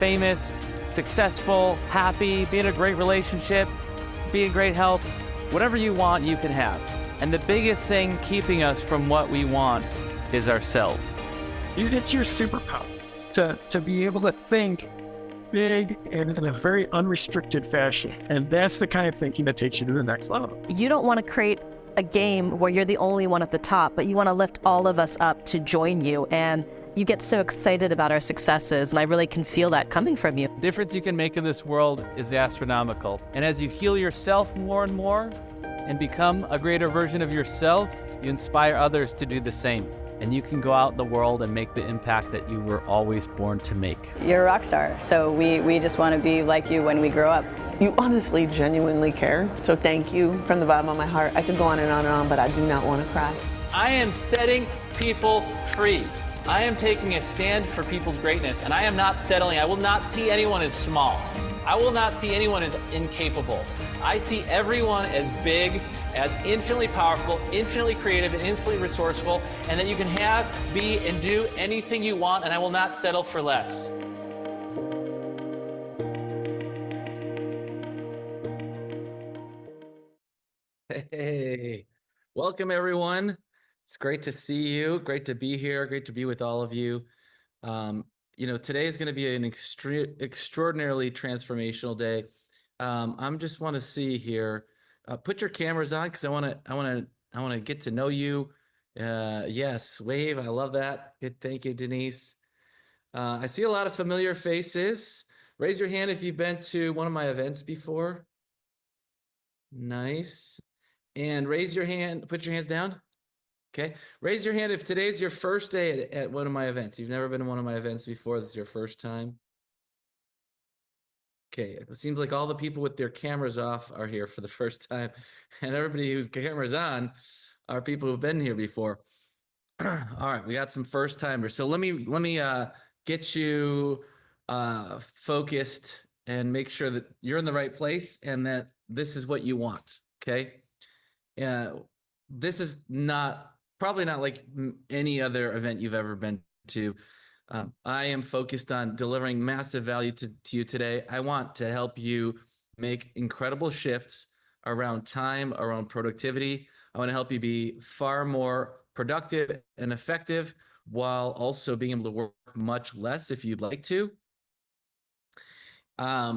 famous, successful, happy, be in a great relationship, be in great health. Whatever you want, you can have. And the biggest thing keeping us from what we want is ourselves. It's your superpower to be able to think big and in a very unrestricted fashion. And that's the kind of thinking that takes you to the next level. You don't want to create a game where you're the only one at the top, but you want to lift all of us up to join you. And you get so excited about our successes, and I really can feel that coming from you. The difference you can make in this world is astronomical. And as you heal yourself more and more and become a greater version of yourself, you inspire others to do the same. And you can go out in the world and make the impact that you were always born to make. You're a rock star, so we just want to be like you when we grow up. You honestly, genuinely care, so thank you from the bottom of my heart. I could go on and on and on, but I do not want to cry. I am setting people free. I am taking a stand for people's greatness, and I am not settling. I will not see anyone as small. I will not see anyone as incapable. I see everyone as big, as infinitely powerful, infinitely creative, and infinitely resourceful, and that you can have, be, and do anything you want, and I will not settle for less. Hey, welcome everyone. It's great to see you. Great to be here. Great to be with all of you. Today is going to be an extraordinarily transformational day. I'm just want to see here. Put your cameras on because I want to get to know you. Yes, wave. I love that. Good. Thank you, Denise. I see a lot of familiar faces. Raise your hand if you've been to one of my events before. Nice. And raise your hand. Put your hands down. Okay. Raise your hand if today's your first day at one of my events. You've never been to one of my events before. This is your first time. Okay. It seems like all the people with their cameras off are here for the first time. And everybody whose cameras on are people who've been here before. All right. We got some first timers. So let me get you focused and make sure that you're in the right place and that this is what you want. Okay. This is probably not like any other event you've ever been to. I am focused on delivering massive value to you today. I want to help you make incredible shifts around time, around productivity. I want to help you be far more productive and effective while also being able to work much less if you'd like to.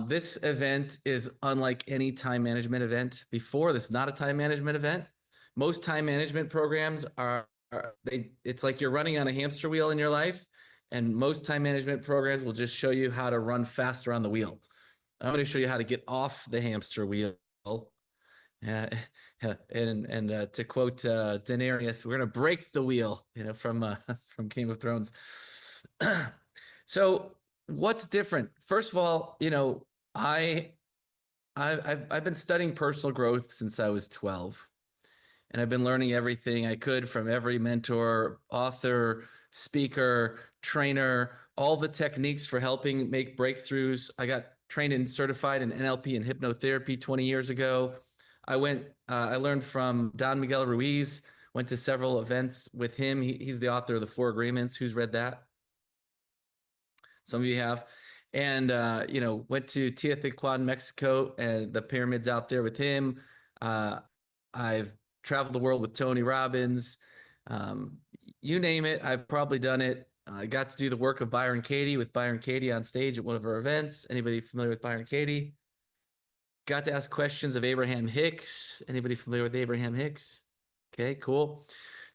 This event is unlike any time management event before. This is not a time management event. Most time management programs it's like you're running on a hamster wheel in your life, and most time management programs will just show you how to run faster on the wheel. I'm going to show you how to get off the hamster wheel. And to quote Daenerys, we're going to break the wheel, from Game of Thrones. So what's different? First of all, I've been studying personal growth since I was 12. And I've been learning everything I could from every mentor, author, speaker, trainer, all the techniques for helping make breakthroughs. I got trained and certified in NLP and hypnotherapy 20 years ago. I learned from Don Miguel Ruiz, went to several events with him. He's the author of The 4 Agreements. Who's read that? Some of you have. And, went to Teotihuacan, Mexico, and the pyramids out there with him. I've traveled the world with Tony Robbins. You name it, I've probably done it. I got to do the work of Byron Katie with Byron Katie on stage at one of our events. Anybody familiar with Byron Katie? Got to ask questions of Abraham Hicks. Anybody familiar with Abraham Hicks? Okay, cool.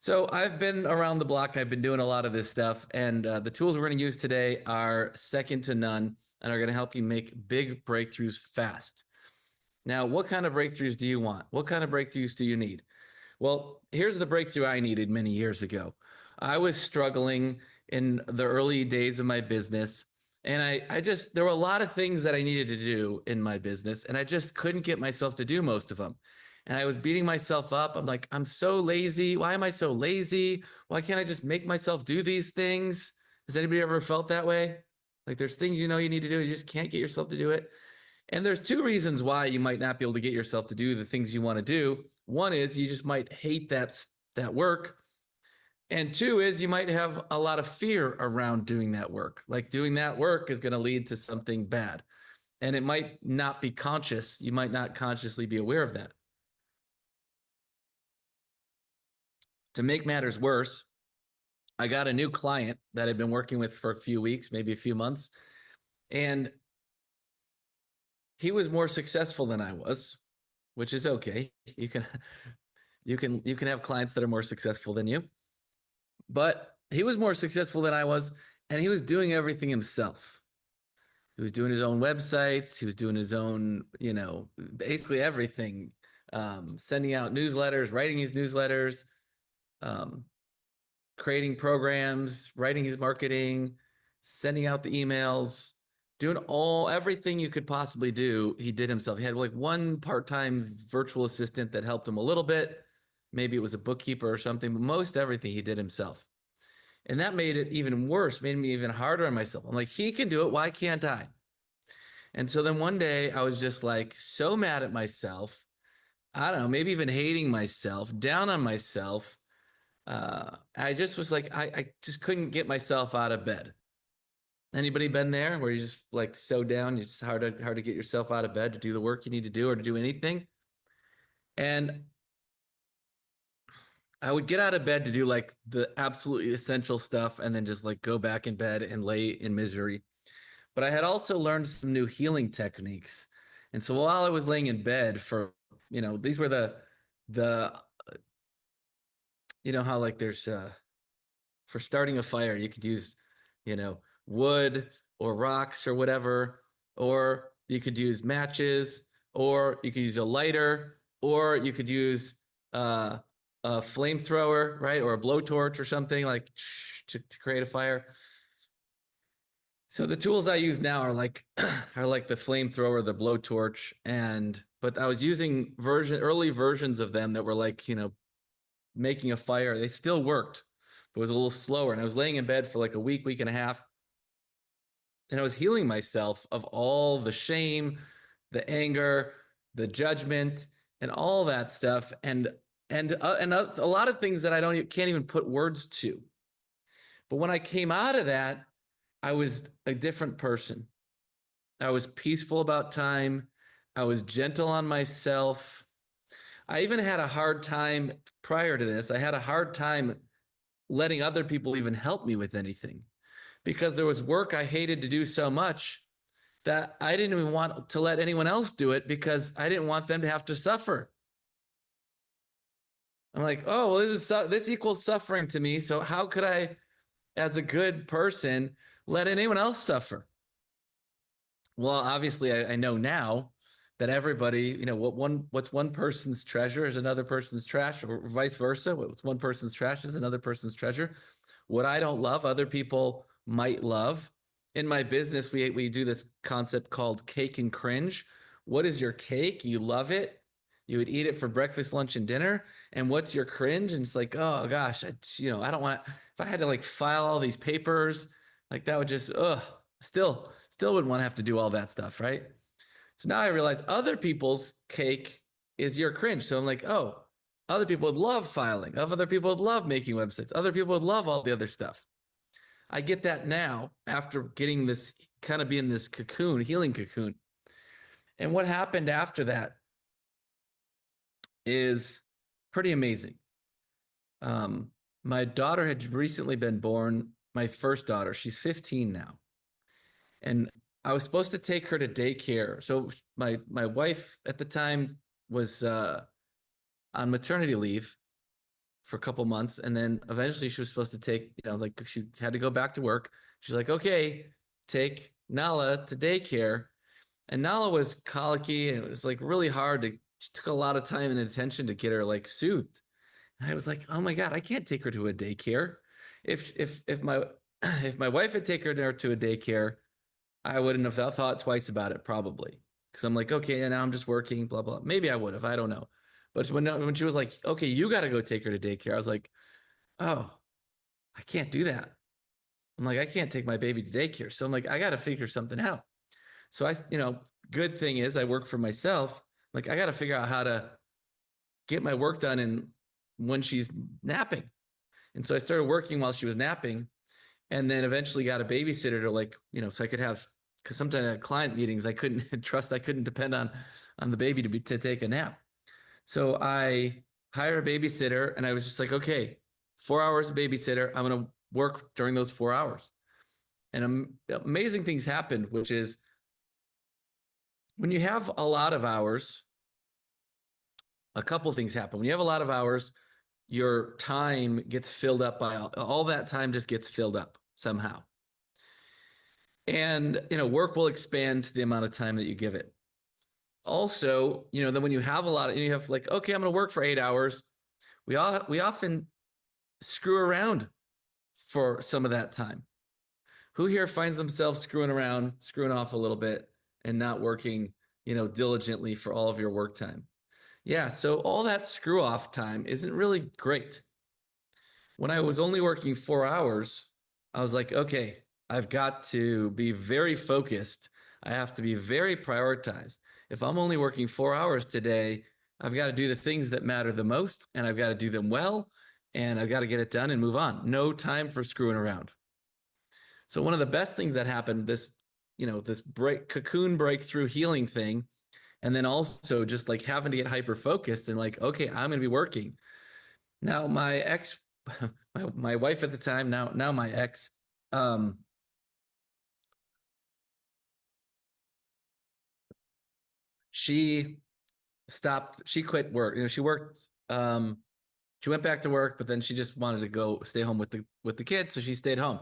So I've been around the block. I've been doing a lot of this stuff. And the tools we're going to use today are second to none and are going to help you make big breakthroughs fast. Now, what kind of breakthroughs do you want? What kind of breakthroughs do you need? Well, here's the breakthrough I needed many years ago. I was struggling in the early days of my business, and there were a lot of things that I needed to do in my business, and I just couldn't get myself to do most of them. And I was beating myself up. I'm like, I'm so lazy. Why am I so lazy? Why can't I just make myself do these things? Has anybody ever felt that way? Like there's things you need to do, you just can't get yourself to do it. And there's 2 reasons why you might not be able to get yourself to do the things you want to do. One is you just might hate that work. And two is you might have a lot of fear around doing that work. Like doing that work is going to lead to something bad. And it might not be conscious. You might not consciously be aware of that. To make matters worse, I got a new client that I've been working with for a few weeks, maybe a few months. And he was more successful than I was, which is okay. You can have clients that are more successful than you. But he was more successful than I was, and he was doing everything himself. He was doing his own websites. He was doing his own, basically everything. Sending out newsletters, writing his newsletters, creating programs, writing his marketing, sending out the emails, doing everything you could possibly do. He did himself. He had like one part-time virtual assistant that helped him a little bit. Maybe it was a bookkeeper or something, but most everything he did himself. And that made it even worse, made me even harder on myself. I'm like, he can do it. Why can't I? And so then one day I was just like so mad at myself. I don't know, maybe even hating myself, down on myself. I just was like, I just couldn't get myself out of bed. Anybody been there where you're just like so down, it's just hard to get yourself out of bed to do the work you need to do or to do anything? And I would get out of bed to do like the absolutely essential stuff and then just like go back in bed and lay in misery. But I had also learned some new healing techniques. And so while I was laying in bed for, these were the how like there's for starting a fire, you could use, wood or rocks or whatever, or you could use matches, or you could use a lighter, or you could use a flamethrower, right? Or a blowtorch or something like to create a fire. So the tools I use now are like the flamethrower, the blowtorch, but I was using early versions of them that were like, making a fire. They still worked, but it was a little slower. And I was laying in bed for like a week and a half. And I was healing myself of all the shame, the anger, the judgment, and all that stuff. And a lot of things that can't even put words to. But when I came out of that, I was a different person. I was peaceful about time. I was gentle on myself. I even had a hard time prior to this. I had a hard time letting other people even help me with anything because there was work I hated to do so much that I didn't even want to let anyone else do it because I didn't want them to have to suffer. I'm like, oh, well, this equals suffering to me. So how could I, as a good person, let anyone else suffer? Well, obviously, I know now that everybody, what's one person's treasure is another person's trash, or vice versa. What's one person's trash is another person's treasure. What I don't love, other people might love. In my business, we do this concept called cake and cringe. What is your cake? You love it. You would eat it for breakfast, lunch, and dinner. And what's your cringe? And it's like, oh gosh, I don't want to. If I had to like file all these papers, like that would just, still wouldn't want to have to do all that stuff, right? So now I realize other people's cake is your cringe. So I'm like, oh, other people would love filing. Other people would love making websites. Other people would love all the other stuff. I get that now after getting this, kind of being this cocoon, healing cocoon. And what happened after that is pretty amazing. My daughter had recently been born, my first daughter. She's 15 now. And I was supposed to take her to daycare. So my wife at the time was on maternity leave for a couple months. And then eventually she was supposed to take, like she had to go back to work. She's like, okay, take Nala to daycare. And Nala was colicky and it was like really hard she took a lot of time and attention to get her like soothed. And I was like, oh my God, I can't take her to a daycare. If my if my wife had taken her to a daycare, I wouldn't have thought twice about it probably. Because I'm like, okay, and now I'm just working, blah, blah. Maybe I would have, I don't know. But when she was like, okay, you got to go take her to daycare, I was like, oh, I can't do that. I'm like, I can't take my baby to daycare. So I'm like, I got to figure something out. So good thing is I work for myself. Like I got to figure out how to get my work done when she's napping. And so I started working while she was napping, and then eventually got a babysitter to so I could have, because sometimes I had client meetings, I couldn't I couldn't depend on the baby to take a nap. So I hired a babysitter, and I was just like, okay, 4 hours babysitter. I'm going to work during those 4 hours. And amazing things happened, which is when you have a lot of hours, a couple things happen. When you have a lot of hours, your time gets filled up by all that time just gets filled up somehow. And, work will expand to the amount of time that you give it. Also, then when you have a lot of, you have like, okay, I'm going to work for 8 hours. We often screw around for some of that time. Who here finds themselves screwing around, screwing off a little bit, and not working, diligently for all of your work time? Yeah, so all that screw off time isn't really great. When I was only working 4 hours, I was like, okay, I've got to be very focused. I have to be very prioritized. If I'm only working 4 hours today, I've got to do the things that matter the most, and I've got to do them well, and I've got to get it done and move on. No time for screwing around. So one of the best things that happened, this cocoon breakthrough healing thing, and then also just like having to get hyper focused and like, okay, I'm going to be working. Now my ex, my wife at the time, now my ex, she quit work. She worked, she went back to work, but then she just wanted to go stay home with the kids. So she stayed home.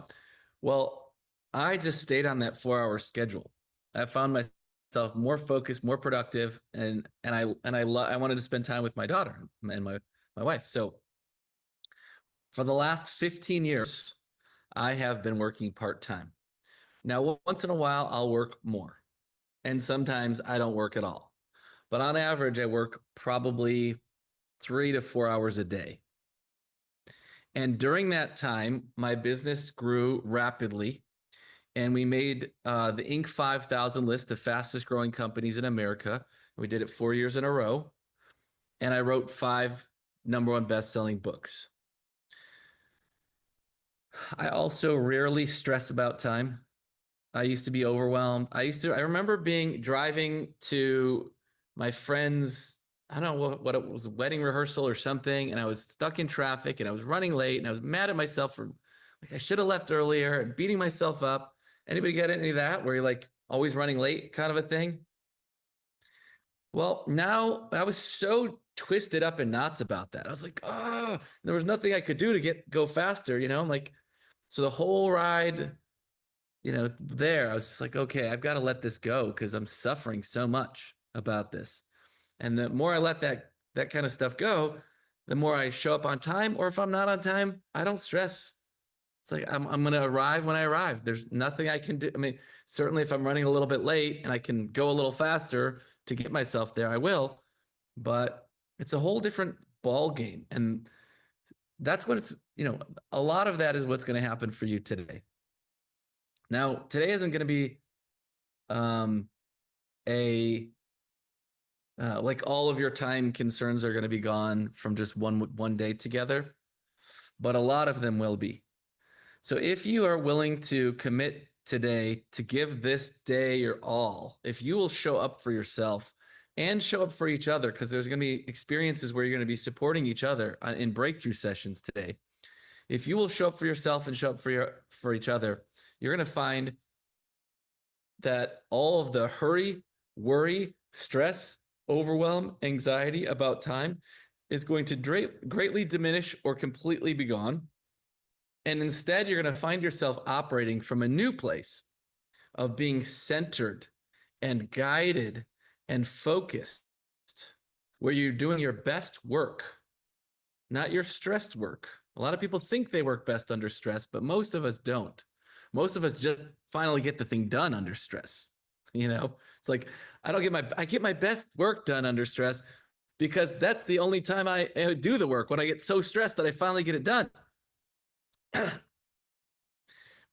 Well, I just stayed on that 4 hour schedule. I found myself more focused, more productive, and I wanted to spend time with my daughter and my wife. So for the last 15 years, I have been working part-time. Now, once in a while, I'll work more, and sometimes I don't work at all. But on average, I work probably 3 to 4 hours a day. And during that time, my business grew rapidly, and we made the Inc. 5000 list of fastest growing companies in America. We did it 4 years in a row, and I wrote 5 #1 best-selling books. I also rarely stress about time. I used to be overwhelmed. I remember driving to my friend's, I don't know what it was, a wedding rehearsal or something, and I was stuck in traffic and I was running late and I was mad at myself for like I should have left earlier and beating myself up. Anybody get any of that where you're like always running late kind of a thing? Well, now I was so twisted up in knots about that. I was like, oh, there was nothing I could do to go faster, I'm like, so the whole ride, there, I was just like, okay, I've got to let this go because I'm suffering so much about this. And the more I let that kind of stuff go, the more I show up on time, or if I'm not on time, I don't stress. It's like, I'm going to arrive when I arrive. There's nothing I can do. I mean, certainly if I'm running a little bit late and I can go a little faster to get myself there, I will, but it's a whole different ball game. And that's what a lot of that is what's going to happen for you today. Now, today isn't going to be like all of your time concerns are going to be gone from just one day together, but a lot of them will be. So if you are willing to commit today to give this day your all, if you will show up for yourself and show up for each other, because there's going to be experiences where you're going to be supporting each other in breakthrough sessions today. If you will show up for yourself and show up for each other, you're going to find that all of the hurry, worry, stress, overwhelm, anxiety about time is going to greatly diminish or completely be gone. And instead, you're going to find yourself operating from a new place of being centered and guided and focused, where you're doing your best work, not your stressed work. A lot of people think they work best under stress, but most of us don't. Most of us just finally get the thing done under stress. It's like, I get my best work done under stress because that's the only time I do the work, when I get so stressed that I finally get it done.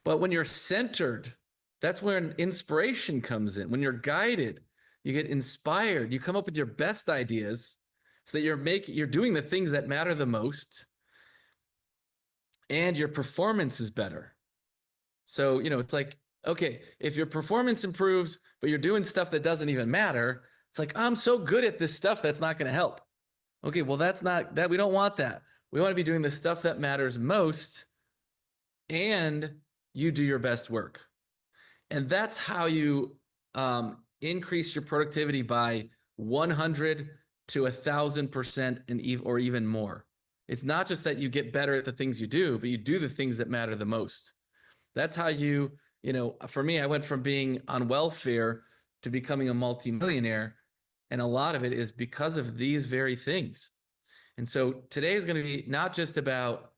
But when you're centered, that's where inspiration comes in. When you're guided, you get inspired, you come up with your best ideas so that you're doing the things that matter the most. and your performance is better. So, it's like, okay, if your performance improves, but you're doing stuff that doesn't even matter, it's like, I'm so good at this stuff that's not going to help. Okay, well, that's not that. We don't want that. We want to be doing the stuff that matters most, and you do your best work. And that's how you increase your productivity by 100 to 1,000% or even more. It's not just that you get better at the things you do, but you do the things that matter the most. That's how for me, I went from being on welfare to becoming a multimillionaire. And a lot of it is because of these very things. And so today is going to be not just about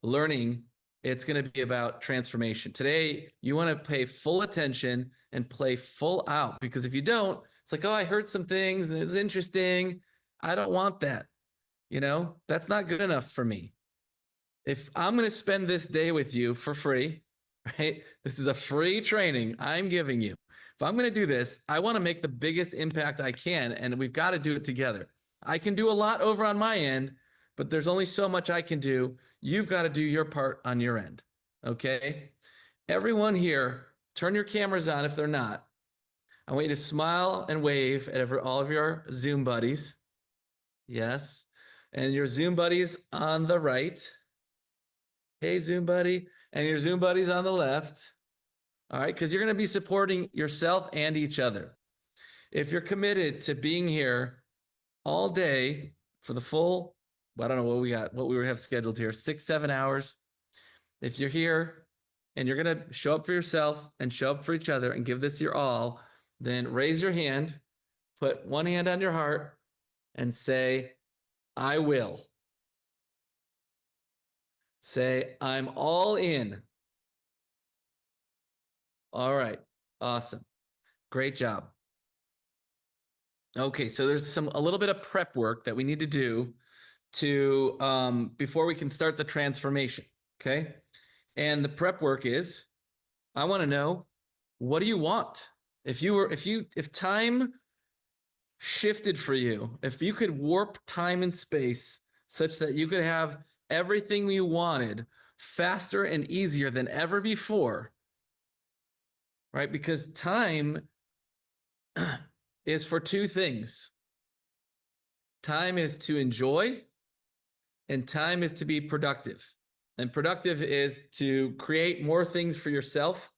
learning, it's going to be about transformation. Today, you want to pay full attention and play full out, because if you don't, it's like, oh, I heard some things and it was interesting. I don't want that. That's not good enough for me. If I'm going to spend this day with you for free, right? This is a free training I'm giving you. If I'm going to do this, I want to make the biggest impact I can, and we've got to do it together. I can do a lot over on my end, but there's only so much I can do. You've got to do your part on your end, okay? Everyone here, turn your cameras on if they're not. I want you to smile and wave at all of your Zoom buddies. Yes. And your Zoom buddies on the right. Hey, Zoom buddy. And your Zoom buddies on the left. All right, because you're going to be supporting yourself and each other. If you're committed to being here all day for the full, I don't know what we have scheduled here, 6-7 hours. If you're here and you're going to show up for yourself and show up for each other and give this your all, then raise your hand, put one hand on your heart, and say, I will. Say, I'm all in. All right. Awesome. Great job. Okay, so there's a little bit of prep work that we need to do before we can start the transformation. Okay. And the prep work is, I want to know, what do you want? If time shifted for you, if you could warp time and space such that you could have everything you wanted faster and easier than ever before, right? Because time is for two things. Time is to enjoy, and time is to be productive. And productive is to create more things for yourself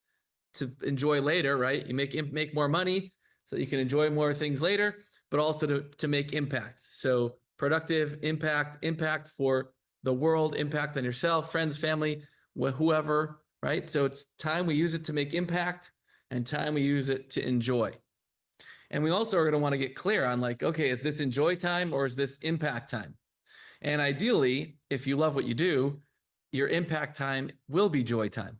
to enjoy later, right? You make more money so that you can enjoy more things later, but also to make impact. So productive, impact for the world, impact on yourself, friends, family, whoever, right? So it's time we use it to make impact, and time we use it to enjoy. And we also are going to want to get clear on, like, okay, is this enjoy time or is this impact time? And ideally, if you love what you do, your impact time will be joy time.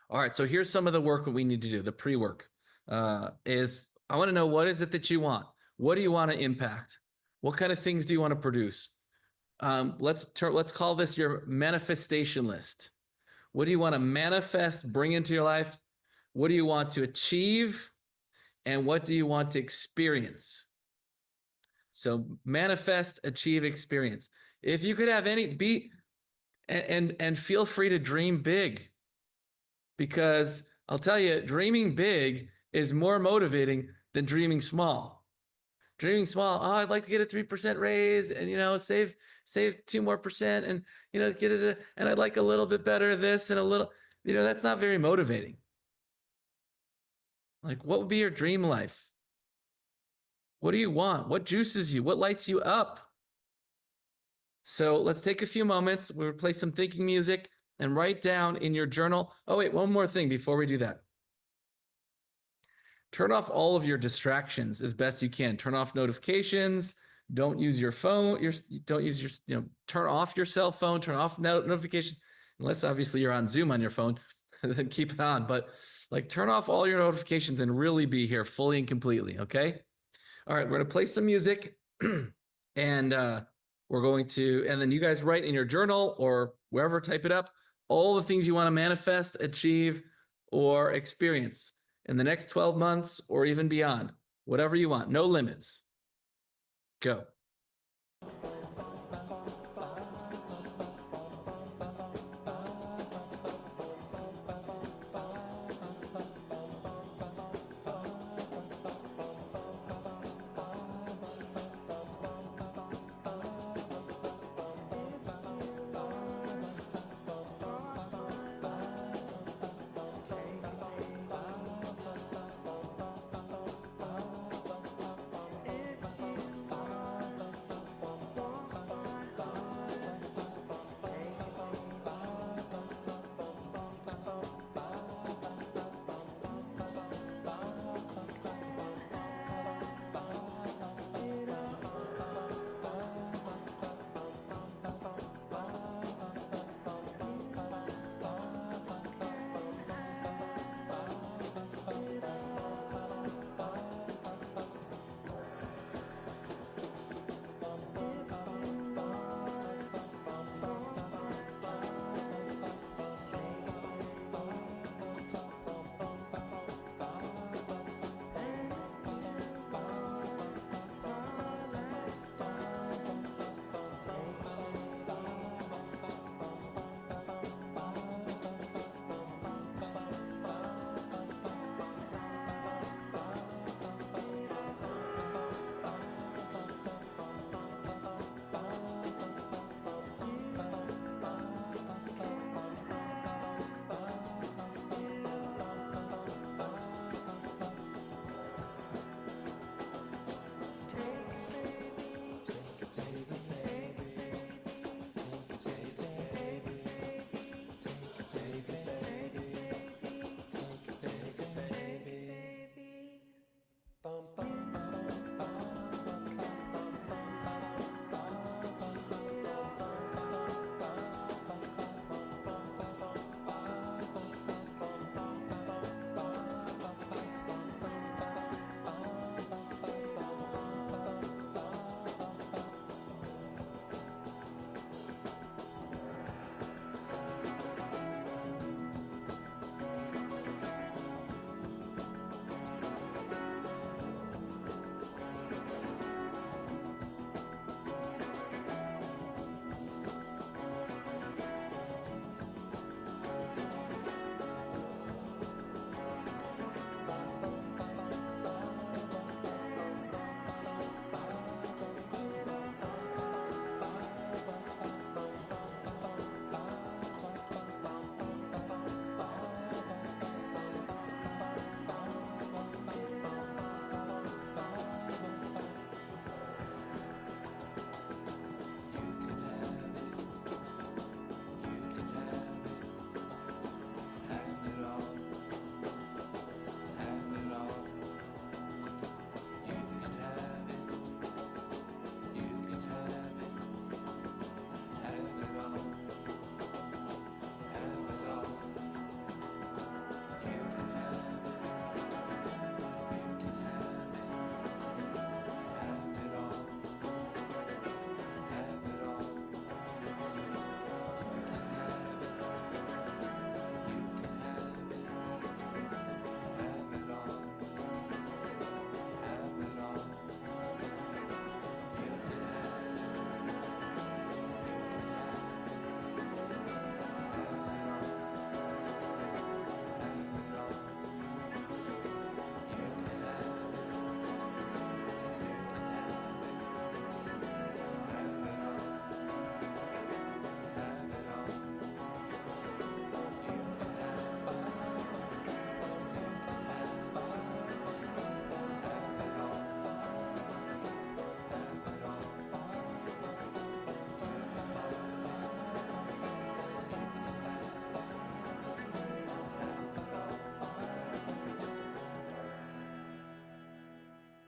All right, so here's some of the work that we need to do. The pre-work is, I want to know, what is it that you want? What do you want to impact? What kind of things do you want to produce? Let's call this your manifestation list. What do you want to manifest, bring into your life? What do you want to achieve? And what do you want to experience? So manifest, achieve, experience. If you could have and feel free to dream big, because I'll tell you, dreaming big is more motivating than dreaming small. Dreaming small, oh, I'd like to get a 3% raise and, save 2% more, and, get it, and I'd like a little bit better this and a little, that's not very motivating. Like, what would be your dream life? What do you want? What juices you? What lights you up? So let's take a few moments. We'll play some thinking music and write down in your journal. Oh, wait, one more thing before we do that. Turn off all of your distractions as best you can. Turn off notifications. Don't use your phone. Turn off your cell phone. Turn off notifications, unless obviously you're on Zoom on your phone. Then keep it on. But turn off all your notifications and really be here fully and completely. Okay. All right. We're going to play some music, and we're going to, and then you guys write in your journal or wherever, type it up, all the things you want to manifest, achieve, or experience in the next 12 months or even beyond, whatever you want, no limits. Go.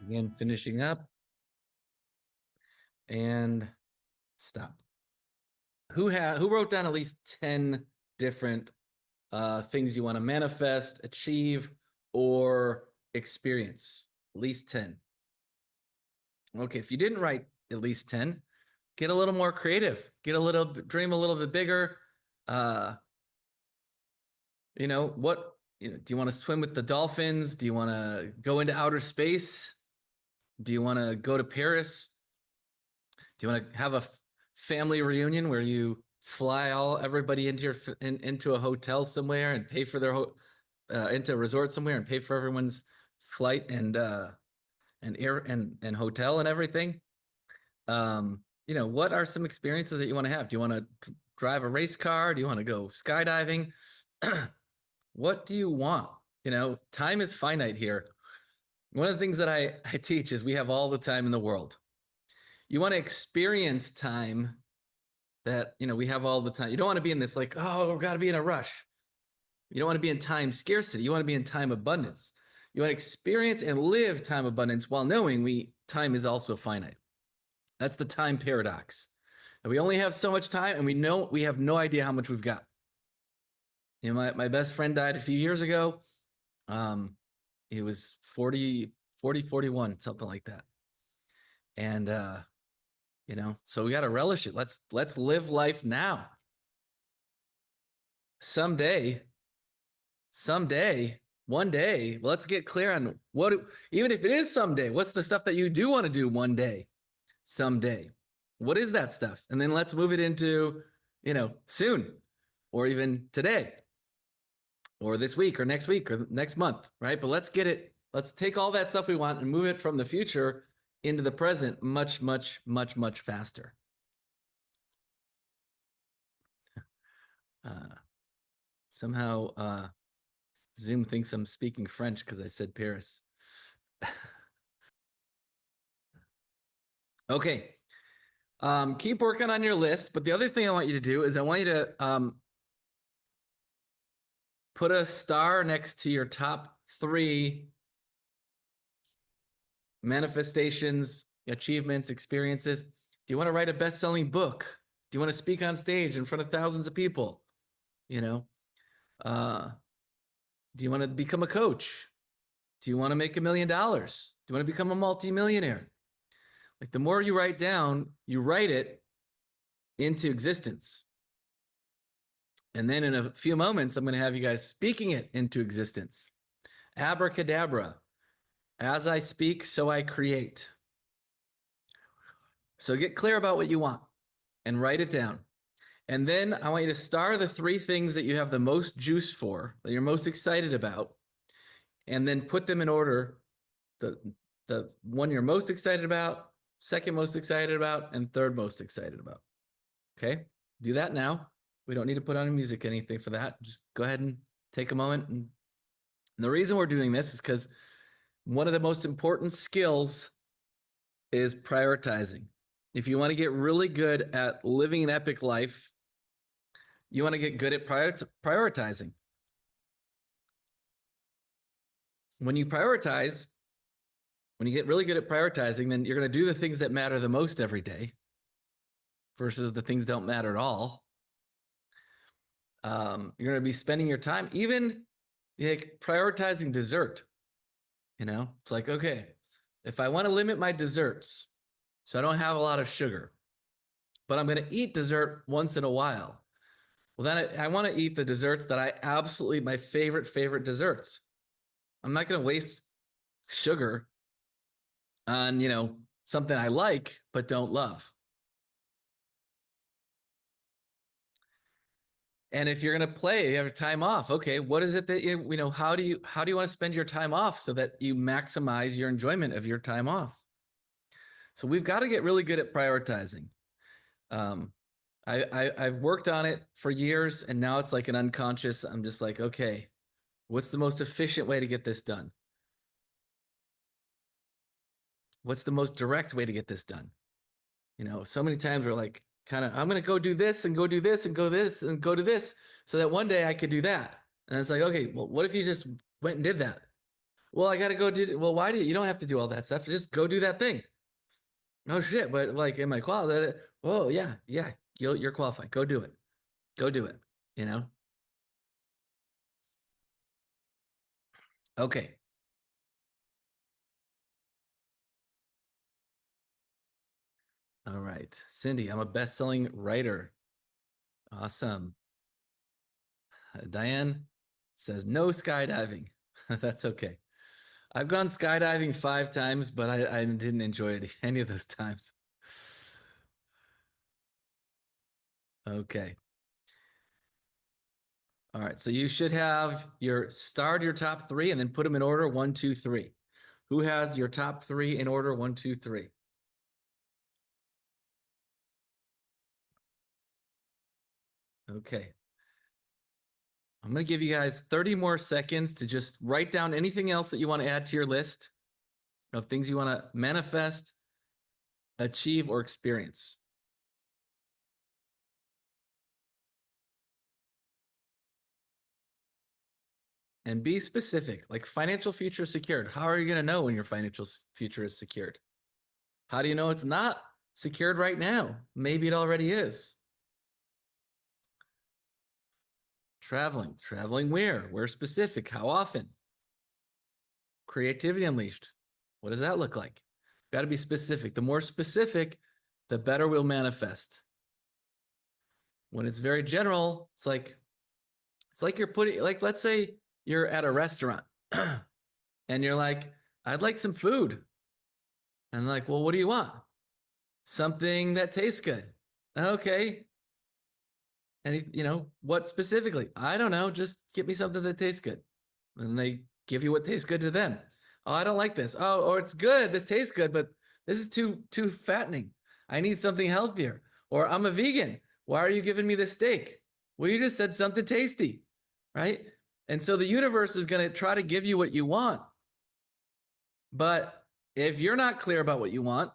Again, finishing up and stop. Who wrote down at least 10 different things you want to manifest, achieve, or experience? At least 10. Okay, if you didn't write at least 10, get a little more creative. Dream a little bit bigger. Do you want to swim with the dolphins? Do you want to go into outer space? Do you want to go to Paris? Do you want to have a family reunion where you fly everybody into a hotel somewhere and pay for their into a resort somewhere and pay for everyone's flight and air and hotel and everything? What are some experiences that you want to have? Do you want to drive a race car? Do you want to go skydiving? What do you want? Time is finite here. One of the things that I teach is we have all the time in the world. You want to experience time that, we have all the time. You don't want to be in this like, oh, we've got to be in a rush. You don't want to be in time scarcity. You want to be in time abundance. You want to experience and live time abundance while knowing time is also finite. That's the time paradox. And we only have so much time, and we have no idea how much we've got. My best friend died a few years ago. He was 41, something like that. And so we got to relish it. Let's live life now. Someday, one day, let's get clear on even if it is someday, what's the stuff that you do want to do one day, someday? What is that stuff? And then let's move it into, soon, or even today, or this week, or next month, right? But let's take all that stuff we want and move it from the future into the present much, much, much, much faster. Somehow Zoom thinks I'm speaking French because I said Paris. Okay. Keep working on your list. But the other thing I want you to do is I want you to put a star next to your top 3 manifestations, achievements, experiences. Do you want to write a best-selling book? Do you want to speak on stage in front of thousands of people? Do you want to become a coach? Do you want to make $1 million? Do you want to become a multimillionaire? Like, the more you write down, you write it into existence. And then in a few moments, I'm going to have you guys speaking it into existence. Abracadabra. As I speak, so I create. So get clear about what you want and write it down. And then I want you to star the 3 things that you have the most juice for, that you're most excited about, and then put them in order. The one you're most excited about, second most excited about, and third most excited about. Okay? Do that now. We don't need to put on music, anything for that. Just go ahead and take a moment. And the reason we're doing this is because one of the most important skills is prioritizing. If you want to get really good at living an epic life, you want to get good at prioritizing. When you prioritize, when you get really good at prioritizing, then you're going to do the things that matter the most every day versus the things that don't matter at all. You're going to be spending your time, even like prioritizing dessert. It's like, okay, if I want to limit my desserts so I don't have a lot of sugar, but I'm going to eat dessert once in a while. Well, then I want to eat the desserts that my favorite desserts. I'm not going to waste sugar on, something I like but don't love. And if you're going to play, you have time off. Okay, what is it that how do you want to spend your time off so that you maximize your enjoyment of your time off? So we've got to get really good at prioritizing. I've worked on it for years, and now it's like an unconscious. I'm just like, okay, what's the most efficient way to get this done? What's the most direct way to get this done? So many times we're like, I'm going to go do this and go do this and go this and go to this so that one day I could do that. And it's like, okay, well, what if you just went and did that? Well, I got to go do, well, why do you don't have to do all that stuff. Just go do that thing. Oh shit. But like, am I qualified? Oh yeah. You're qualified. Go do it. Go do it. Okay. All right. Cindy, I'm a best-selling writer. Awesome. Diane says no skydiving. That's okay. I've gone skydiving 5 times, but I didn't enjoy it any of those times. Okay. All right. So you should have your top three and then put them in order 1, 2, 3. Who has your top three in order 1, 2, 3? Okay. I'm going to give you guys 30 more seconds to just write down anything else that you want to add to your list of things you want to manifest, achieve, or experience. And be specific, like financial future secured. How are you going to know when your financial future is secured? How do you know it's not secured right now? Maybe it already is. Traveling where? Where specific? How often? Creativity unleashed. What does that look like? Got to be specific. The more specific, the better we'll manifest. When it's very general, it's like you're putting, like, let's say you're at a restaurant and you're like, I'd like some food. And like, well, what do you want? Something that tastes good. Okay. And what specifically? I don't know. Just get me something that tastes good. And they give you what tastes good to them. Oh, I don't like this. Oh, or it's good. This tastes good, but this is too fattening. I need something healthier. Or I'm a vegan. Why are you giving me this steak? Well, you just said something tasty, right? And so the universe is going to try to give you what you want. But if you're not clear about what you want,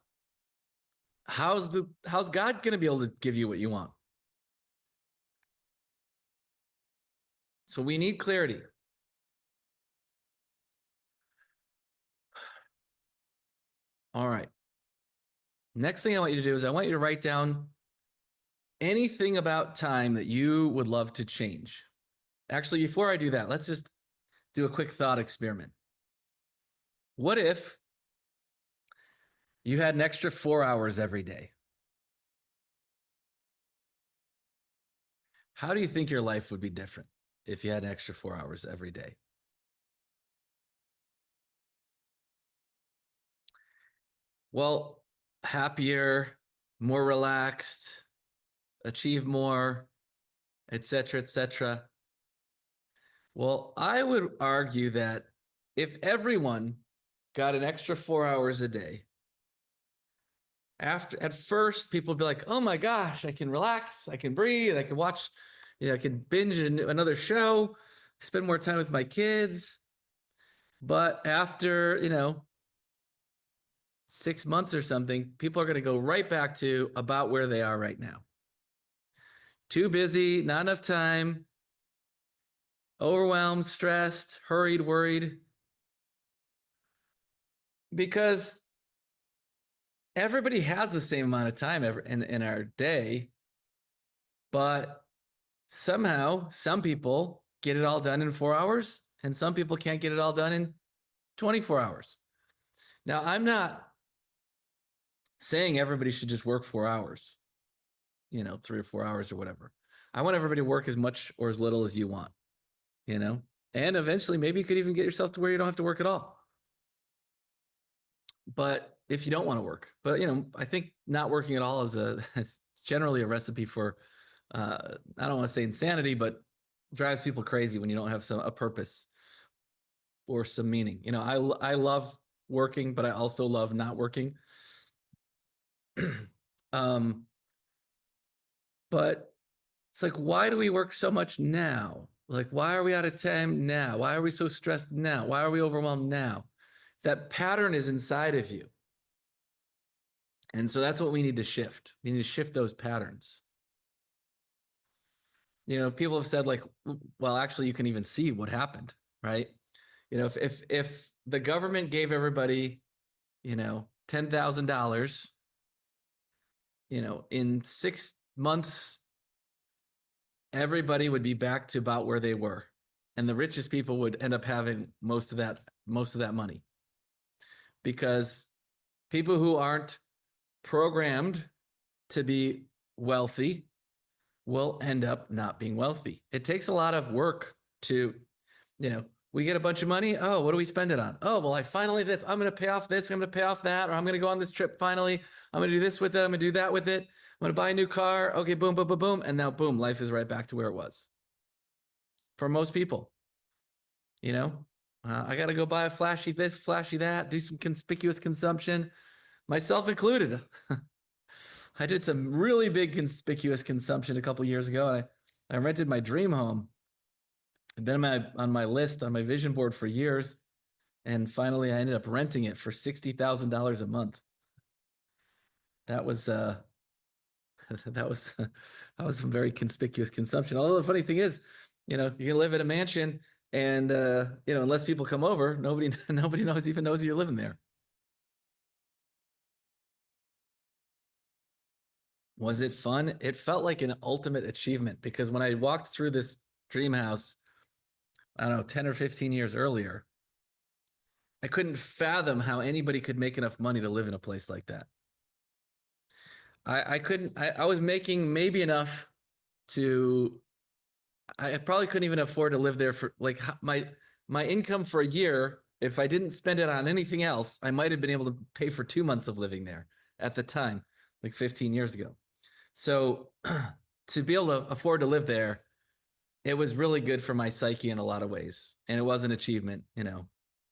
how's God going to be able to give you what you want? So we need clarity. All right. Next thing I want you to do is I want you to write down anything about time that you would love to change. Actually, before I do that, let's just do a quick thought experiment. What if you had an extra 4 hours every day? How do you think your life would be different if you had an extra 4 hours every day? Well, happier, more relaxed, achieve more, etc., etc. Well, I would argue that if everyone got an extra 4 hours a day, at first people would be like, oh my gosh, I can relax, I can breathe, I can watch, I can binge another show, spend more time with my kids. But after 6 months or something, people are going to go right back to about where they are right now. Too busy, not enough time, overwhelmed, stressed, hurried, worried. Because everybody has the same amount of time in our day, but somehow some people get it all done in 4 hours and some people can't get it all done in 24 hours. Now, I'm not saying everybody should just work 4 hours, 3 or 4 hours or whatever. I want everybody to work as much or as little as you want, and eventually maybe you could even get yourself to where you don't have to work at all. But if you don't want to work, but I think not working at all is it's generally a recipe for, I don't want to say insanity, but drives people crazy when you don't have a purpose or some meaning. I love working, but I also love not working. But it's like, why do we work so much now? Like, why are we out of time now? Why are we so stressed now? Why are we overwhelmed now? That pattern is inside of you. And so that's what we need to shift. We need to shift those patterns. People have said, like, well, actually, you can even see what happened, right? If the government gave everybody, $10,000, in 6 months, everybody would be back to about where they were. And the richest people would end up having most of that money. Because people who aren't programmed to be wealthy will end up not being wealthy. It takes a lot of work to, we get a bunch of money. Oh, what do we spend it on? Oh, well, I'm going to pay off this. I'm going to pay off that. Or I'm going to go on this trip finally. I'm going to do this with it. I'm going to do that with it. I'm going to buy a new car. Okay, boom, boom, boom, boom. And now, boom, life is right back to where it was. For most people, you know, I got to go buy a flashy this, flashy that, do some conspicuous consumption, myself included. I did some really big conspicuous consumption a couple years ago, and I rented my dream home. I've been on my list on my vision board for years, and finally I ended up renting it for $60,000 a month. That was that was that was some very conspicuous consumption. Although the funny thing is, you know, you can live in a mansion, and you know, unless people come over, nobody even knows you're living there. Was it fun? It felt like an ultimate achievement because when I walked through this dream house, I don't know, 10 or 15 years earlier, I couldn't fathom how anybody could make enough money to live in a place like that. I couldn't, I was making maybe enough to, I probably couldn't even afford to live there for like my income for a year. If I didn't spend it on anything else, I might have been able to pay for 2 months of living there at the time, like 15 years ago. So to be able to afford to live there, it was really good for my psyche in a lot of ways. And it was an achievement, you know.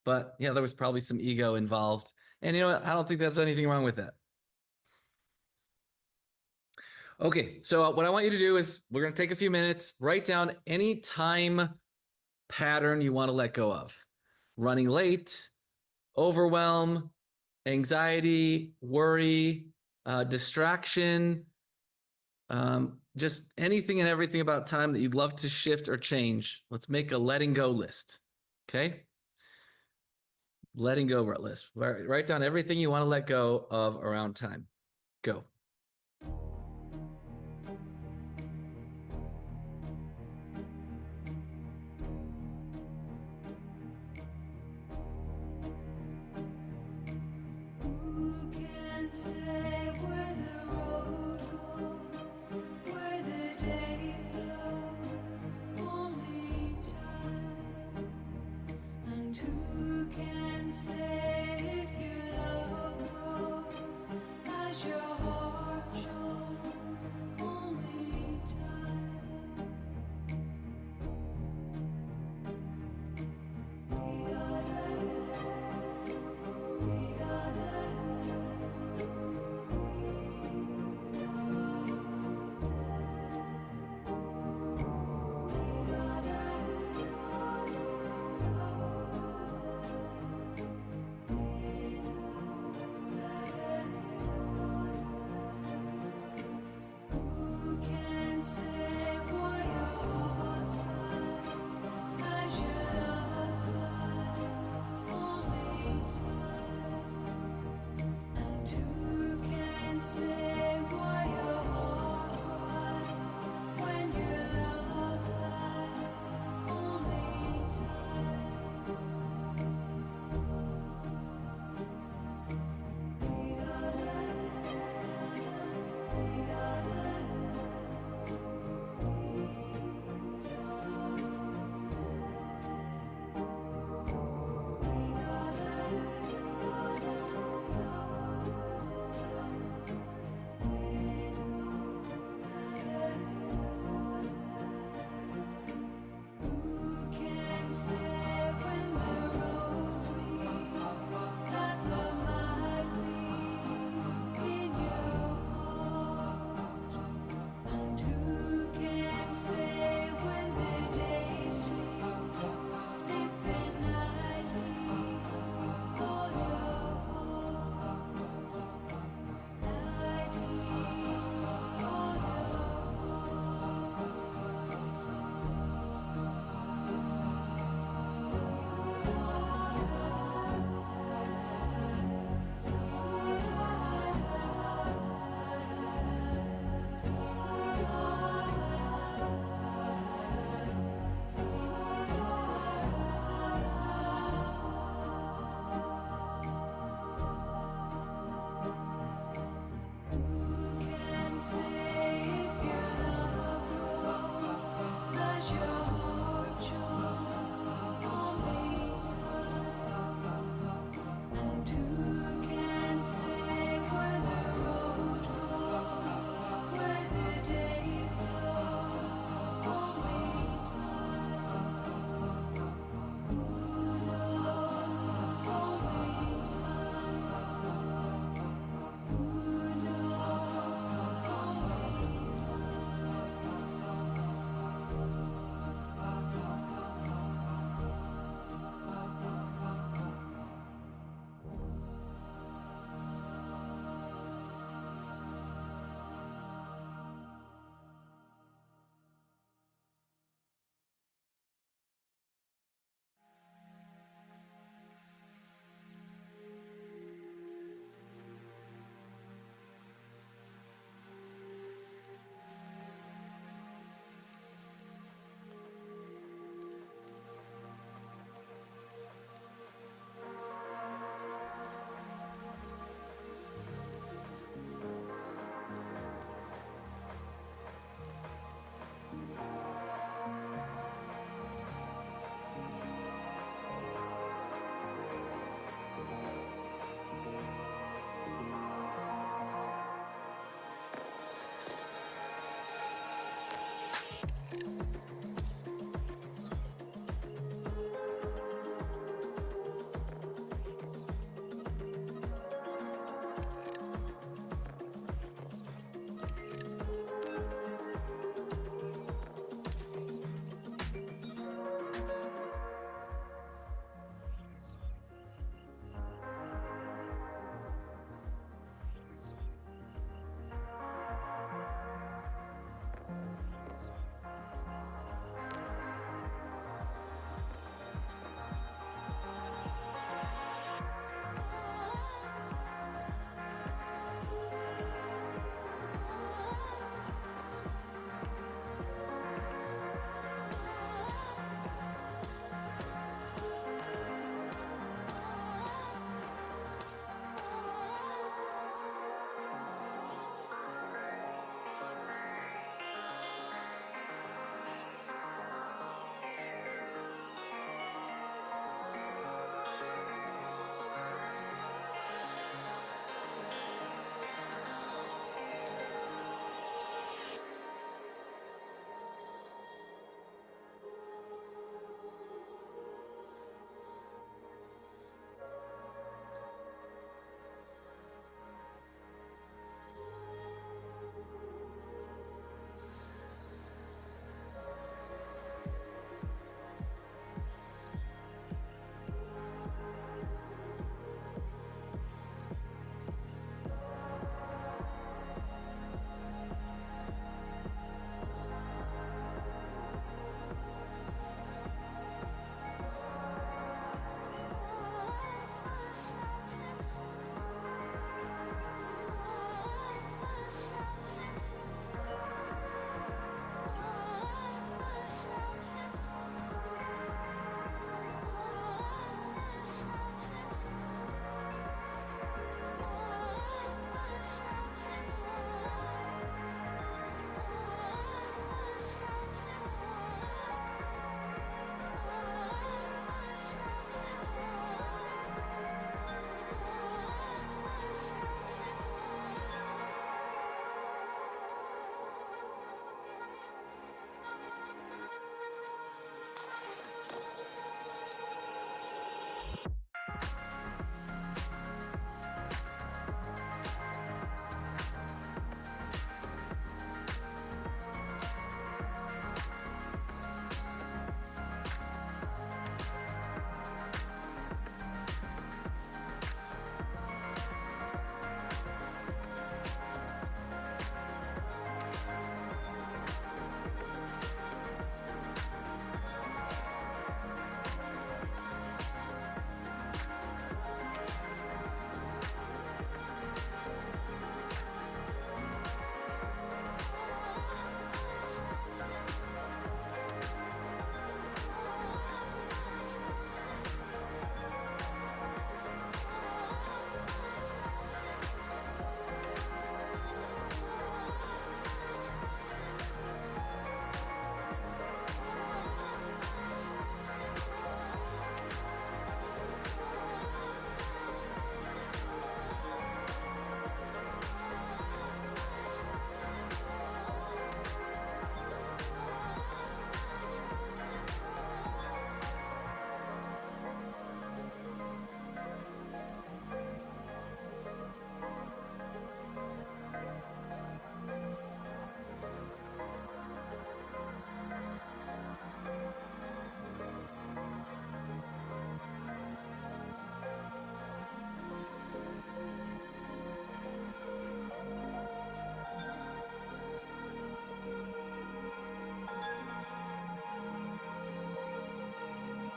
But yeah, there was probably some ego involved. And you know what? I don't think there's anything wrong with that. Okay, so what I want you to do is we're going to take a few minutes, write down any time pattern you want to let go of. Running late, overwhelm, anxiety, worry, distraction, just anything and everything about time that you'd love to shift or change. Let's make a letting go list. Okay? Letting go list. Write down everything you want to let go of around time. Go. Who can say where the road goes, where the day flows, only time? And who can say if your love grows as your heart shows, only time? We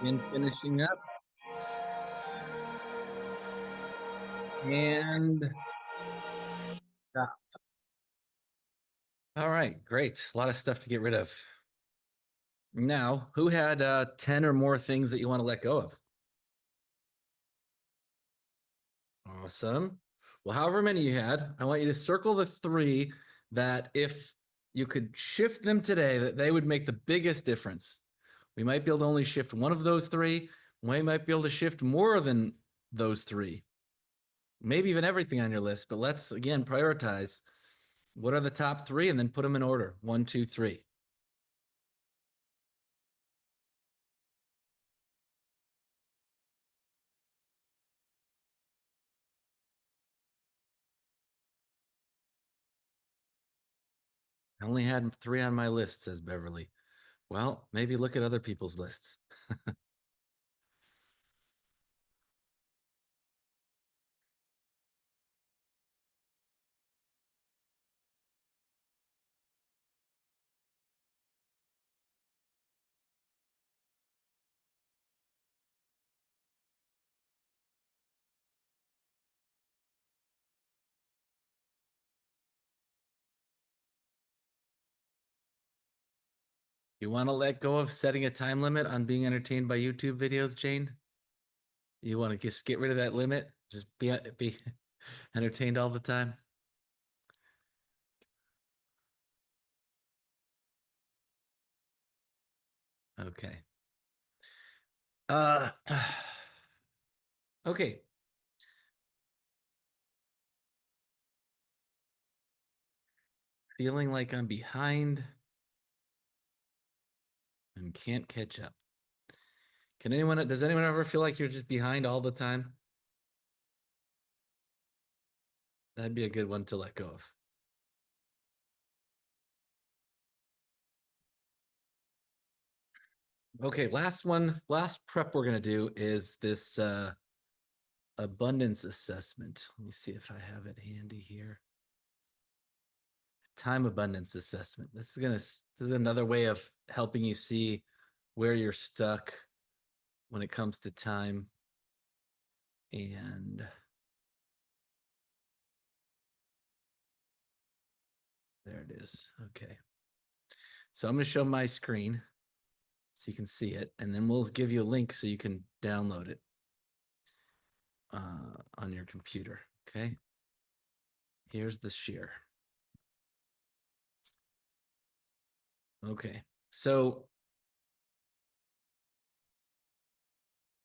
And finishing up. And stop. All right, great. A lot of stuff to get rid of. Now, who had 10 or more things that you want to let go of? Awesome. Well, however many you had, I want you to circle the 3 that if you could shift them today, that they would make the biggest difference. We might be able to only shift one of those 3. We might be able to shift more than those 3. Maybe even everything on your list, but let's again prioritize. What are the top 3 and then put them in order. 1, 2, 3. I only had 3 on my list, says Beverly. Well, maybe look at other people's lists. You want to let go of setting a time limit on being entertained by YouTube videos, Jane? You want to just get rid of that limit? Just be entertained all the time? Okay. Uh okay. Feeling like I'm behind and can't catch up. Does anyone ever feel like you're just behind all the time? That'd be a good one to let go of. Okay, last one, last prep we're gonna do is this abundance assessment. Let me see if I have it handy here. Time abundance assessment. This is another way of helping you see where you're stuck when it comes to time. And there it is. Okay. So I'm going to show my screen so you can see it, and then we'll give you a link so you can download it on your computer. Okay. Here's the share. Okay. So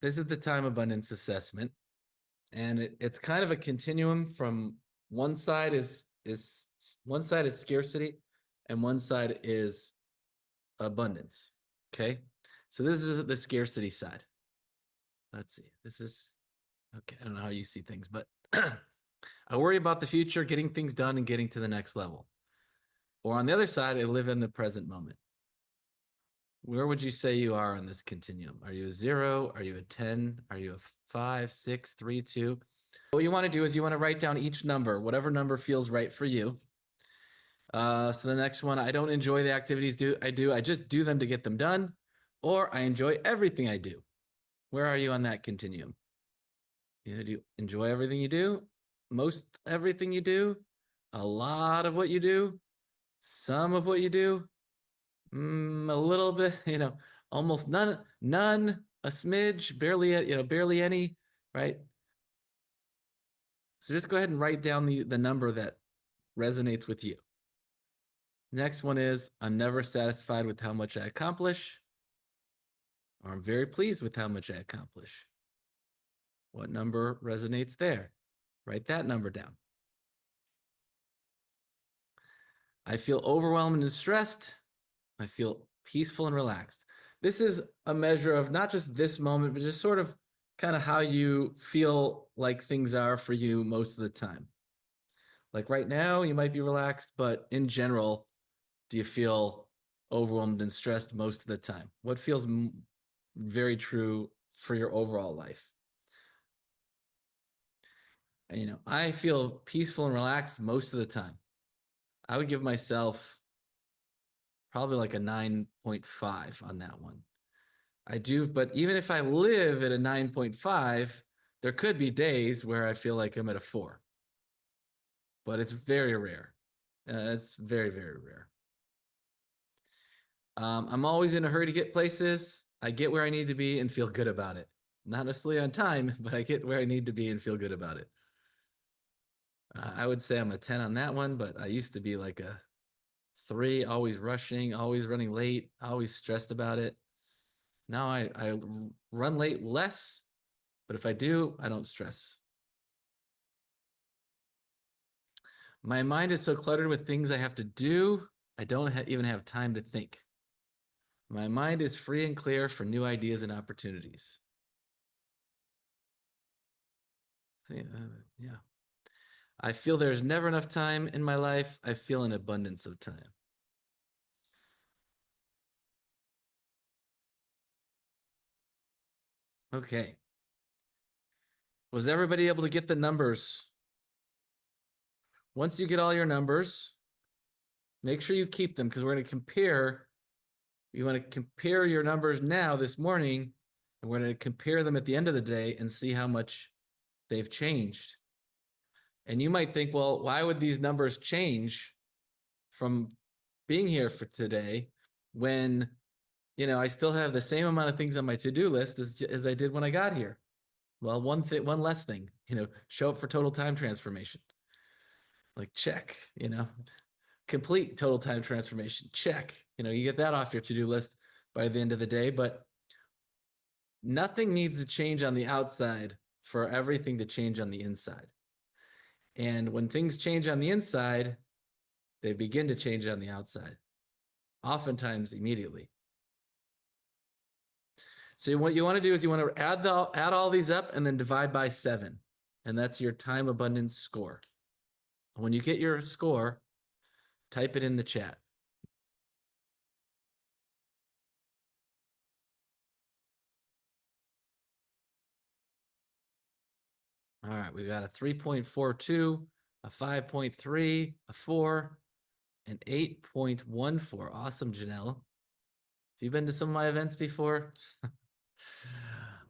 this is the time abundance assessment, and it's kind of a continuum from one side is scarcity and one side is abundance. Okay. So this is the scarcity side. Let's see. This is okay. I don't know how you see things, but I worry about the future, getting things done and getting to the next level. Or on the other side, I live in the present moment. Where would you say you are on this continuum? Are you a 0? Are you a 10? Are you a 5, 6, 3, 2? What you want to do is you want to write down each number, whatever number feels right for you. So the next one, I don't enjoy the activities I do. I just do them to get them done. Or I enjoy everything I do. Where are you on that continuum? Do you enjoy everything you do? Most everything you do? A lot of what you do? Some of what you do? A little bit, almost none, a smidge, barely any, right? So just go ahead and write down the number that resonates with you. Next one is, I'm never satisfied with how much I accomplish, or I'm very pleased with how much I accomplish. What number resonates there? Write that number down. I feel overwhelmed and stressed. I feel peaceful and relaxed. This is a measure of not just this moment, but just sort of kind of how you feel like things are for you most of the time. Like right now, you might be relaxed, but in general, do you feel overwhelmed and stressed most of the time? What feels very true for your overall life? I feel peaceful and relaxed most of the time. I would give myself probably like a 9.5 on that one. I do, but even if I live at a 9.5, there could be days where I feel like I'm at a 4. But it's very rare. It's very, very rare. I'm always in a hurry to get places. I get where I need to be and feel good about it. Not necessarily on time, but I get where I need to be and feel good about it. I would say I'm a 10 on that one, but I used to be like a 3, always rushing, always running late, always stressed about it. Now I run late less, but if I do, I don't stress. My mind is so cluttered with things I have to do, I don't even have time to think. My mind is free and clear for new ideas and opportunities. Yeah. I feel there's never enough time in my life. I feel an abundance of time. Okay. Was everybody able to get the numbers? Once you get all your numbers, make sure you keep them because we're going to compare. You want to compare your numbers now this morning, and we're going to compare them at the end of the day and see how much they've changed. And you might think, well, why would these numbers change from being here for today when, I still have the same amount of things on my to-do list as I did when I got here? Well, one less thing, show up for total time transformation. Like check, complete total time transformation. Check. You get that off your to-do list by the end of the day, but nothing needs to change on the outside for everything to change on the inside. And when things change on the inside, they begin to change on the outside, oftentimes immediately. So what you want to do is you want to add all these up and then divide by 7. And that's your time abundance score. When you get your score, type it in the chat. All right, we got a 3.42, a 5.3, a 4, an 8.14. Awesome, Janelle. Have you been to some of my events before?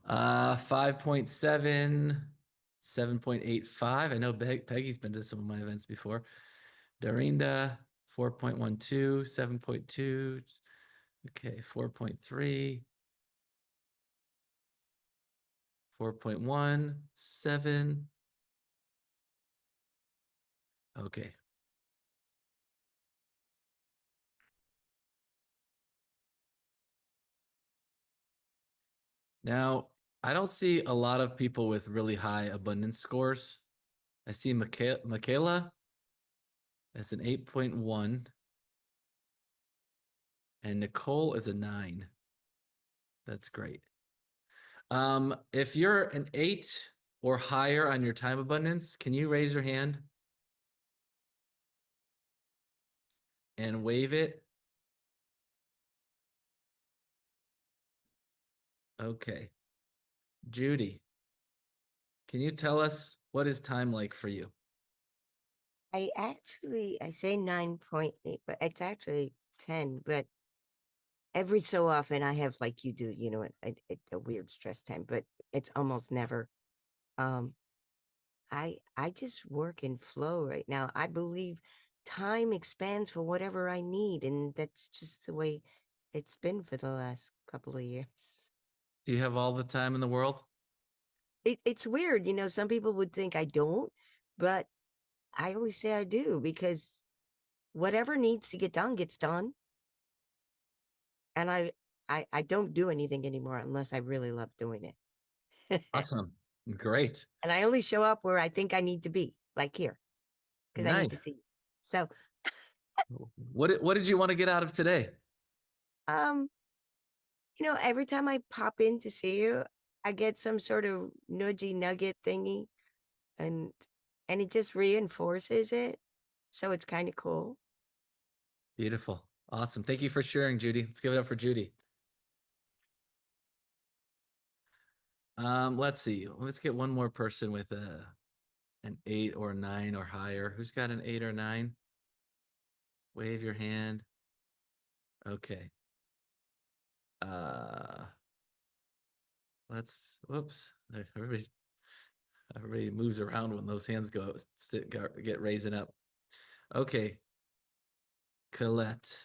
5.7, 7.85. I know Peggy's been to some of my events before. Dorinda, 4.12, 7.2. Okay, 4.3, 4.1, 7. Okay. Now, I don't see a lot of people with really high abundance scores. I see Michaela as an 8.1 and Nicole is a 9. That's great. If you're an 8 or higher on your time abundance, can you raise your hand and wave it? Okay. Judy, can you tell us what is time like for you? I say 9.8, but it's actually 10. But every so often I have, like you do, a weird stress time, but it's almost never. I just work in flow right now. I believe time expands for whatever I need, and that's just the way it's been for the last couple of years. Do you have all the time in the world? It's weird, some people would think I don't, but I always say I do because whatever needs to get done gets done. And I don't do anything anymore unless I really love doing it. Awesome. Great. And I only show up where I think I need to be, like here, because I need to Nice. see you. So, What did you want to get out of today? um, every time I pop in to see you, I get some sort of nudgy nugget thingy, and it just reinforces it. So it's kind of cool. Beautiful. Awesome. Thank you for sharing, Judy. Let's give it up for Judy. Let's see. Let's get one more person with an 8 or 9 or higher. Who's got an 8 or 9? Wave your hand. Okay. Let's, whoops. Everybody moves around when those hands get raising up. Okay. Colette.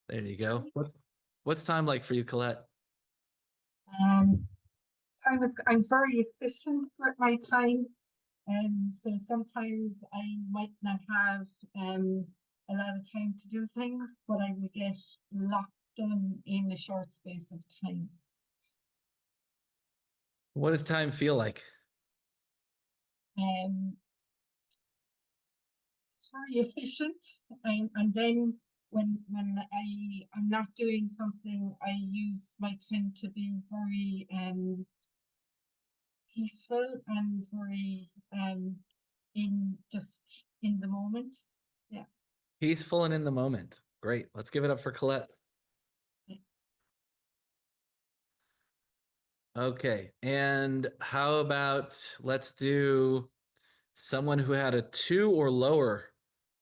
There you go. What's time like for you, Colette? Um, I'm very efficient with my time. So sometimes I might not have a lot of time to do things, but I will get a lot done in a short space of time. What does time feel like? Um, it's very efficient, and then when I'm not doing something, I use my time to be very peaceful and very in the moment. Yeah. Peaceful and in the moment. Great. Let's give it up for Colette. Okay. And how about let's do someone who had a 2 or lower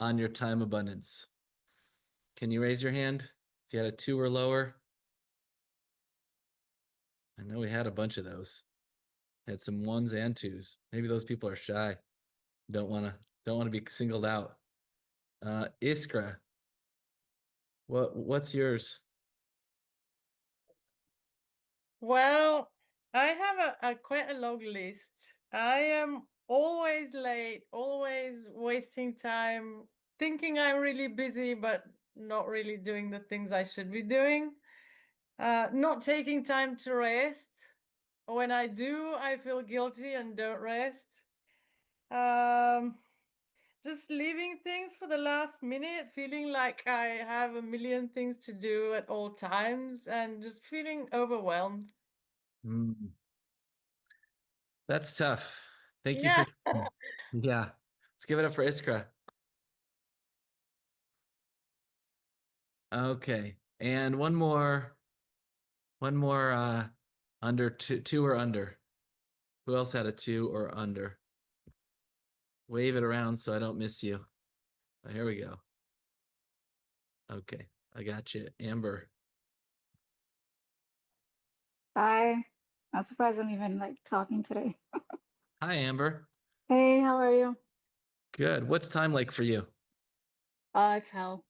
on your time abundance. Can you raise your hand if you had a 2 or lower? I know we had a bunch of those. Had some 1s and 2s. Maybe those people are shy. Don't want to be singled out. Iskra, what's yours? Well, I have a quite a long list. I am always late, always wasting time, thinking I'm really busy, but not really doing the things I should be doing. Not taking time to rest. When I do, I feel guilty and don't rest. Um, just leaving things for the last minute, feeling like I have a million things to do at all times, and just feeling overwhelmed. Mm, that's tough. Thank you Yeah. for, yeah. Let's give it up for Iskra. Okay. And one more under two or under. Who else had a 2 or under? Wave it around so I don't miss you. Oh, here we go. Okay. I got you. Amber. Hi. I'm surprised I'm even like talking today. Hi, Amber. Hey, how are you? Good. What's time like for you? It's hell.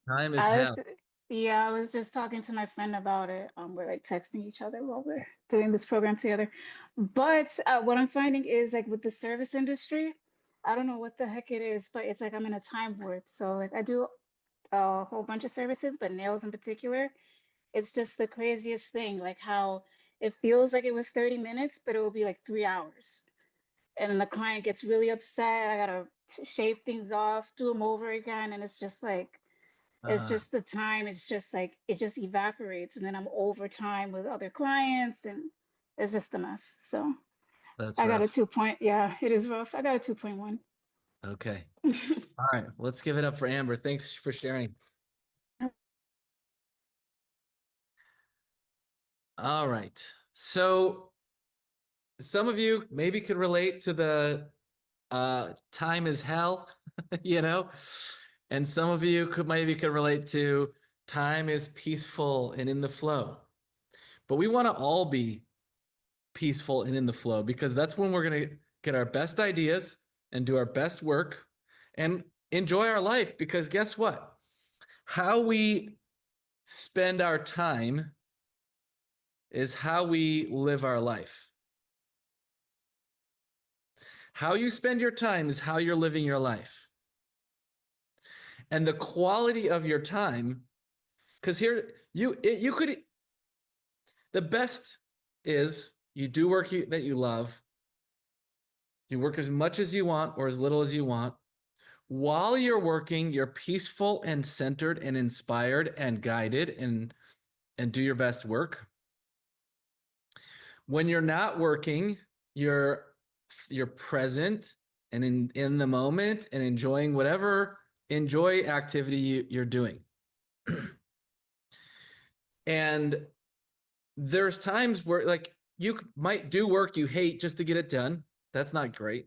Time is I was, hell. yeah, I was just talking to my friend about it. We're like texting each other while we're doing this program together. But what I'm finding is like with the service industry, I don't know what the heck it is, but it's like I'm in a time warp. So like I do a whole bunch of services, but nails in particular, it's just the craziest thing. Like how it feels like it was 30 minutes, but it will be like 3 hours. And then the client gets really upset. I gotta shave things off, do them over again, and it's just like it's Uh, just the time. It's just like it just evaporates, and then I'm over time with other clients, and it's just a mess. So that's I got a rough. 2 point. Yeah, it is rough. I got a 2.1. Okay. All right. Let's give it up for Amber. Thanks for sharing. All right. So some of you maybe could relate to the time is hell, you know, and some of you could relate to time is peaceful and in the flow. But we want to all be peaceful and in the flow because that's when we're going to get our best ideas and do our best work and enjoy our life because guess what? How we spend our time is how we live our life. How you spend your time is how you're living your life. And the quality of your time, because here you could, the best is you do work that you love. You work as much as you want or as little as you want. While you're working, you're peaceful and centered and inspired and guided and do your best work. When you're not working, you're present and in the moment and enjoying whatever activity you're doing. And there's times where like you might do work you hate just to get it done. That's not great.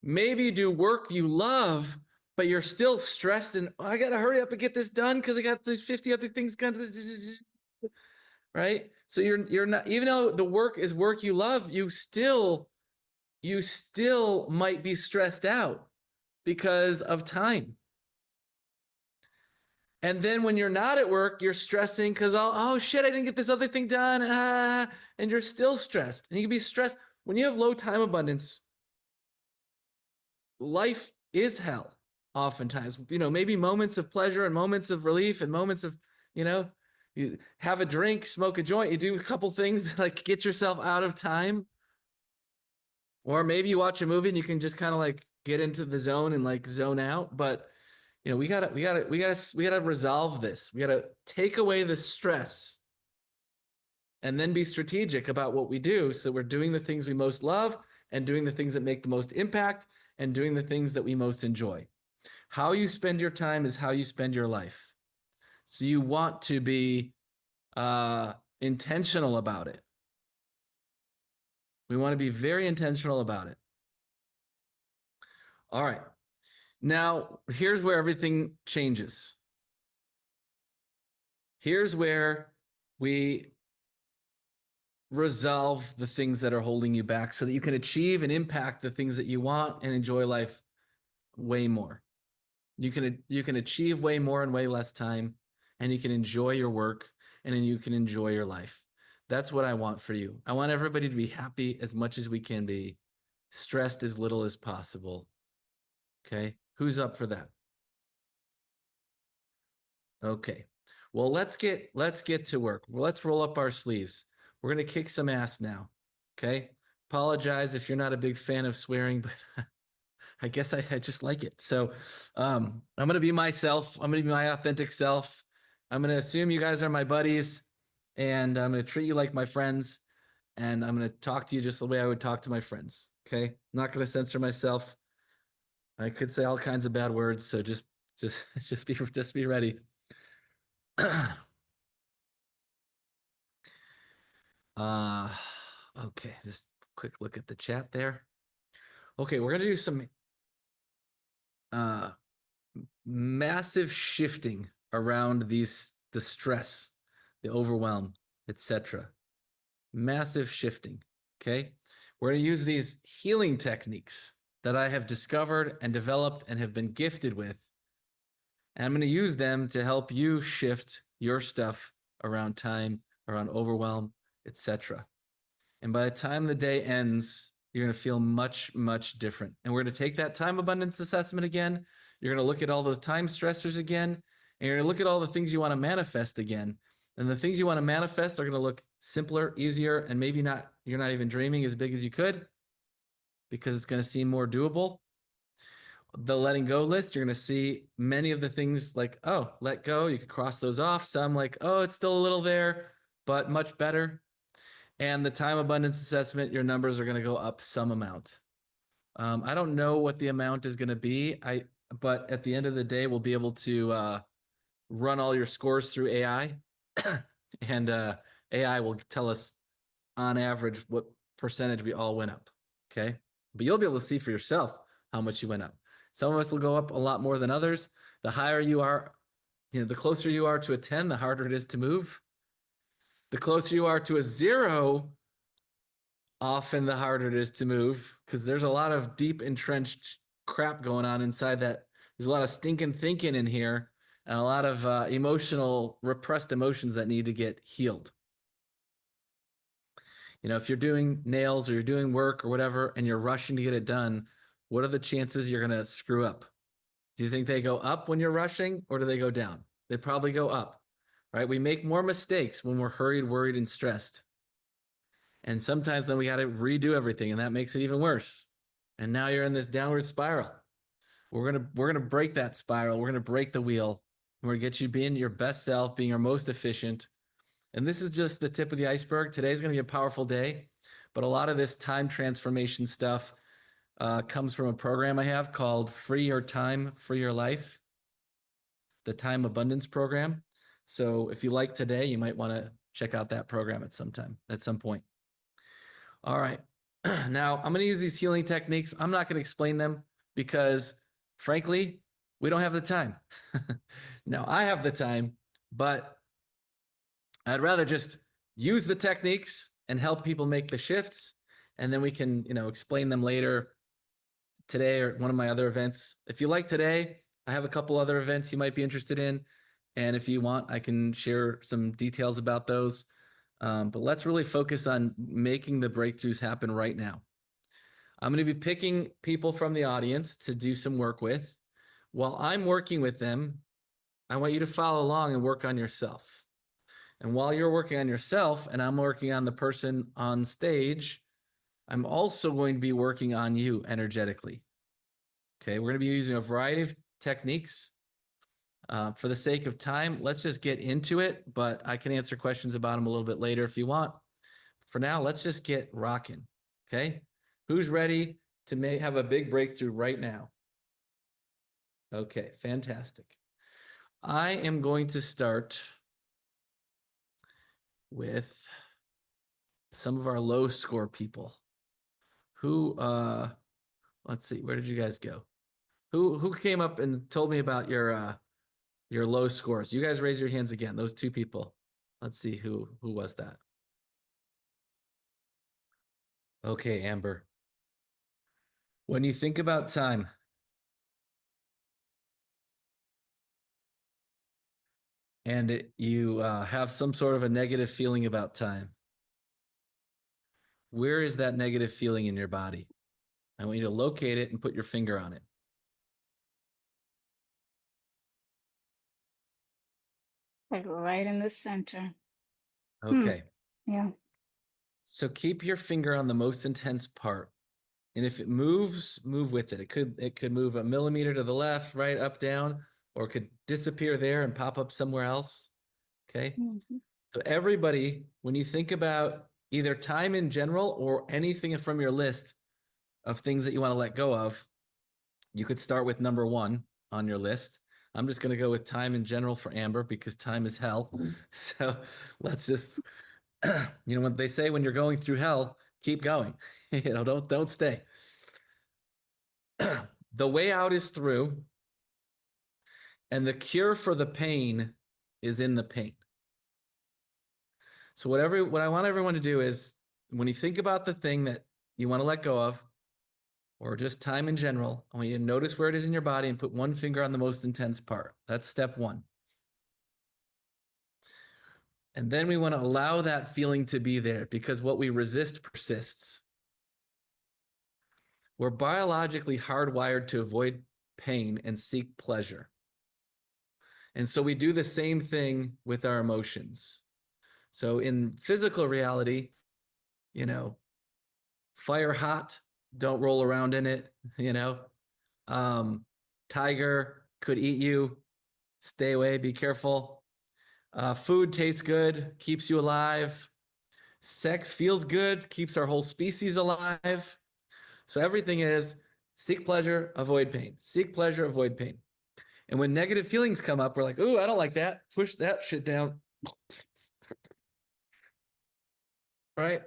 Maybe do work you love, but you're still stressed and I got to hurry up and get this done because I got these 50 other things going. Right? So you're not, even though the work is work you love, you still might be stressed out because of time. And then when you're not at work, you're stressing because, oh shit, I didn't get this other thing done. And you're still stressed. And you can be stressed when you have low time abundance. Life is hell oftentimes, maybe moments of pleasure and moments of relief and moments of, you have a drink, smoke a joint, you do a couple things like get yourself out of time. Or maybe you watch a movie and you can just kind of like get into the zone and like zone out. But we gotta resolve this. We gotta take away the stress and then be strategic about what we do. So we're doing the things we most love and doing the things that make the most impact and doing the things that we most enjoy. How you spend your time is how you spend your life. So you want to be intentional about it. We want to be very intentional about it. All right. Now, here's where everything changes. Here's where we resolve the things that are holding you back so that you can achieve and impact the things that you want and enjoy life way more. You can achieve way more in way less time, and you can enjoy your work, and then you can enjoy your life. That's what I want for you. I want everybody to be happy as much as we can be, stressed as little as possible. Okay, who's up for that? Okay, well, let's get to work. Well, let's roll up our sleeves. We're gonna kick some ass now. Okay, apologize if you're not a big fan of swearing, but I guess I just like it. So I'm going to be myself. I'm going to be my authentic self. I'm going to assume you guys are my buddies, and I'm going to treat you like my friends, and I'm going to talk to you just the way I would talk to my friends. Okay. I'm not going to censor myself. I could say all kinds of bad words. So just be ready. Okay. Just quick look at the chat there. Okay. We're going to do some, massive shifting around the stress, the overwhelm, etc. Massive shifting. Okay. We're going to use these healing techniques that I have discovered and developed and have been gifted with. And I'm going to use them to help you shift your stuff around time, around overwhelm, etc. And by the time the day ends, you're going to feel much, much different. And we're going to take that time abundance assessment again. You're going to look at all those time stressors again, and you're going to look at all the things you want to manifest again. And the things you want to manifest are going to look simpler, easier, and maybe you're not even dreaming as big as you could, because it's going to seem more doable. The letting go list, you're going to see many of the things like, oh, let go. You could cross those off. Some like, oh, it's still a little there, but much better. And the time abundance assessment, your numbers are going to go up some amount. I don't know what the amount is going to be. But at the end of the day, we'll be able to run all your scores through AI, and AI will tell us on average what percentage we all went up. Okay, but you'll be able to see for yourself how much you went up. Some of us will go up a lot more than others. The higher you are, the closer you are to a 10, the harder it is to move. The closer you are to a 0, often the harder it is to move, because there's a lot of deep entrenched crap going on inside that. There's a lot of stinking thinking in here, and a lot of repressed emotions that need to get healed. If you're doing nails or you're doing work or whatever, and you're rushing to get it done, what are the chances you're going to screw up? Do you think they go up when you're rushing, or do they go down? They probably go up, right? We make more mistakes when we're hurried, worried, and stressed. And sometimes then we got to redo everything, and that makes it even worse. And now you're in this downward spiral. We're gonna break that spiral. We're gonna break the wheel. We're gonna get you being your best self, being your most efficient. And this is just the tip of the iceberg. Today's gonna be a powerful day, but a lot of this time transformation stuff comes from a program I have called Free Your Time, Free Your Life, the Time Abundance Program. So if you like today, you might want to check out that program at some point. All right. Now, I'm going to use these healing techniques. I'm not going to explain them because, frankly, we don't have the time. No, I have the time, but I'd rather just use the techniques and help people make the shifts. And then we can, explain them later today or one of my other events. If you like today, I have a couple other events you might be interested in. And if you want, I can share some details about those. But let's really focus on making the breakthroughs happen right now. I'm going to be picking people from the audience to do some work with. While I'm working with them, I want you to follow along and work on yourself. And while you're working on yourself and I'm working on the person on stage, I'm also going to be working on you energetically. Okay, we're going to be using a variety of techniques. For the sake of time, let's just get into it, but I can answer questions about them a little bit later if you want. For now, let's just get rocking. Okay, who's ready to have a big breakthrough right now? Okay, fantastic. I am going to start with some of our low score people who let's see, where did you guys go? Who came up and told me about your low scores? You guys raise your hands again, those two people. Let's see who was that. Okay, Amber. When you think about time, and you have some sort of a negative feeling about time, where is that negative feeling in your body? I want you to locate it and put your finger on it. Like right in the center. Okay. Yeah. So keep your finger on the most intense part. And if it moves, move with it. It could move a millimeter to the left, right, up, down, or it could disappear there and pop up somewhere else. Okay. Mhm. So everybody, when you think about either time in general or anything from your list of things that you want to let go of, you could start with number 1 on your list. I'm just going to go with time in general for Amber because time is hell. So let's just, what they say when you're going through hell, keep going. Don't stay. The way out is through, and the cure for the pain is in the pain. So what I want everyone to do is, when you think about the thing that you want to let go of, or just time in general, I want you to notice where it is in your body and put one finger on the most intense part. That's step 1. And then we want to allow that feeling to be there, because what we resist persists. We're biologically hardwired to avoid pain and seek pleasure. And so we do the same thing with our emotions. So in physical reality, fire hot, don't roll around in it, tiger could eat you, stay away, be careful. Food tastes good, keeps you alive. Sex feels good, keeps our whole species alive. So everything is seek pleasure, avoid pain. Seek pleasure, avoid pain. And when negative feelings come up, we're like, ooh, I don't like that. Push that shit down. Right?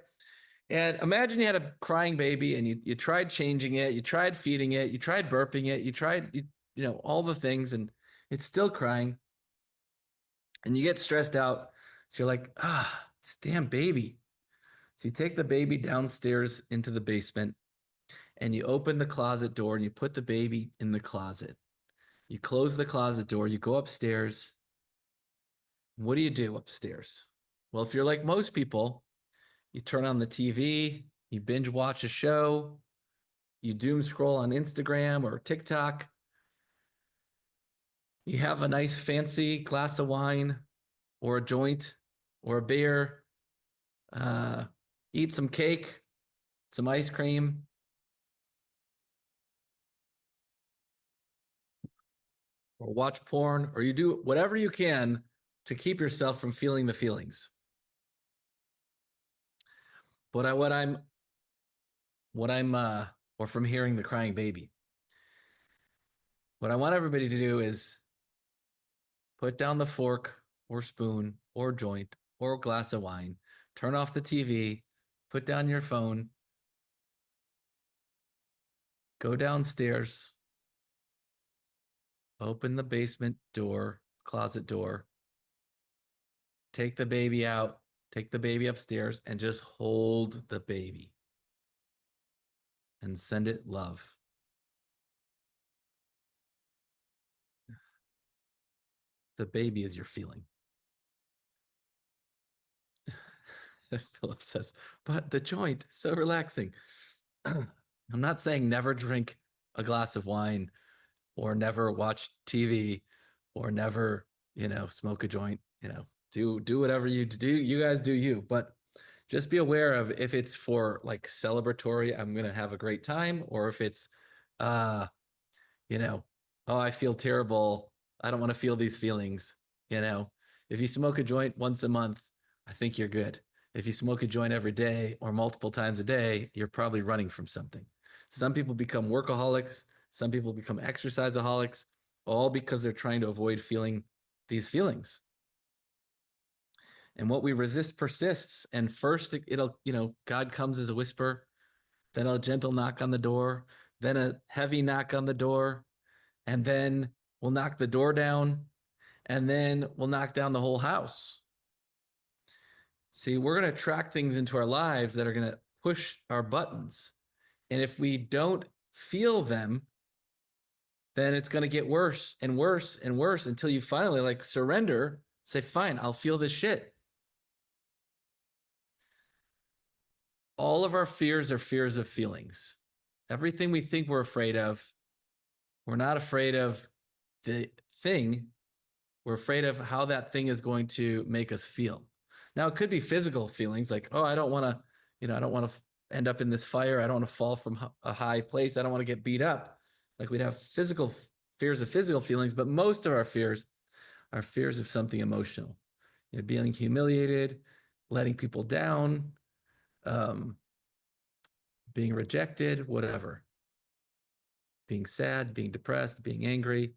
And imagine you had a crying baby and you tried changing it, you tried feeding it, you tried burping it, you tried, all the things, and it's still crying. And you get stressed out. So you're like, this damn baby. So you take the baby downstairs into the basement and you open the closet door and you put the baby in the closet. You close the closet door, you go upstairs. What do you do upstairs? Well, if you're like most people, you turn on the TV, you binge watch a show, you doom scroll on Instagram or TikTok. You have a nice fancy glass of wine or a joint or a beer, eat some cake, some ice cream, or watch porn, or you do whatever you can to keep yourself from feeling the feelings. But or from hearing the crying baby. What I want everybody to do is put down the fork or spoon or joint or glass of wine, turn off the TV, put down your phone, go downstairs, Open the basement door, closet door. Take the baby out, take the baby upstairs, and just hold the baby and send it love. The baby is your feeling. Philip says, but the joint, so relaxing. I'm not saying never drink a glass of wine or never watch TV or never, smoke a joint, do whatever you do. You guys do you, but just be aware of if it's for like celebratory, I'm going to have a great time, or if it's, uh, oh, I feel terrible. I don't want to feel these feelings. If you smoke a joint once a month, I think you're good. If you smoke a joint every day or multiple times a day, you're probably running from something. Some people become workaholics. Some people become exerciseaholics, all because they're trying to avoid feeling these feelings. And what we resist persists. And first it'll, God comes as a whisper, then a gentle knock on the door, then a heavy knock on the door, and then we'll knock the door down, and then we'll knock down the whole house. See, we're going to attract things into our lives that are going to push our buttons. And if we don't feel them, then it's going to get worse and worse and worse until you finally like surrender, say, fine, I'll feel this shit. All of our fears are fears of feelings. Everything we think we're afraid of, we're not afraid of the thing. We're afraid of how that thing is going to make us feel. Now, it could be physical feelings like, oh, I don't want to, I don't want to end up in this fire. I don't want to fall from a high place. I don't want to get beat up. Like we'd have physical fears of physical feelings, but most of our fears are fears of something emotional. Being humiliated, letting people down, being rejected, whatever. Being sad, being depressed, being angry.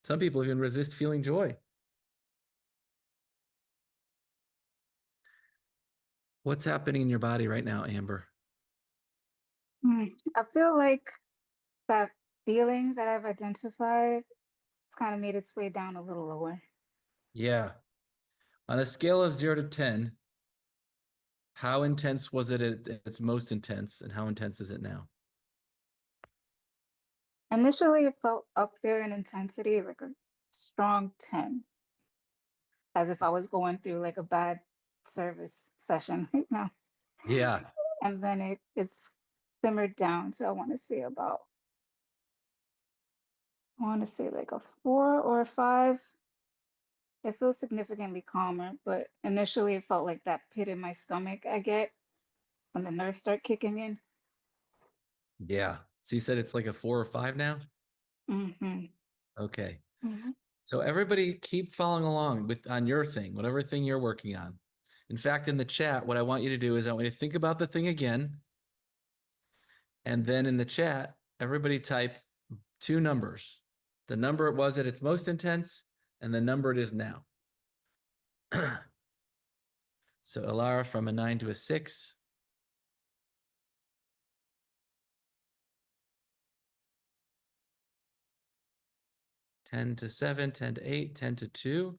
Some people even resist feeling joy. What's happening in your body right now, Amber? I feel like that feeling that I've identified, it's kind of made its way down a little lower. Yeah. On a scale of 0 to 10, how intense was it at its most intense, and how intense is it now? Initially, it felt up there in intensity, like a strong 10, as if I was going through like a bad service session right now. Yeah. And then it's simmered down. So I want to say like a 4 or a 5. It feels significantly calmer, but initially it felt like that pit in my stomach I get when the nerves start kicking in. Yeah. So you said it's like a 4 or 5 now? Mm-hmm. Okay. Mm-hmm. So everybody keep following along on your thing, whatever thing you're working on. In fact, in the chat, what I want you to do is I want you to think about the thing again. And then in the chat, everybody type 2 numbers. The number it was at its most intense and the number it is now. So Alara, from a 9 to a 6. Ten to 7, 10 to 8, 10 to 2.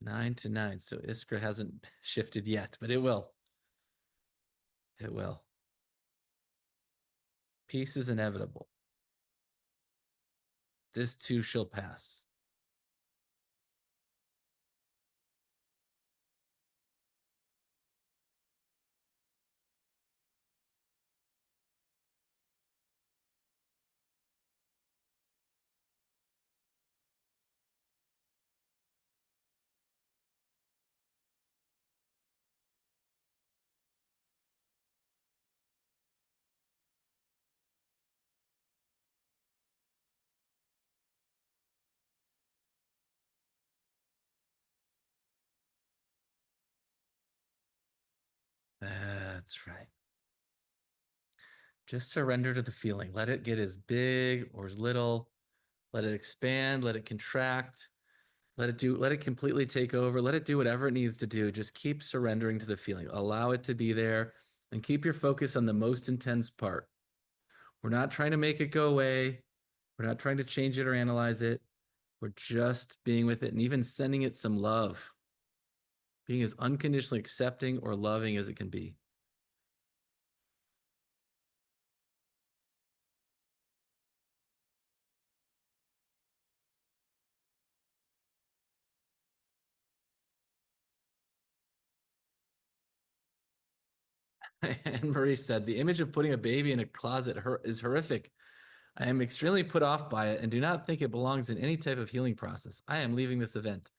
9 to 9. So Iskra hasn't shifted yet, but it will. It will. Peace is inevitable. This too shall pass. That's right. Just surrender to the feeling. Let it get as big or as little. Let it expand, let it contract. Let it completely take over. Let it do whatever it needs to do. Just keep surrendering to the feeling. Allow it to be there and keep your focus on the most intense part. We're not trying to make it go away. We're not trying to change it or analyze it. We're just being with it and even sending it some love, being as unconditionally accepting or loving as it can be. Anne Marie said, the image of putting a baby in a closet is horrific. I am extremely put off by it and do not think it belongs in any type of healing process. I am leaving this event.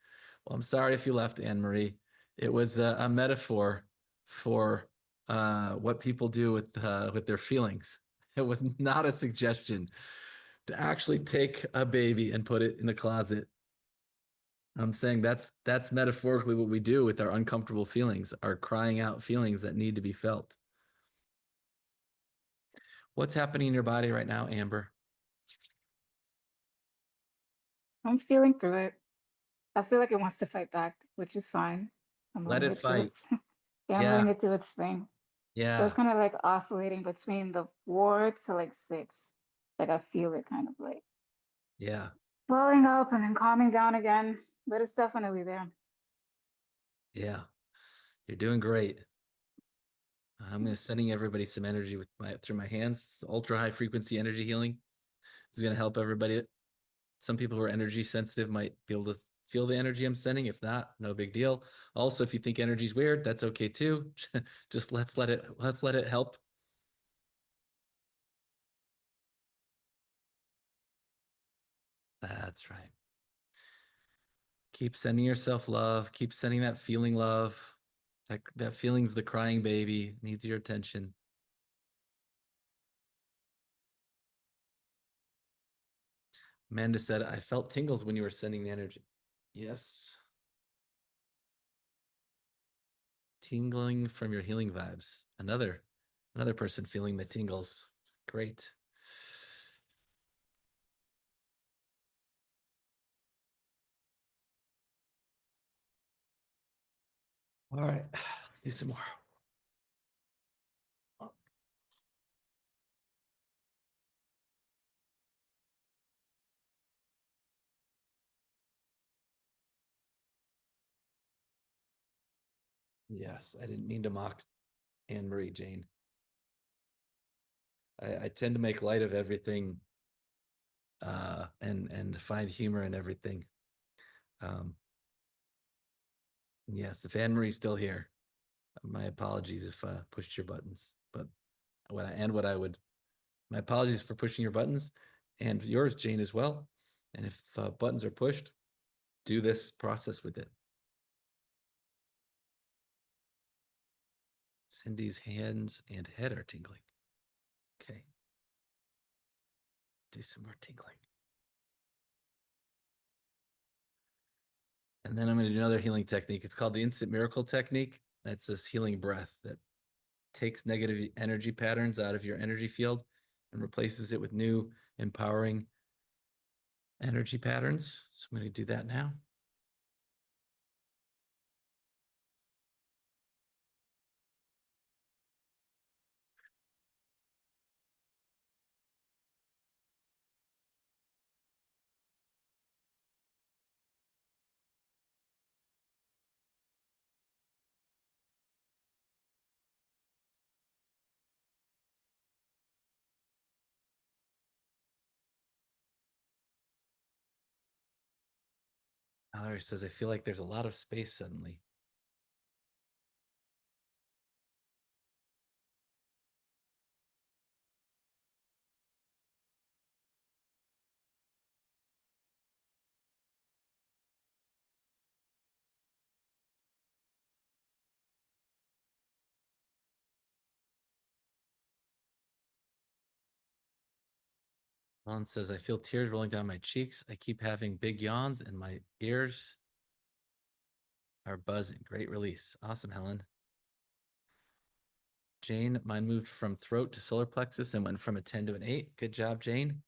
Well, I'm sorry if you left, Anne Marie. It was a metaphor for what people do with their feelings. It was not a suggestion to actually take a baby and put it in a closet. I'm saying that's metaphorically what we do with our uncomfortable feelings, our crying out feelings that need to be felt. What's happening in your body right now, Amber? I'm feeling through it. I feel like it wants to fight back, which is fine. I'm Let letting it it do fight. its yeah, I'm letting Yeah, it do its thing. So it's yeah, kind of like oscillating between the 4 to like 6. Like I feel it kind of like yeah, blowing up and then calming down again. But it's definitely there. yeah. You're doing great. I'm going to sending everybody some energy with through my hands. Ultra high frequency energy healing is going to help everybody. Some people who are energy sensitive might be able to feel the energy I'm sending. If not, no big deal. Also, if you think energy is weird, that's okay too. Just let's let it help. That's right. Keep sending yourself love. Keep sending that feeling love. That feeling's the crying baby, needs your attention. Amanda said, I felt tingles when you were sending the energy. Yes. Tingling from your healing vibes. Another person feeling the tingles. Great. All right, let's do some more. Yes, I didn't mean to mock Anne Marie Jane. I tend to make light of everything and find humor in everything. Um, yes, if Anne Marie's still here, my apologies if pushed your buttons. But what I would, my apologies for pushing your buttons, and yours, Jane, as well. And if buttons are pushed, do this process with it. Cindy's hands and head are tingling. Okay. Do some more tingling. And then I'm going to do another healing technique. It's called the instant miracle technique. That's this healing breath that takes negative energy patterns out of your energy field and replaces it with new empowering energy patterns. So I'm going to do that now. Valerie says, I feel like there's a lot of space suddenly. Helen says, I feel tears rolling down my cheeks. I keep having big yawns and my ears are buzzing. Great release. Awesome, Helen. Jane, mine moved from throat to solar plexus and went from a 10 to an 8. Good job, Jane.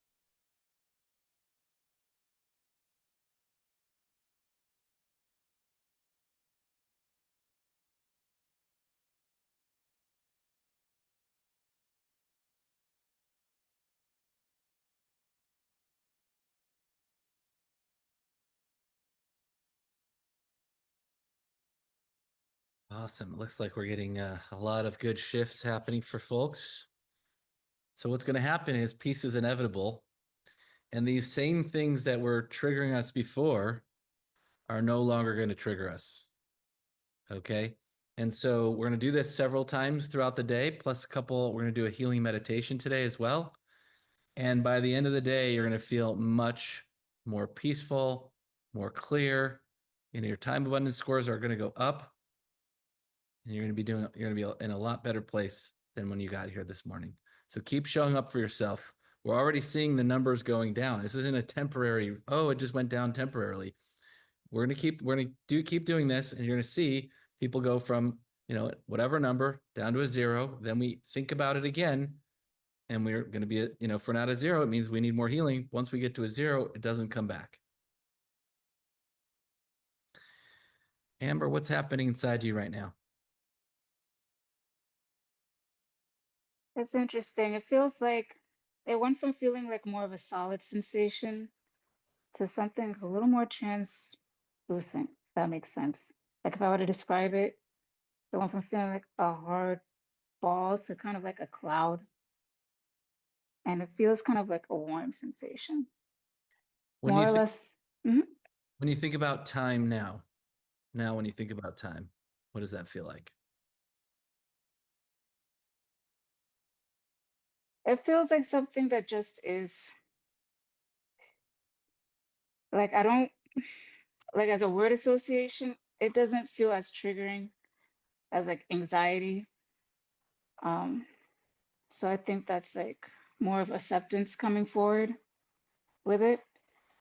Awesome. Looks like we're getting a lot of good shifts happening for folks. So what's going to happen is peace is inevitable. And these same things that were triggering us before are no longer going to trigger us. Okay. And so we're going to do this several times throughout the day, plus a couple, we're going to do a healing meditation today as well. And by the end of the day, you're going to feel much more peaceful, more clear. And your time abundance scores are going to go up. And you're going to be in a lot better place than when you got here this morning. So keep showing up for yourself. We're already seeing the numbers going down. This isn't a temporary, oh, it just went down temporarily. We're going to keep doing this, and you're going to see people go from, whatever number down to a 0. Then we think about it again, and we're going to be at, if we're not a 0, it means we need more healing. Once we get to a 0, it doesn't come back. Amber, what's happening inside you right now? It's interesting. It feels like it went from feeling like more of a solid sensation to something a little more translucent, if that makes sense. Like if I were to describe it, it went from feeling like a hard ball to kind of like a cloud. And it feels kind of like a warm sensation, When more you or think less. Mhm. when you think about time now, when you think about time, what does that feel like? It feels like something that just is like, I don't like as a word association, it doesn't feel as triggering as like anxiety. Um, so I think that's like more of acceptance coming forward with it.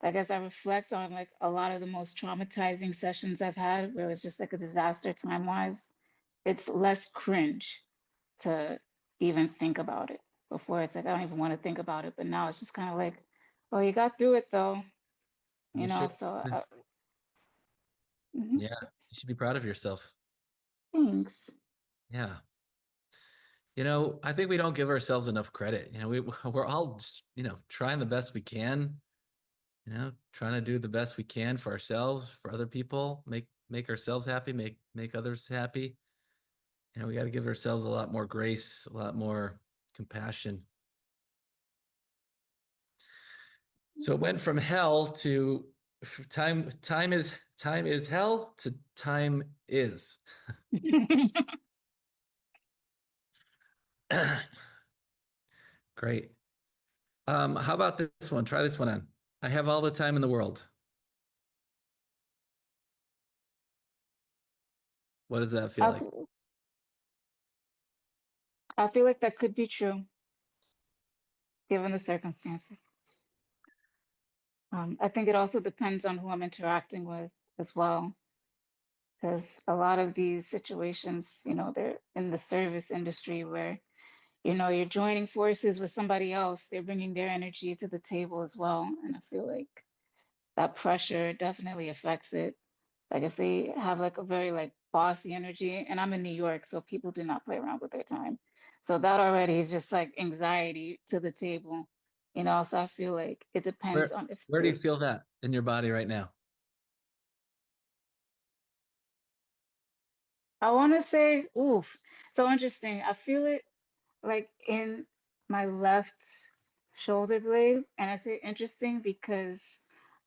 Like as I reflect on like a lot of the most traumatizing sessions I've had where it was just like a disaster time-wise, it's less cringe to even think about it. Before it's like I don't even want to think about it, but now it's just kind of like, oh, you got through it though, you You know. should. So mhm. Yeah, you should be proud of yourself. Thanks. Yeah. I think we don't give ourselves enough credit. We're all just, trying the best we can, trying to do the best we can for ourselves, for other people, make ourselves happy, make others happy. We got to give ourselves a lot more grace, a lot more compassion. So it went from hell to time is hell to time is. Great. How about this one? Try this one on. I have all the time in the world. What does that feel I, like? f- I feel like that could be true given the circumstances. I think it also depends on who I'm interacting with as well, because a lot of these situations, they're in the service industry where, you're joining forces with somebody else. They're bringing their energy to the table as well. And I feel like that pressure definitely affects it. Like if they have like a very like bossy energy, and I'm in New York, so people do not play around with their time. So that already is just like anxiety to the table, So I feel like it depends Where on if where do you the feel that in your body right now? I want to say, oof, so interesting. I feel it like in my left shoulder blade. And I say interesting because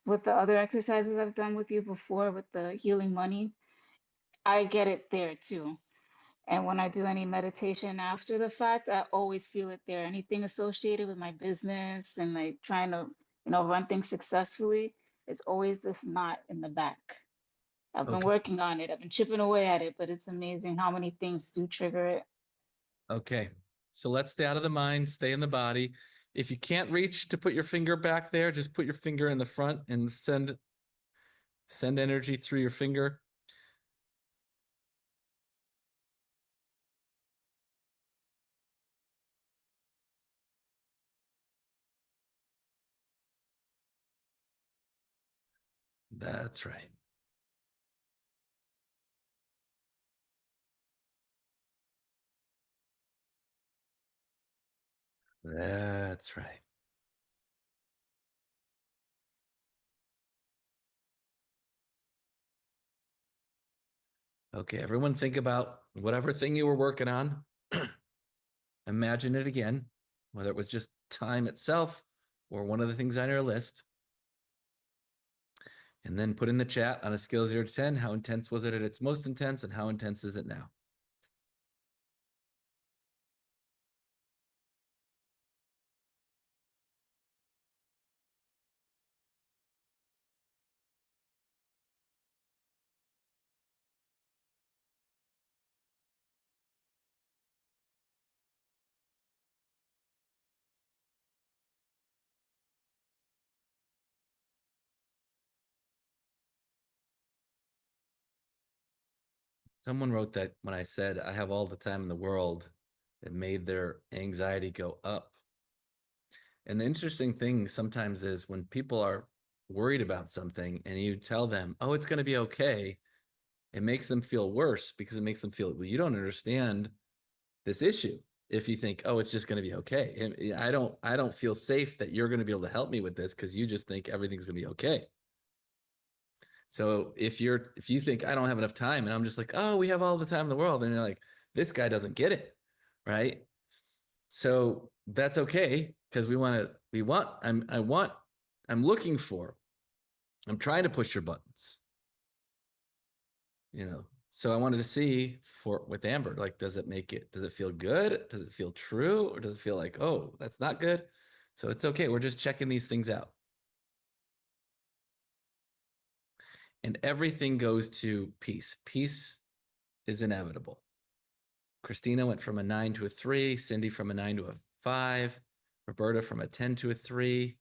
with the other exercises I've done with you before, with the healing money, I get it there too. And when I do any meditation after the fact, I always feel it there. Anything associated with my business and like trying to, run things successfully, it's always this knot in the back. I've been Okay. working on it. I've been chipping away at it, but it's amazing how many things do trigger it. Okay. So let's stay out of the mind, stay in the body. If you can't reach to put your finger back there, just put your finger in the front and send energy through your finger. That's right. That's right. Okay, everyone think about whatever thing you were working on. Imagine it again, whether it was just time itself or one of the things on your list. And then put in the chat on a scale of 0 to 10, how intense was it at its most intense and how intense is it now? Someone wrote that when I said I have all the time in the world, it made their anxiety go up. And the interesting thing sometimes is when people are worried about something and you tell them, oh, it's going to be okay, it makes them feel worse because it makes them feel, well, you don't understand this issue. If you think, oh, it's just going to be okay. And I don't feel safe that you're going to be able to help me with this because you just think everything's going to be okay. So if you think I don't have enough time and I'm just like, oh, we have all the time in the world, and you're like, this guy doesn't get it, right? So that's okay because I'm looking for, I'm trying to push your buttons, you know. So I wanted to see for with Amber, like, does it feel good? Does it feel true? Or does it feel like, oh, that's not good? So it's okay. We're just checking these things out. And everything goes to peace. Peace is inevitable. Christina went from a 9 to a 3, Cindy from a 9 to a 5, Roberta from a 10 to a 3.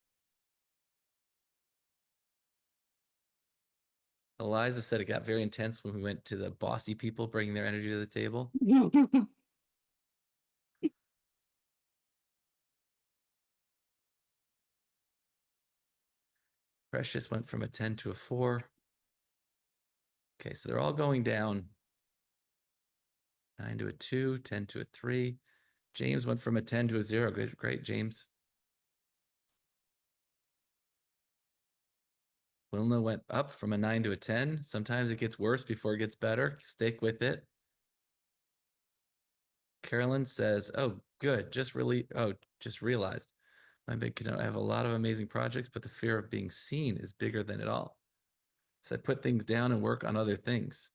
Eliza said it got very intense when we went to the bossy people bringing their energy to the table. Precious went from a 10 to a 4. Okay, so they're all going down. 9 to a 2, 10 to a 3. James went from a 10 to a 0. Good, great, James. Wilna went up from a 9 to a 10. Sometimes it gets worse before it gets better. Stick with it. Carolyn says, oh, good. Just realized my big kiddo. I have a lot of amazing projects, but the fear of being seen is bigger than it all. So I put things down and work on other things.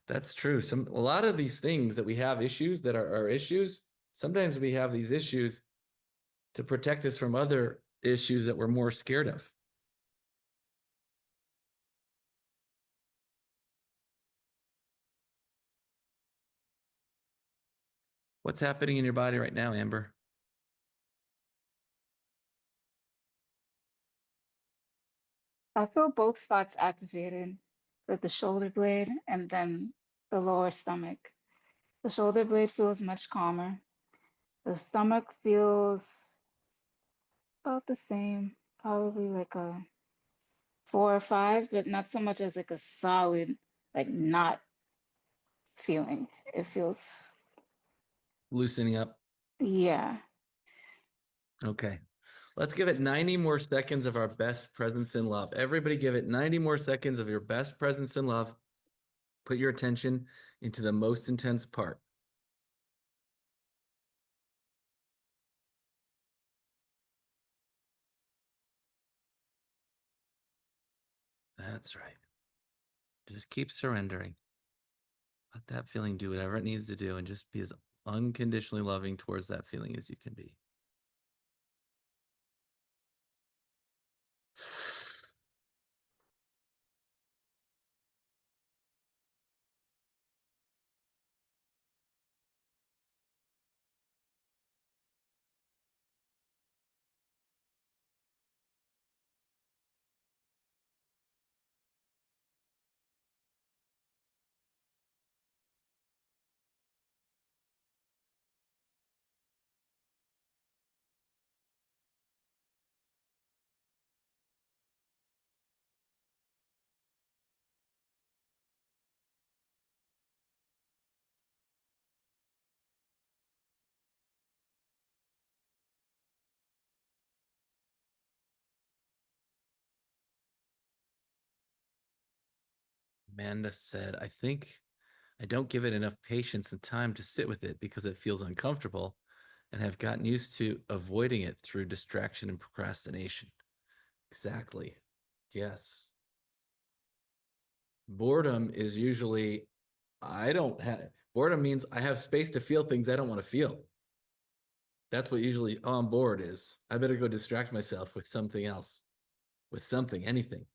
That's true. A lot of these things that we have issues that are our issues, sometimes we have these issues to protect us from other issues that we're more scared of. What's happening in your body right now, Amber? I feel both spots activated, like the shoulder blade and then the lower stomach. The shoulder blade feels much calmer. The stomach feels about the same, probably like a 4 or 5, but not so much as like a solid, like not feeling. It feels, Loosening up. yeah. Okay. Let's give it 90 more seconds of our best presence in love. Everybody give it 90 more seconds of your best presence in love. Put your attention into the most intense part. That's right. Just keep surrendering. Let that feeling do whatever it needs to do and just be as unconditionally loving towards that feeling as you can be. Amanda said, I think I don't give it enough patience and time to sit with it because it feels uncomfortable and have gotten used to avoiding it through distraction and procrastination. Exactly. Yes. Boredom is usually, I don't have, boredom means I have space to feel things I don't want to feel. That's what usually on board is. I better go distract myself with something else, with something, anything.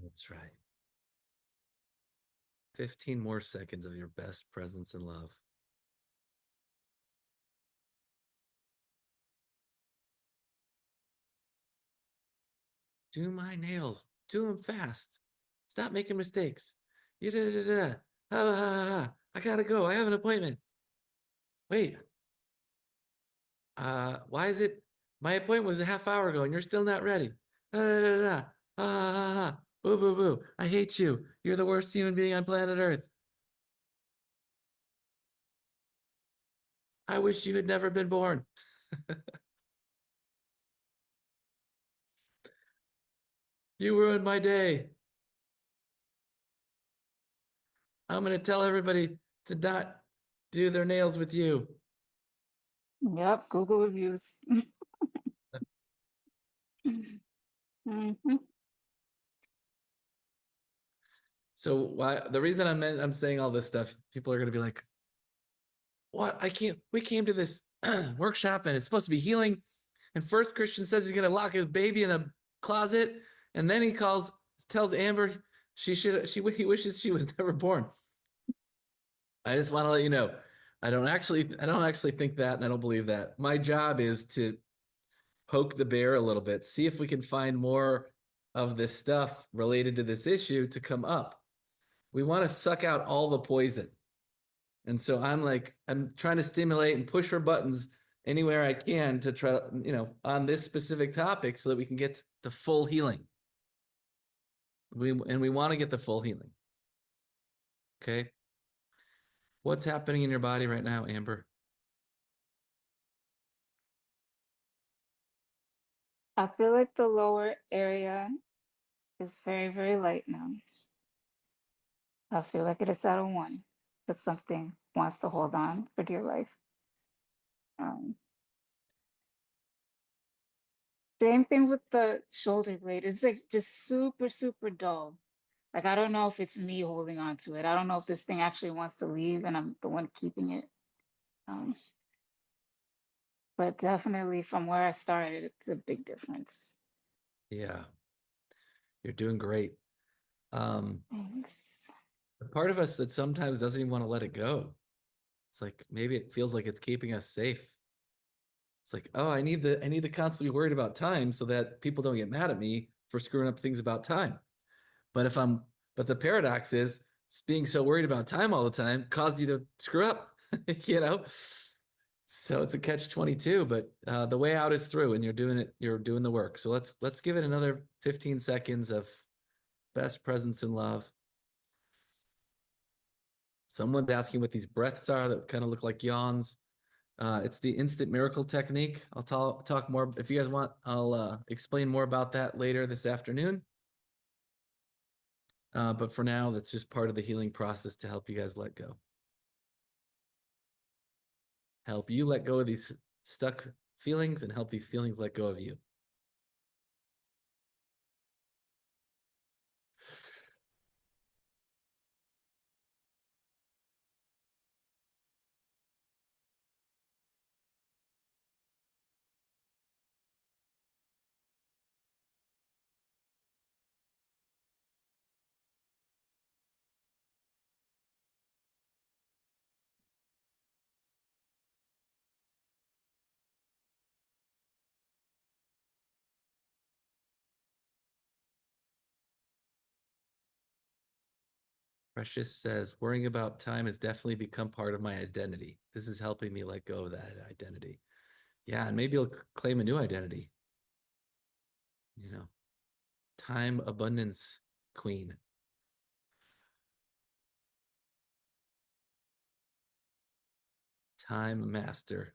That's right. 15 more seconds of your best presence and love. Do my nails. Do them fast. Stop making mistakes. You da da da. Ha, ha, ha, ha. I gotta go. I have an appointment. Wait. Why is it? My appointment was a half hour ago and you're still not ready. Da, da, da, da. Ha, ha, ha, ha. Boo, boo, boo. I hate you. You're the worst human being on planet Earth. I wish you had never been born. You ruined my day. I'm going to tell everybody to not do their nails with you. Yep, Google reviews. Mhm. So why the reason I'm saying all this stuff, people are going to be like, "What? I can't. We came to this workshop and it's supposed to be healing, and first Christian says he's going to lock his baby in the closet, and then he tells Amber he wishes she was never born." I just want to let you know, I don't actually think that, and I don't believe that. My job is to poke the bear a little bit, see if we can find more of this stuff related to this issue to come up. We want to suck out all the poison. And so I'm trying to stimulate and push for buttons anywhere I can to try, on this specific topic so that we can get the full healing. We want to get the full healing. Okay. What's happening in your body right now, Amber? I feel like the lower area is very, very light now. I feel like it is at a one, that something wants to hold on for dear life. Um, Same thing with the shoulder blade. It's like just super, super dull. Like I don't know if it's me holding on to it. I don't know if this thing actually wants to leave and I'm the one keeping it. Um, but definitely from where I started, it's a big difference. Yeah, you're doing great. Thanks. The part of us that sometimes doesn't even want to let it go. It's like maybe it feels like it's keeping us safe. It's like, oh, I need to constantly be worried about time so that people don't get mad at me for screwing up things about time. But but the paradox is being so worried about time all the time causes you to screw up, you know? So it's a catch 22, but the way out is through and you're doing the work. So let's give it another 15 seconds of best presence in love. Someone's asking what these breaths are that kind of look like yawns. It's the instant miracle technique. I'll talk more if you guys want. I'll explain more about that later this afternoon. But for now, that's just part of the healing process to help you guys let go. Help you let go of these stuck feelings and help these feelings let go of you. Precious says, worrying about time has definitely become part of my identity. This is helping me let go of that identity. Yeah, and maybe you'll claim a new identity. You know, time abundance queen. Time master.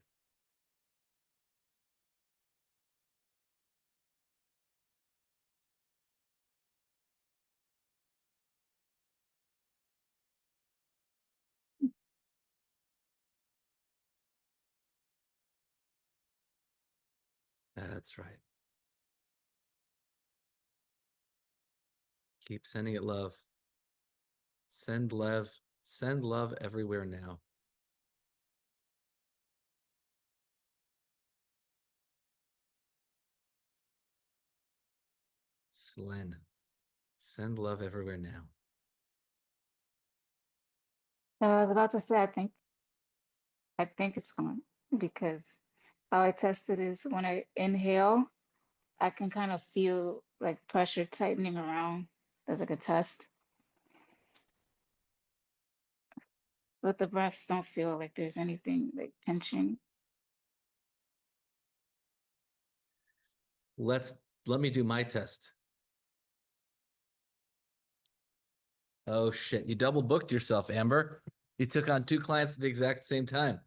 That's right. Keep sending it love. Send love everywhere now. Slen. Send love everywhere now. I was about to say, I think it's gone because how I test it is when I inhale, I can kind of feel like pressure tightening around. There's like a test, but the breaths don't feel like there's anything like tension. Let me do my test. Oh shit, you double booked yourself, Amber. You took on 2 clients at the exact same time.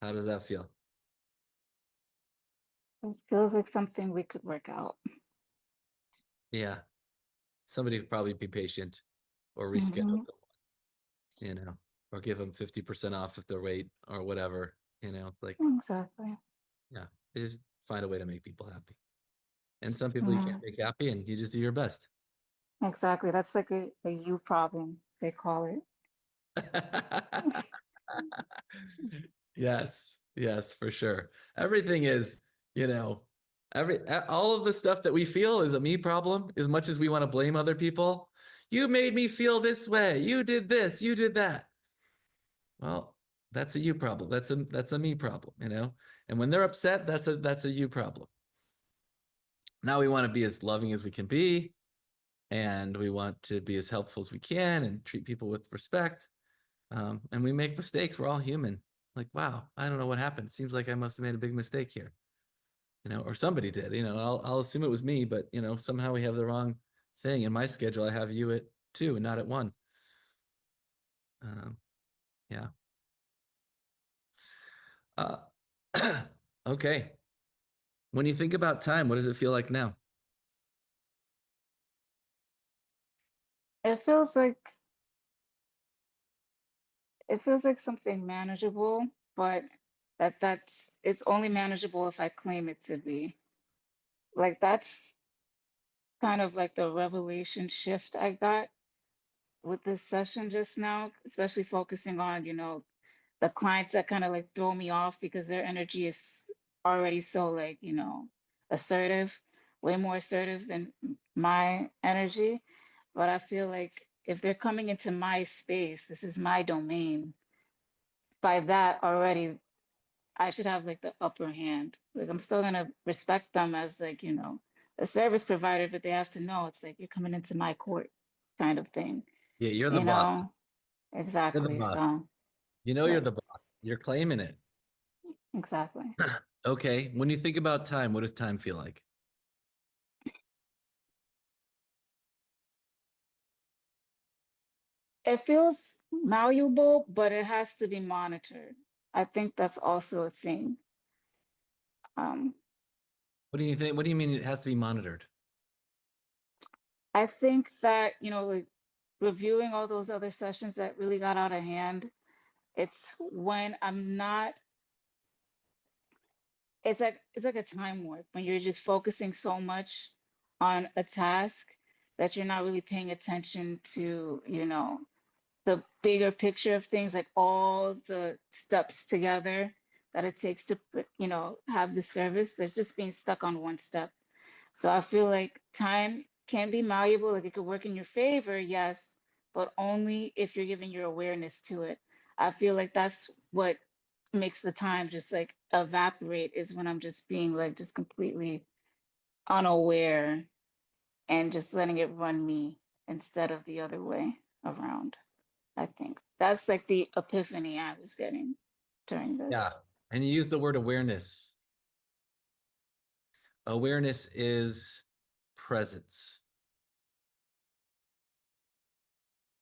How does that feel? It feels like something we could work out. Yeah. Somebody would probably be patient or reschedule Hmm. someone, or give them 50% off if they're late or whatever. It's like, Exactly. yeah, they just find a way to make people happy. And some people you Yeah, can't make happy and you just do your best. exactly. That's like a you problem, they call it. Yes, yes, for sure. Everything is, you know, all of the stuff that we feel is a me problem, as much as we want to blame other people. You made me feel this way. You did this, you did that. Well, that's a you problem. That's a me problem. And when they're upset, that's a you problem. Now we want to be as loving as we can be, and we want to be as helpful as we can and treat people with respect. And we make mistakes. We're all human. Like, wow, I don't know what happened. Seems like I must have made a big mistake here, or somebody did. I'll assume it was me, but somehow we have the wrong thing. In my schedule, I have you at 2 and not at 1. Um, yeah. Uh, okay. When you think about time, what does it feel like now? It feels like it feels like something manageable, but that's it's only manageable if I claim it to be. Like that's kind of like the revelation shift I got with this session just now, especially focusing on, the clients that kind of like throw me off because their energy is already so like, assertive, way more assertive than my energy. But I feel like if they're coming into my space, this is my domain. By that already, I should have like the upper hand. Like I'm still gonna respect them as like, a service provider, but they have to know it's like you're coming into my court kind of thing, Yeah, you're the you boss. know? You're the Exactly. boss. So, You're right, the boss. You're claiming it. exactly. Okay. When you think about time, what does time feel like? It feels malleable, but it has to be monitored. I think that's also a thing. Um, What do you think? What do you mean it has to be monitored? I think that, like reviewing all those other sessions that really got out of hand, it's when I'm not, it's like a time warp when you're just focusing so much on a task that you're not really paying attention to, the bigger picture of things, like all the steps together that it takes to, have the service. It's just being stuck on one step. So I feel like time can be malleable, like it could work in your favor, yes, but only if you're giving your awareness to it. I feel like that's what makes the time just like evaporate is when I'm just being like just completely unaware and just letting it run me instead of the other way around. I think that's like the epiphany I was getting during Yeah. this. And you use the word awareness. Awareness is presence.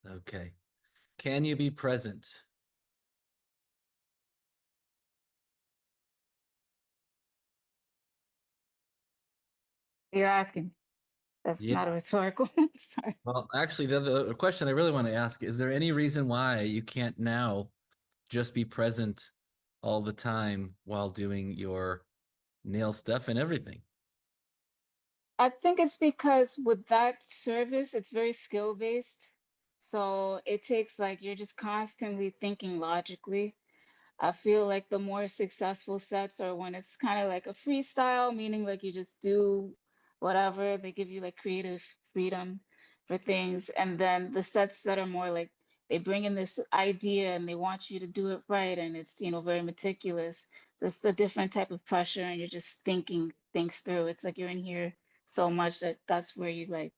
Okay. Can you be present? You're asking. That's Yeah. not a rhetorical. Sorry. Well, actually, the question I really want to ask is there any reason why you can't now just be present all the time while doing your nail stuff and everything? I think it's because with that service, it's very skill based. So it takes like you're just constantly thinking logically. I feel like the more successful sets are when it's kind of like a freestyle, meaning like you just do whatever. They give you like creative freedom for things. And then the sets that are more like they bring in this idea and they want you to do it right and it's, very meticulous. It's a different type of pressure and you're just thinking things through. It's like you're in here so much that that's where you like,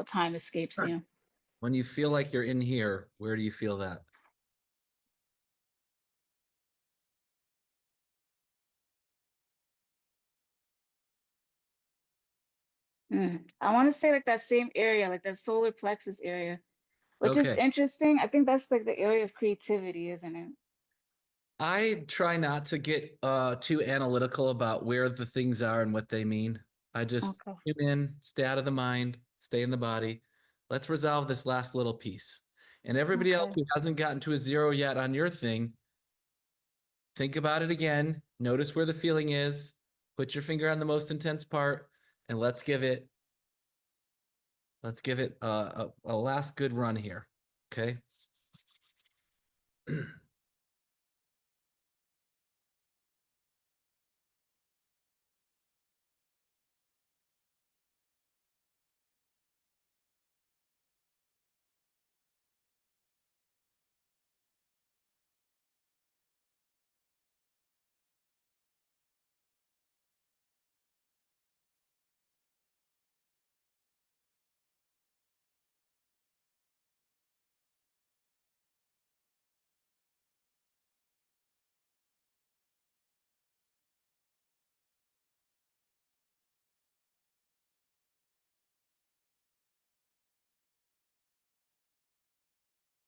time escapes Sure. you. When you feel like you're in here, where do you feel that? I want to say like that same area, like that solar plexus area, which is Okay. interesting. I think that's like the area of creativity, isn't it? I try not to get too analytical about where the things are and what they mean. I just Okay. tune in, stay out of the mind, stay in the body. Let's resolve this last little piece. And everybody else Okay. who hasn't gotten to a zero yet on your thing, think about it again. Notice where the feeling is. Put your finger on the most intense part, and let's give it a last good run here. Okay.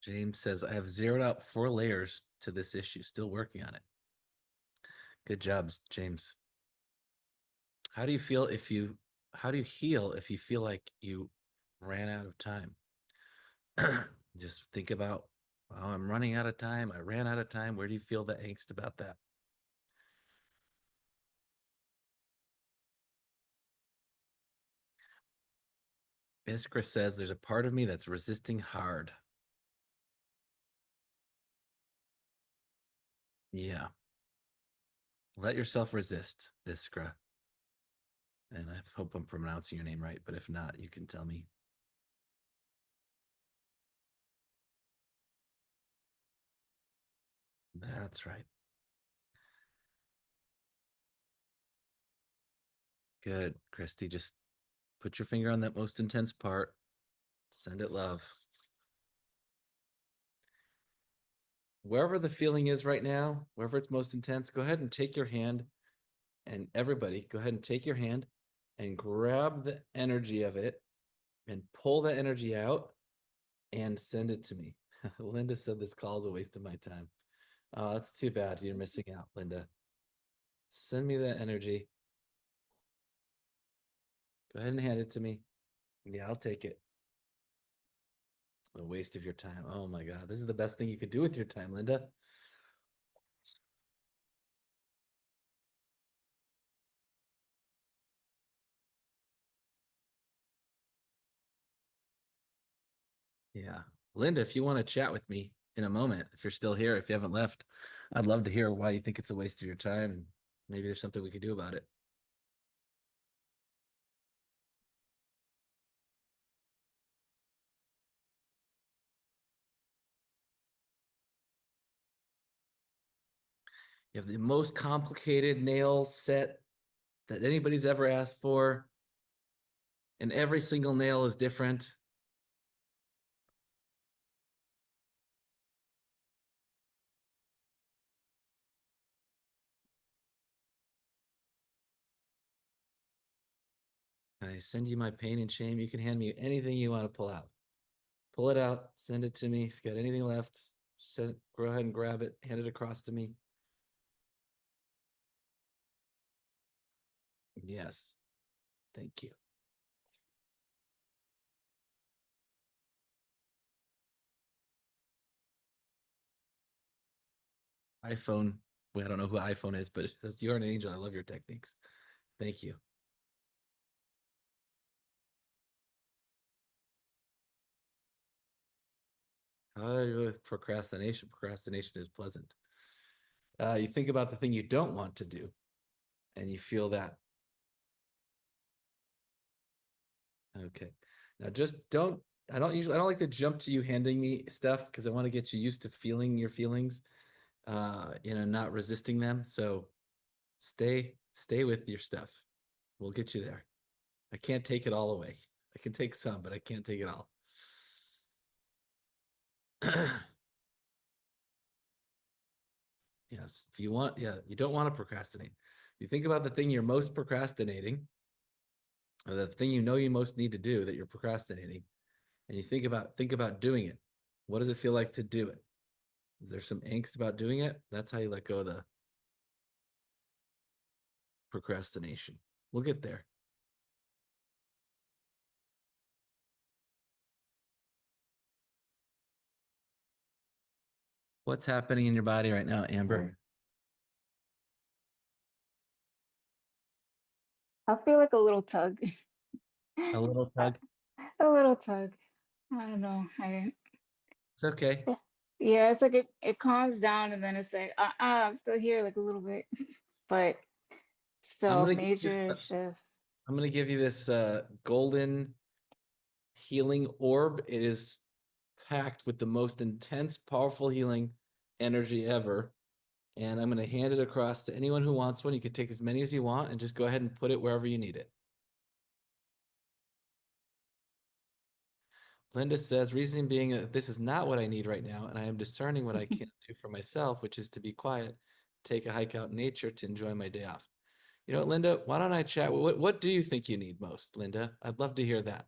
James says, I have zeroed out 4 layers to this issue. Still working on it. Good job, James. How do you feel if you, how do you heal if you feel like you ran out of time? Just think about, oh, I'm running out of time. I ran out of time. Where do you feel the angst about that? Iskra says, there's a part of me that's resisting hard. Yeah. Let yourself resist, Iskra. And I hope I'm pronouncing your name right, but if not, you can tell me. That's right. Good, Christy. Just put your finger on that most intense part. Send it love. Wherever the feeling is right now, wherever it's most intense, go ahead and take your hand, and everybody, go ahead and take your hand and grab the energy of it and pull the energy out and send it to me. Linda said this call is a waste of my time. Oh, that's too bad. You're missing out, Linda. Send me that energy. Go ahead and hand it to me. Yeah, I'll take it. A waste of your time. Oh my God. This is the best thing you could do with your time, Linda. Yeah. Linda, if you want to chat with me in a moment, if you're still here, if you haven't left, I'd love to hear why you think it's a waste of your time and maybe there's something we could do about it. You have the most complicated nail set that anybody's ever asked for, and every single nail is different. I send you my pain and shame. You can hand me anything you want to pull out. Pull it out, send it to me. If you got anything left, go ahead and grab it, hand it across to me. Yes. Thank you. iPhone. Well, I don't know who iPhone is, but it says you're an angel. I love your techniques. Thank you. How do I do with procrastination? Procrastination is pleasant. You think about the thing you don't want to do, and you feel that. Okay. Now just don't. I don't like to jump to you handing me stuff because I want to get you used to feeling your feelings, not resisting them. So stay with your stuff. We'll get you there. I can't take it all away. I can take some, but I can't take it all. Yes. If you want, yeah, you don't want to procrastinate. You think about the thing you're most procrastinating, or the thing you know you most need to do that you're procrastinating, and you think about doing it. What does it feel like to do it? Is there some angst about doing it? That's how you let go of the procrastination. We'll get there. What's happening in your body right now, Amber? I feel like a little tug. A little tug? A little tug. I don't know. It's okay. Yeah, it's like it calms down and then it's like, I'm still here like a little bit. But I'm still gonna give this, major shifts. I'm gonna give you this golden healing orb. It is packed with the most intense, powerful healing energy ever. And I'm going to hand it across to anyone who wants one. You can take as many as you want and just go ahead and put it wherever you need it. Linda says, reasoning being that this is not what I need right now, and I am discerning what I can do for myself, which is to be quiet, take a hike out in nature to enjoy my day off. You know what, Linda, why don't I chat? What do you think you need most, Linda? I'd love to hear that.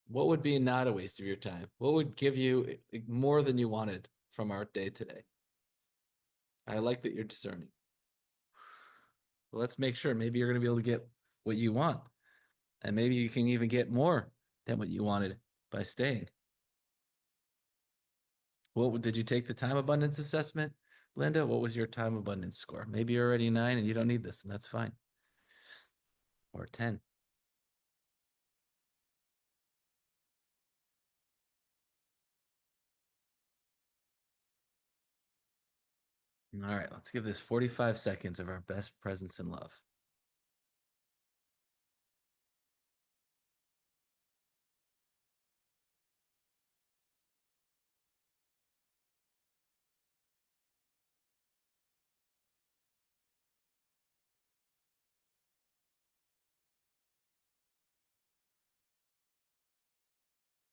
What would be not a waste of your time? What would give you more than you wanted from our day today? I like that you're discerning. Well, let's make sure. Maybe you're going to be able to get what you want. And maybe you can even get more than what you wanted by staying. Did you take the time abundance assessment, Linda? What was your time abundance score? Maybe you're already 9 and you don't need this, and that's fine. Or 10. All right, let's give this 45 seconds of our best presence and love.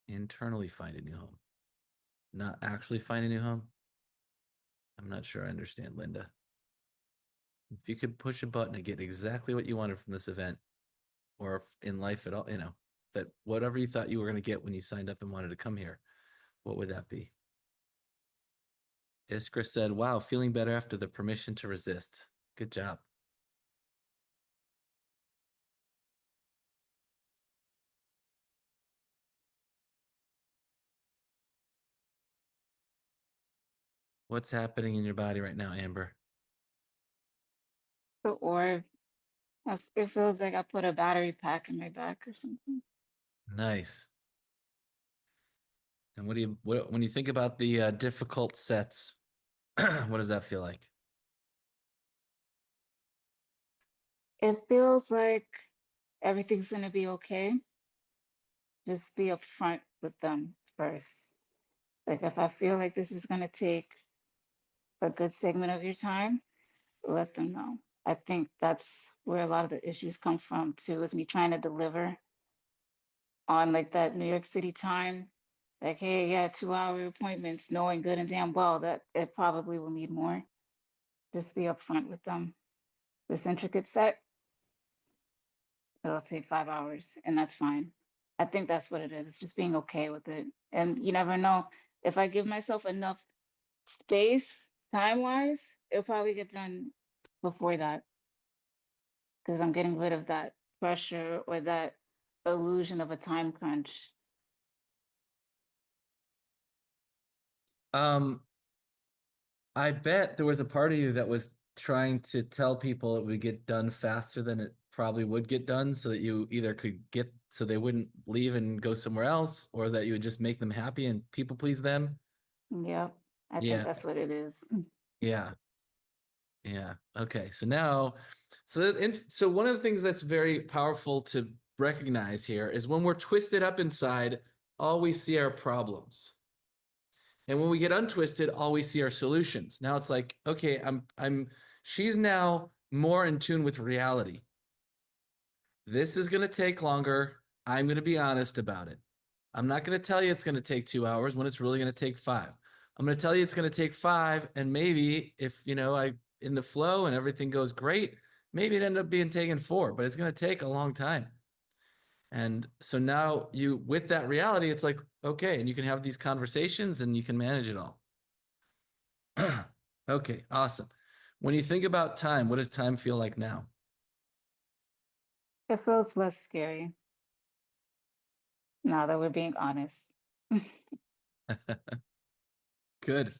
Internally find a new home. Not actually find a new home. I'm not sure I understand, Linda. If you could push a button to get exactly what you wanted from this event, or in life at all, that whatever you thought you were going to get when you signed up and wanted to come here, what would that be? Iskra said, wow, feeling better after the permission to resist. Good job. What's happening in your body right now, Amber? The orb. It feels like I put a battery pack in my back or something. Nice. And when you think about the difficult sets, what does that feel like? It feels like everything's gonna be okay. Just be upfront with them first. Like if I feel like this is gonna take a good segment of your time, let them know. I think that's where a lot of the issues come from too, is me trying to deliver on like that New York City time. Like, hey, yeah, 2-hour appointments, knowing good and damn well that it probably will need more. Just be upfront with them. This intricate set, It'll take 5 hours, and that's fine. I think that's what it is. It's just being okay with it. And you never know. If I give myself enough space, time-wise, it'll probably get done before that, because I'm getting rid of that pressure or that illusion of a time crunch. I bet there was a part of you that was trying to tell people it would get done faster than it probably would get done, so that you either could get so they wouldn't leave and go somewhere else, or that you would just make them happy and people please them. Yep, I think Yeah, that's what it is. yeah, yeah. Okay, so now, so one of the things that's very powerful to recognize here is when we're twisted up inside, all we see are problems. And when we get untwisted, all we see are solutions. Now it's like, okay, she's now more in tune with reality. This is going to take longer. I'm going to be honest about it. I'm not going to tell you it's going to take 2 hours when it's really going to take 5. I'm going to tell you it's going to take 5. And maybe if, I in the flow and everything goes great, maybe it ended up being taken 4, but it's going to take a long time. And so now with that reality, it's like, okay, and you can have these conversations and you can manage it all. Okay, awesome. When you think about time, what does time feel like now? It feels less scary now that we're being honest. Good.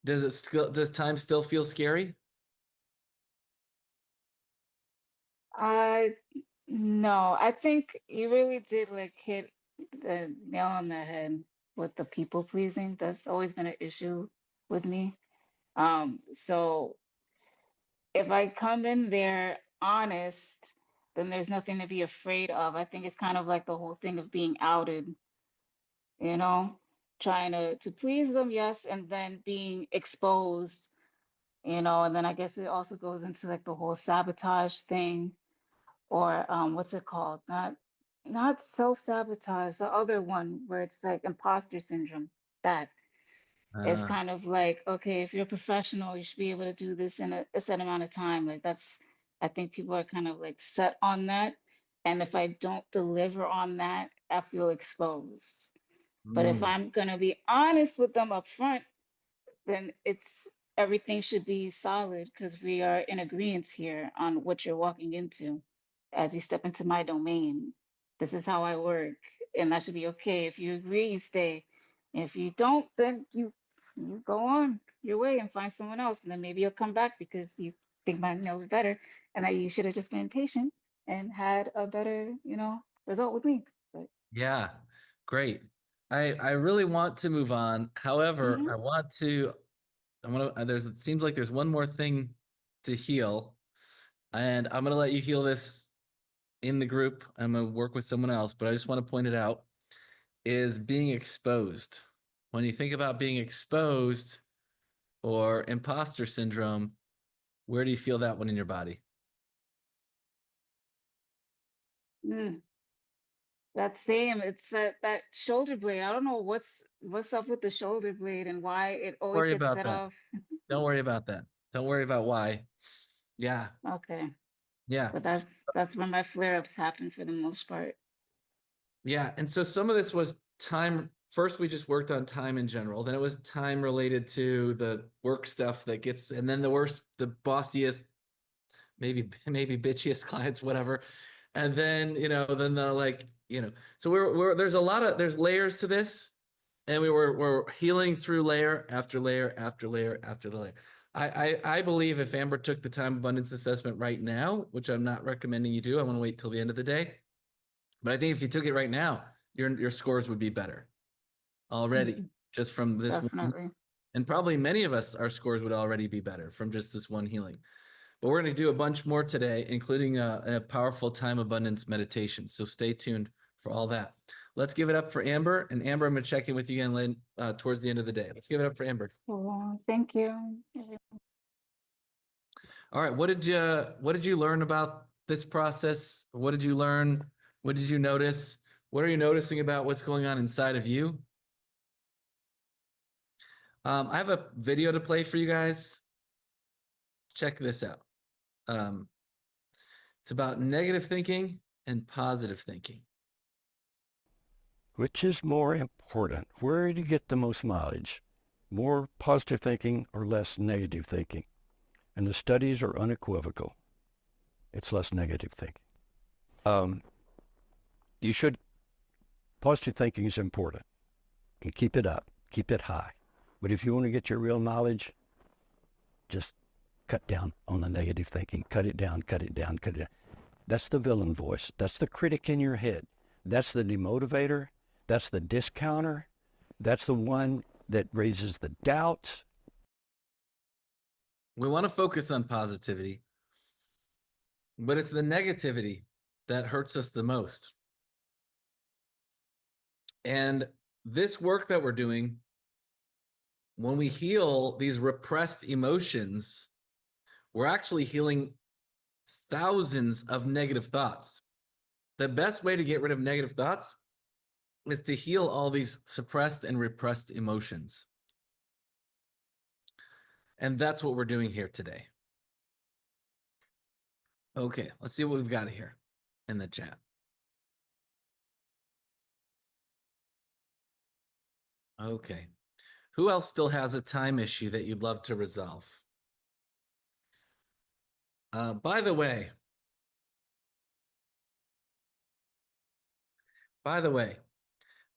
Does time still feel scary? I No, I think you really did like hit the nail on the head with the people pleasing. That's always been an issue with me. So if I come in there honest, then there's nothing to be afraid of. I think it's kind of like the whole thing of being outed, you know, trying to please them, yes, and then being exposed, and then I guess it also goes into like the whole sabotage thing, or what's it called? Not self-sabotage, the other one where it's like imposter syndrome. That is Uh, kind of like, okay, if you're a professional, you should be able to do this in a set amount of time. Like I think people are kind of like set on that. And if I don't deliver on that, I feel exposed. But if mm, I'm gonna be honest with them up front, then it's everything should be solid because we are in agreement here on what you're walking into as you step into my domain. This is how I work, and that should be okay. If you agree, you stay. If you don't, then you go on your way and find someone else, and then maybe you'll come back because you think my nails are better, and that you should have just been patient and had a better, result with me. But yeah, great. I really want to move on. However, mhm. it seems like there's one more thing to heal, and I'm gonna let you heal this in the group. I'm gonna work with someone else, but I just want to point it out, is being exposed. When you think about being exposed or imposter syndrome, where do you feel that one in your body? Mm. That same, it's that shoulder blade. I don't know what's up with the shoulder blade and why it always Worry gets about set that. off. Don't worry about that. Don't worry about why. Yeah. Okay, Yeah. but that's where my flare-ups happen for the most part. Yeah. And so some of this was time. First, we just worked on time in general. Then it was time related to the work stuff and then the bossiest, maybe bitchiest clients, whatever. And then, then the like, so there's layers to this. And we're healing through layer after layer after layer after the layer. I believe if Amber took the time abundance assessment right now, which I'm not recommending you do, I want to wait till the end of the day. But I think if you took it right now, your scores would be better already, Mhm. just from this one. Definitely. And probably many of us, our scores would already be better from just this one healing. But we're going to do a bunch more today, including a powerful time abundance meditation. So stay tuned for all that. Let's give it up for Amber. And Amber, I'm going to check in with you again towards the end of the day. Let's give it up for Amber. Well, thank you. All right. What did you learn about this process? What did you learn? What did you notice? What are you noticing about what's going on inside of you? I have a video to play for you guys. Check this out. It's about negative thinking and positive thinking? Which is more important? Where do you get the most mileage? More positive thinking or less negative thinking? And the studies are unequivocal. It's less negative thinking. You should, positive thinking is important. And keep it up, keep it high. But if you want to get your real knowledge, just cut down on the negative thinking. Cut it down, cut it down, cut it down. That's the villain voice. That's the critic in your head. That's the demotivator. That's the discounter. That's the one that raises the doubts. We want to focus on positivity, but it's the negativity that hurts us the most. And this work that we're doing, when we heal these repressed emotions, we're actually healing thousands of negative thoughts. The best way to get rid of negative thoughts is to heal all these suppressed and repressed emotions. And that's what we're doing here today. Okay, let's see what we've got here in the chat. Okay. Who else still has a time issue that you'd love to resolve? By the way, while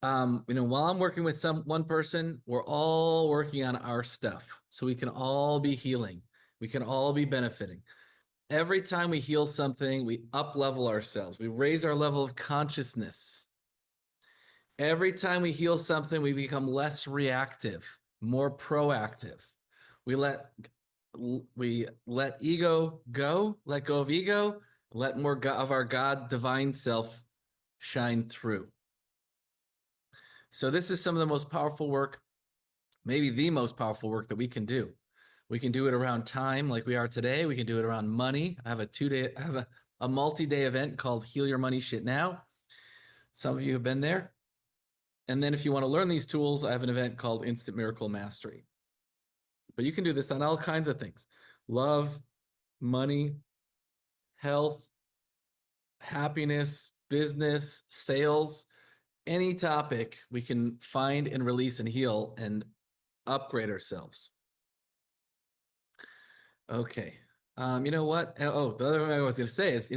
I'm working with one person, we're all working on our stuff. So we can all be healing. We can all be benefiting. Every time we heal something, we up-level ourselves. We raise our level of consciousness. Every time we heal something, we become less reactive, more proactive. We let ego go, let go of ego, let more of our God divine self shine through. So this is some of the most powerful work, maybe the most powerful work that we can do. We can do it around time like we are today. We can do it around money. I have a multi-day event called Heal Your Money Shit Now. Some of you have been there. And then if you want to learn these tools, I have an event called Instant Miracle Mastery. But you can do this on all kinds of things: love, money, health, happiness, business, sales, any topic we can find and release and heal and upgrade ourselves. Okay. You know what? Oh, the other thing I was going to say is,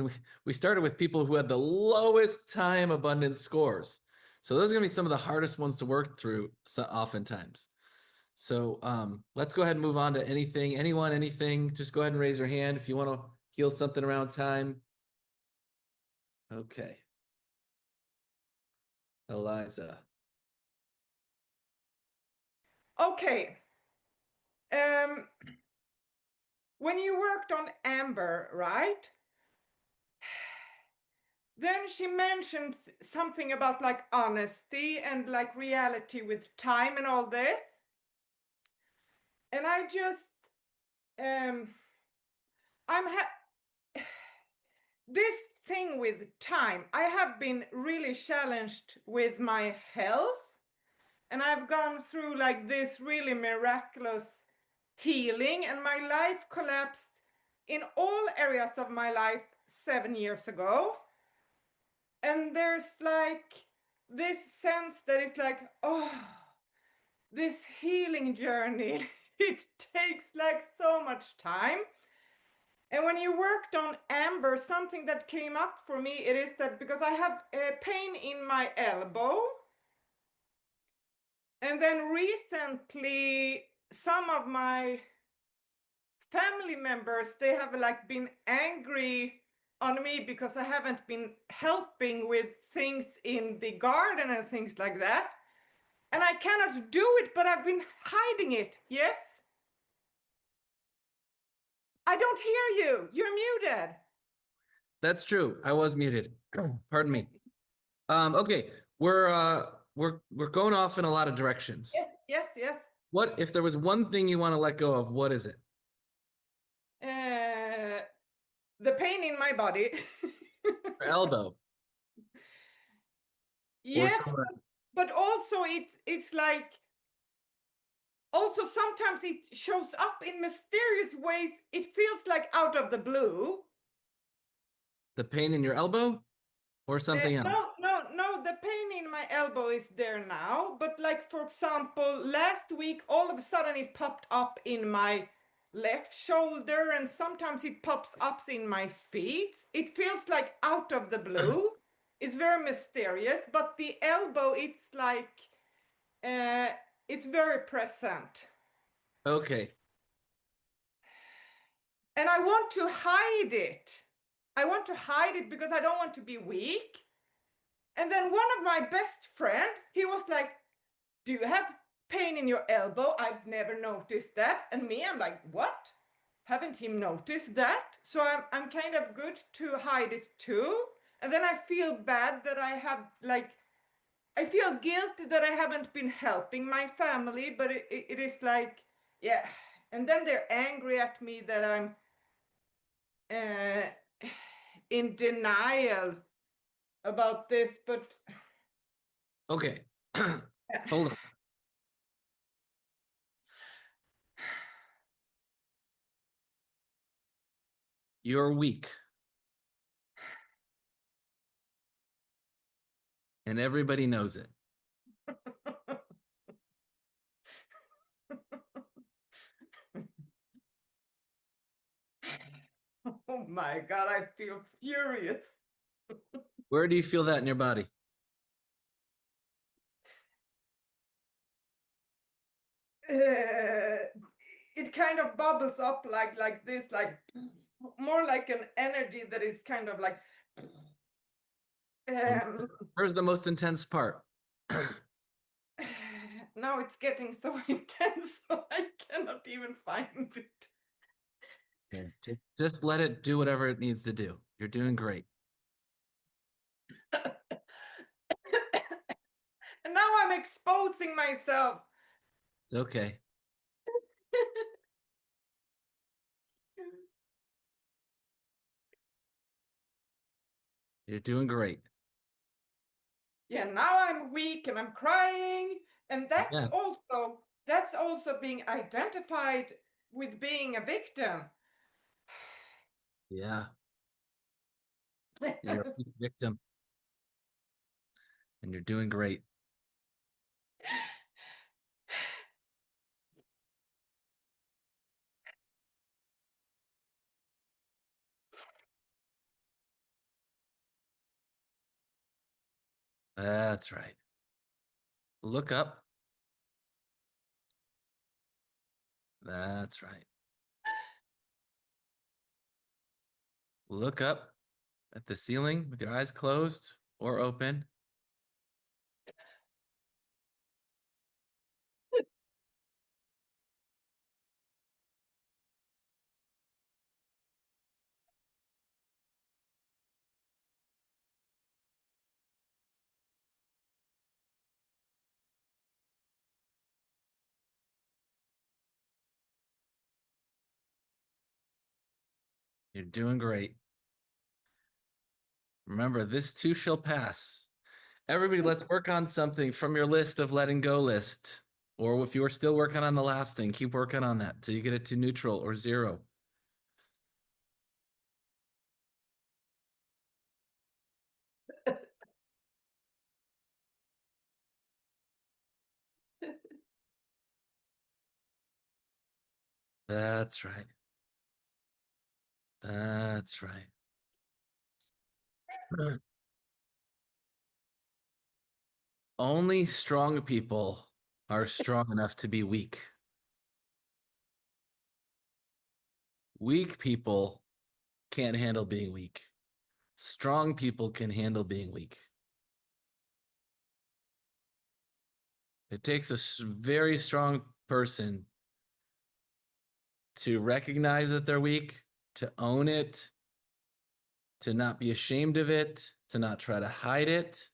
we started with people who had the lowest time abundance scores. So those are going to be some of the hardest ones to work through oftentimes. So let's go ahead and move on to anything. Anyone, anything, just go ahead and raise your hand if you want to heal something around time. Okay. Eliza. Okay. When you worked on Amber, right? Then she mentioned something about like honesty and like reality with time and all this. And I just, this thing with time, I have been really challenged with my health. And I've gone through like this really miraculous healing, and my life collapsed in all areas of my life 7 years ago. And there's like this sense that it's like, oh, this healing journey, it takes like so much time. And when you worked on Amber, something that came up for me, it is that because I have pain in my elbow, and then recently some of my family members, they have like been angry on me because I haven't been helping with things in the garden and things like that. And I cannot do it, but I've been hiding it. Yes? I don't hear you. You're muted. That's true. I was muted. Pardon me. Okay, we're going off in a lot of directions. Yes. What if there was one thing you want to let go of? What is it? The pain in my body. Your elbow. Yes, but also it's like, also sometimes it shows up in mysterious ways. It feels like out of the blue. The pain in your elbow? or something else? No, the pain in my elbow is there now. But like, for example, last week, all of a sudden it popped up in my left shoulder, and sometimes it pops up in my feet. It feels like out of the blue. It's very mysterious, but the elbow, it's like, it's very present. Okay. And I want to hide it. I want to hide it because I don't want to be weak. And then one of my best friend, he was like, "Do you have pain in your elbow? I've never noticed that." And me, I'm like, "What? Haven't you noticed that?" So I'm kind of good to hide it too. And then I feel bad that I have, like, I feel guilty that I haven't been helping my family, but it is like, yeah. And then they're angry at me that I'm uh, in denial about this, but Okay. Hold on. You're weak. And everybody knows it. oh my God, I feel furious. Where do you feel that in your body? It kind of bubbles up like this, like more like an energy that is kind of like. Um, Where's the most intense part? now it's getting so intense, so I cannot even find it. Okay. Just let it do whatever it needs to do. You're doing great. And now I'm exposing myself. It's okay. You're doing great. Yeah, now I'm weak and I'm crying, and Yeah. that's also being identified with being a victim. Yeah. You're a victim. And you're doing great. That's right. Look up. That's right. Look up at the ceiling with your eyes closed or open. You're doing great. Remember, this too shall pass. Everybody, let's work on something from your list of letting go list. Or if you are still working on the last thing, keep working on that till you get it to neutral or 0. That's right. That's right. Only strong people are strong enough to be weak. Weak people can't handle being weak. Strong people can handle being weak. It takes a very strong person to recognize that they're weak, to own it, to not be ashamed of it, to not try to hide it,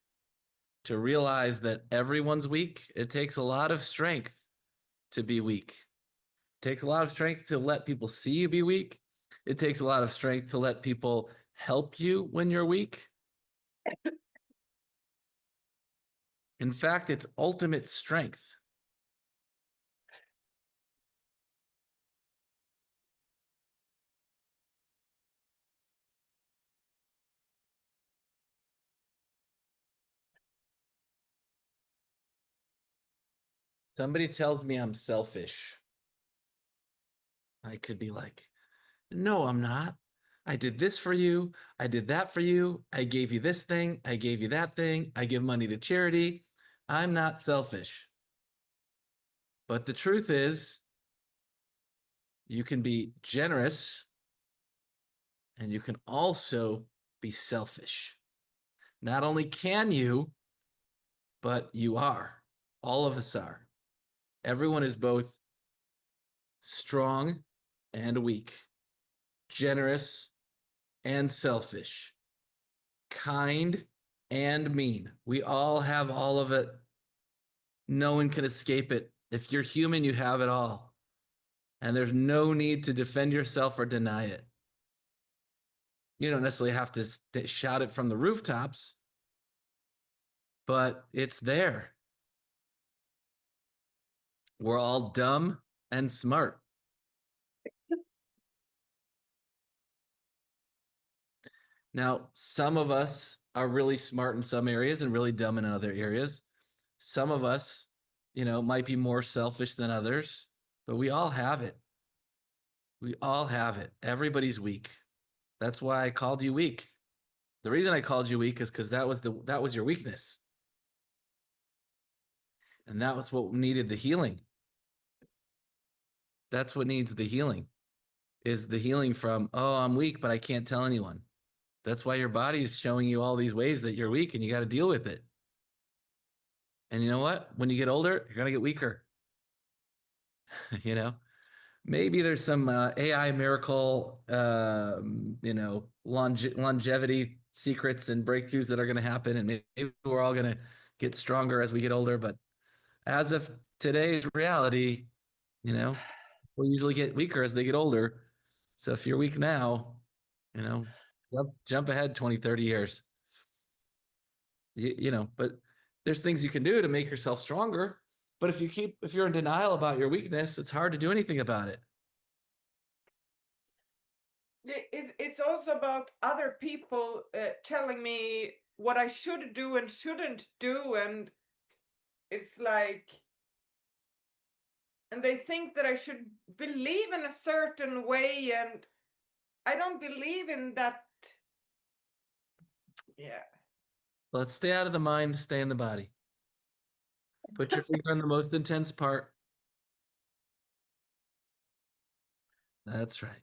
to realize that everyone's weak. It takes a lot of strength to be weak. It takes a lot of strength to let people see you be weak. It takes a lot of strength to let people help you when you're weak. In fact, it's ultimate strength. somebody tells me I'm selfish, I could be like, no, I'm not. I did this for you. I did that for you. I gave you this thing. I gave you that thing. I give money to charity. I'm not selfish. But the truth is, you can be generous and you can also be selfish. Not only can you, but you are. All of us are. Everyone is both strong and weak, generous and selfish, kind and mean. We all have all of it. No one can escape it. If you're human, you have it all. And there's no need to defend yourself or deny it. You don't necessarily have to shout it from the rooftops, but it's there. We're all dumb and smart. Now, some of us are really smart in some areas and really dumb in other areas. Some of us, might be more selfish than others, but we all have it. We all have it. Everybody's weak. That's why I called you weak. The reason I called you weak is because that was your weakness. And that was what needed the healing. That's what needs the healing, is the healing from, oh, I'm weak, but I can't tell anyone. That's why your body's showing you all these ways that you're weak and you got to deal with it. And you know what? When you get older, you're going to get weaker. Maybe there's some AI miracle, longevity secrets and breakthroughs that are going to happen. And maybe we're all going to get stronger as we get older. But as of today's reality, we usually get weaker as they get older. So if you're weak now, jump ahead 20, 30 years. But there's things you can do to make yourself stronger. But if you're in denial about your weakness, it's hard to do anything about it. It's also about other people telling me what I should do and shouldn't do, and it's like, and they think that I should believe in a certain way, and I don't believe in that. Yeah. Let's stay out of the mind, stay in the body. Put your finger on the most intense part. That's right.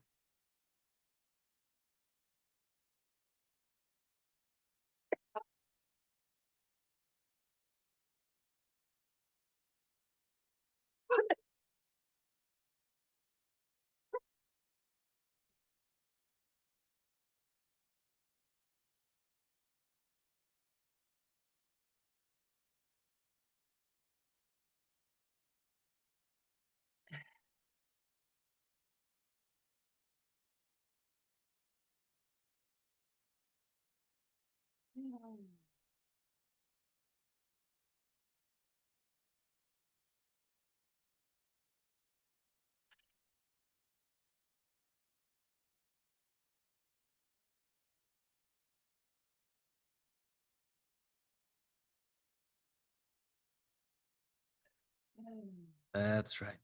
That's right.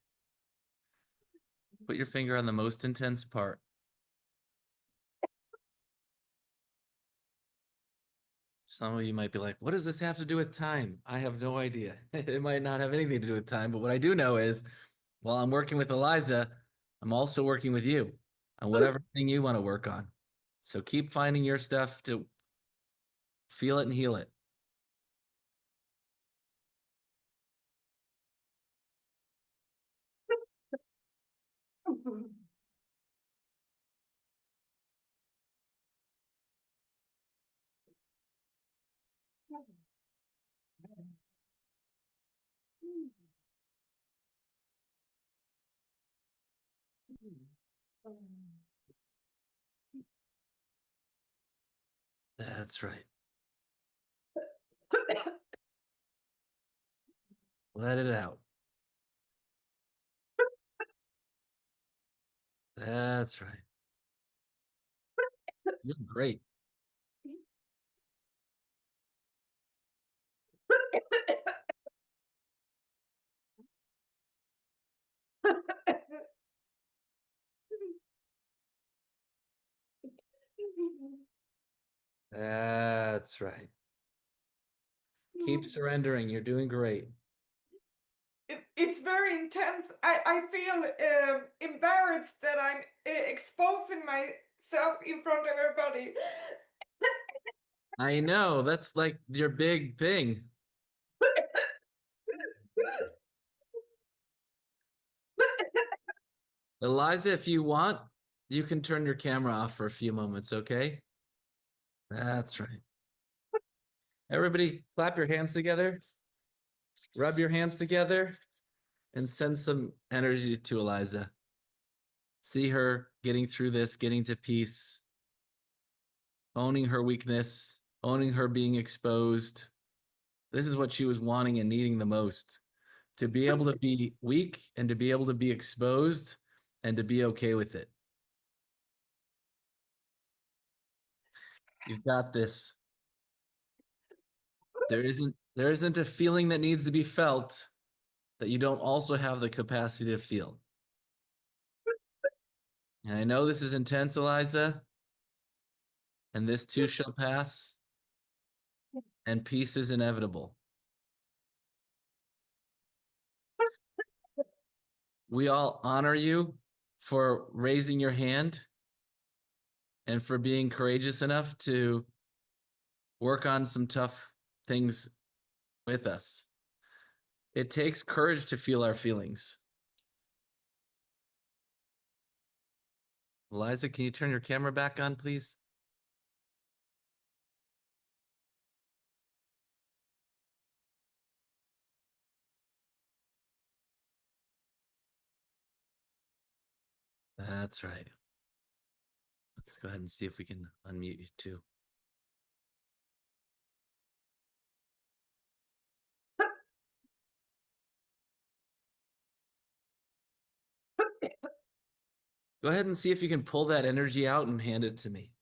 Put your finger on the most intense part. Some of you might be like, what does this have to do with time? I have no idea. It might not have anything to do with time, but what I do know is while I'm working with Eliza, I'm also working with you on whatever thing you want to work on. So keep finding your stuff to feel it and heal it. That's right. Let it out. That's right. You're great. That's right. Keep surrendering. You're doing great. It's very intense. I feel embarrassed that I'm exposing myself in front of everybody. I know. That's like your big thing. Eliza, if you want, you can turn your camera off for a few moments, okay? That's right. Everybody clap your hands together. Rub your hands together and send some energy to Eliza. See her getting through this, getting to peace, owning her weakness, owning her being exposed. This is what she was wanting and needing the most. To be able to be weak and to be able to be exposed and to be okay with it. You've got this. There isn't a feeling that needs to be felt that you don't also have the capacity to feel. And I know this is intense, Eliza, and this too shall pass, and peace is inevitable. We all honor you for raising your hand and for being courageous enough to work on some tough things with us. It takes courage to feel our feelings. Eliza, can you turn your camera back on, please? That's right. Let's go ahead and see if we can unmute you too. Go ahead and see if you can pull that energy out and hand it to me.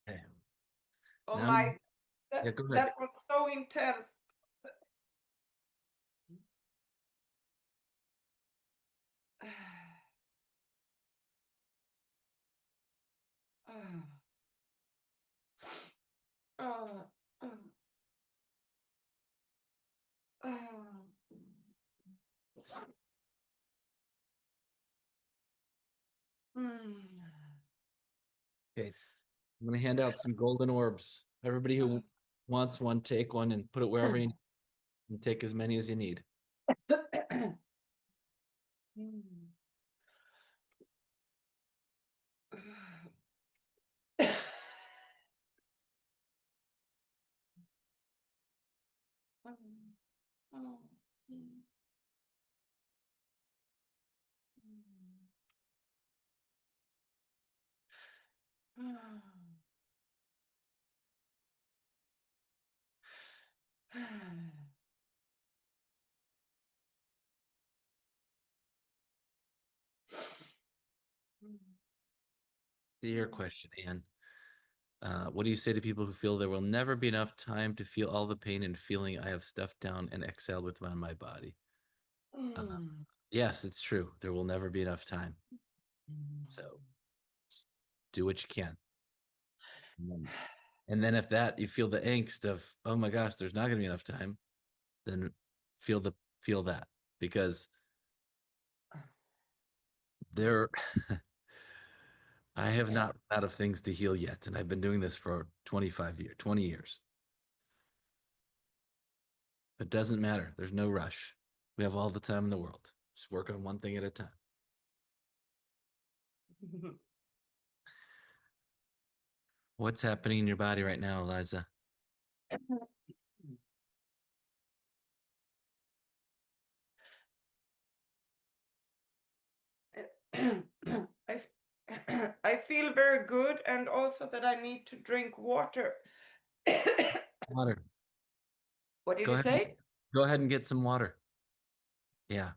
Okay. Oh Now, my, yeah, go ahead. that was so intense. Okay, I'm gonna hand out some golden orbs. Everybody who wants one, take one and put it wherever you need, and take as many as you need. See your question, Anne. What do you say to people who feel there will never be enough time to feel all the pain and feeling I have stuffed down and exhaled within my body? Yes, it's true. There will never be enough time. So just do what you can. And then if that you feel the angst of, oh my gosh, there's not gonna be enough time, then feel that because there I have not run out of things to heal yet, and I've been doing this for 25 years, 20 years. It doesn't matter. There's no rush. We have all the time in the world. Just work on one thing at a time. What's happening in your body right now, Eliza? I, I feel very good, and also that I need to drink water. Water. What did Go you ahead. say? Go ahead and get some water. Yeah.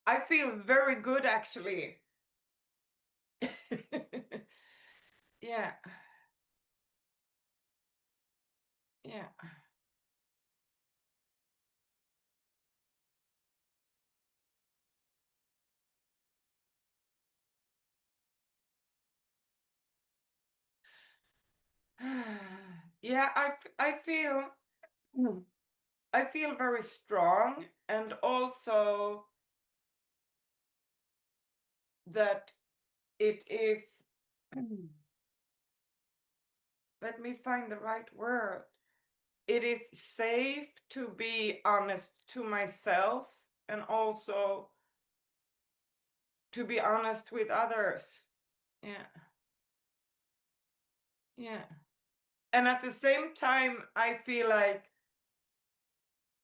I feel very good, actually. Yeah. Yeah. Yeah, I feel I feel very strong, and also that it is, let me find the right word. It is safe to be honest to myself, and also to be honest with others. Yeah. Yeah. And at the same time, I feel like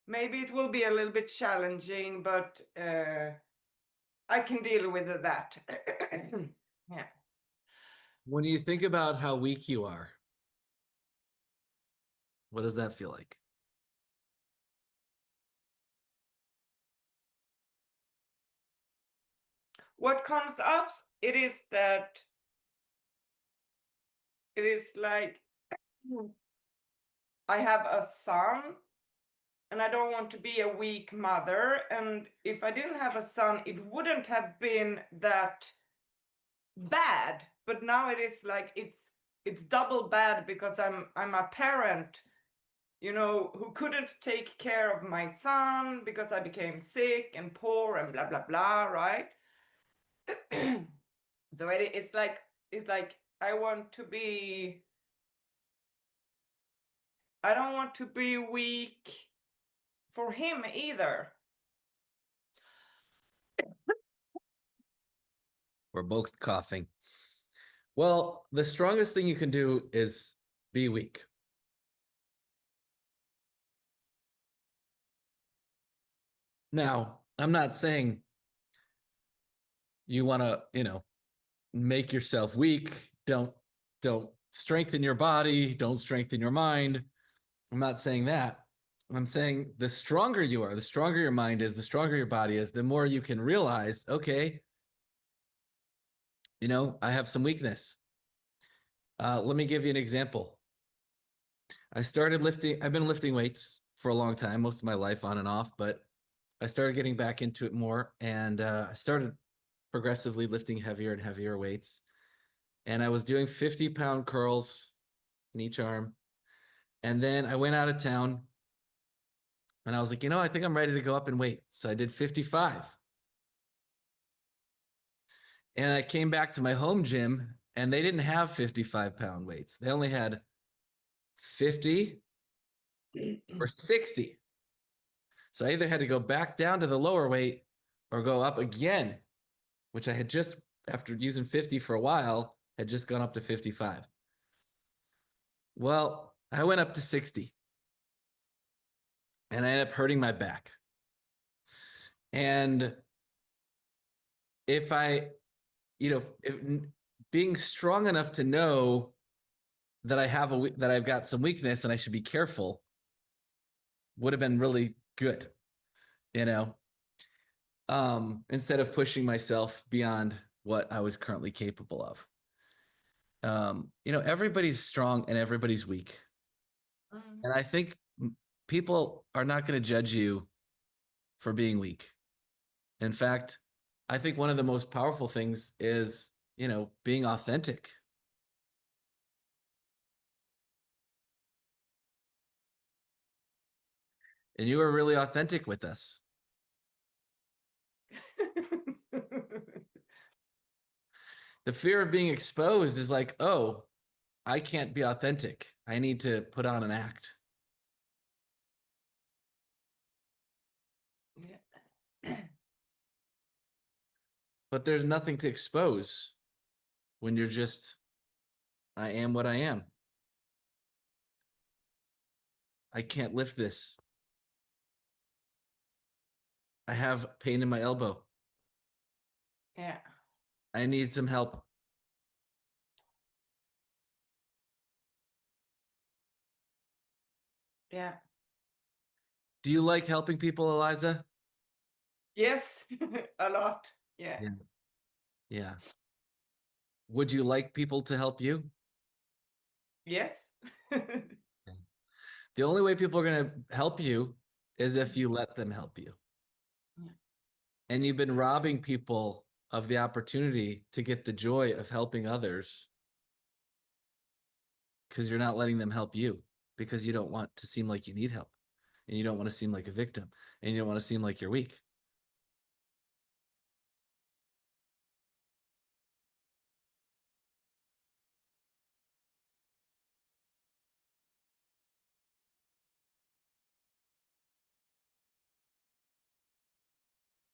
maybe it will be a little bit challenging, but I can deal with that. Yeah. When you think about how weak you are, what does that feel like? What comes up, it is that it is like I have a son, and I don't want to be a weak mother. And if I didn't have a son, it wouldn't have been that bad. But now it is like it's double bad, because I'm a parent, who couldn't take care of my son because I became sick and poor and blah blah blah, right? So it's like I don't want to be weak for him either. We're both coughing. Well, the strongest thing you can do is be weak. Now, I'm not saying you want to, make yourself weak. Don't strengthen your body, don't strengthen your mind. I'm not saying that. I'm saying the stronger you are, the stronger your mind is, the stronger your body is, the more you can realize, okay, I have some weakness. Let me give you an example. I've been lifting weights for a long time, most of my life on and off, but I started getting back into it more, and I started progressively lifting heavier and heavier weights. And I was doing 50-pound curls in each arm. And then I went out of town and I was like, I think I'm ready to go up in weight. So I did 55. And I came back to my home gym and they didn't have 55-pound weights. They only had 50 or 60. So I either had to go back down to the lower weight or go up again, which I had just, after using 50 for a while, had just gone up to 55. Well, I went up to 60 and I ended up hurting my back. And if if being strong enough to know that that I've got some weakness and I should be careful would have been really good, instead of pushing myself beyond what I was currently capable of. Everybody's strong and everybody's weak. And I think people are not going to judge you for being weak. In fact, I think one of the most powerful things is, being authentic. And you were really authentic with us. The fear of being exposed is like, oh, I can't be authentic. I need to put on an act. Yeah. But there's nothing to expose when you're just, I am what I am. I can't lift this. I have pain in my elbow. Yeah. I need some help. Yeah. Do you like helping people, Eliza? Yes, a lot. Yeah. Yes. Yeah. Would you like people to help you? Yes. The only way people are going to help you is if you let them help you. Yeah. And you've been robbing people of the opportunity to get the joy of helping others because you're not letting them help you because you don't want to seem like you need help and you don't want to seem like a victim and you don't want to seem like you're weak.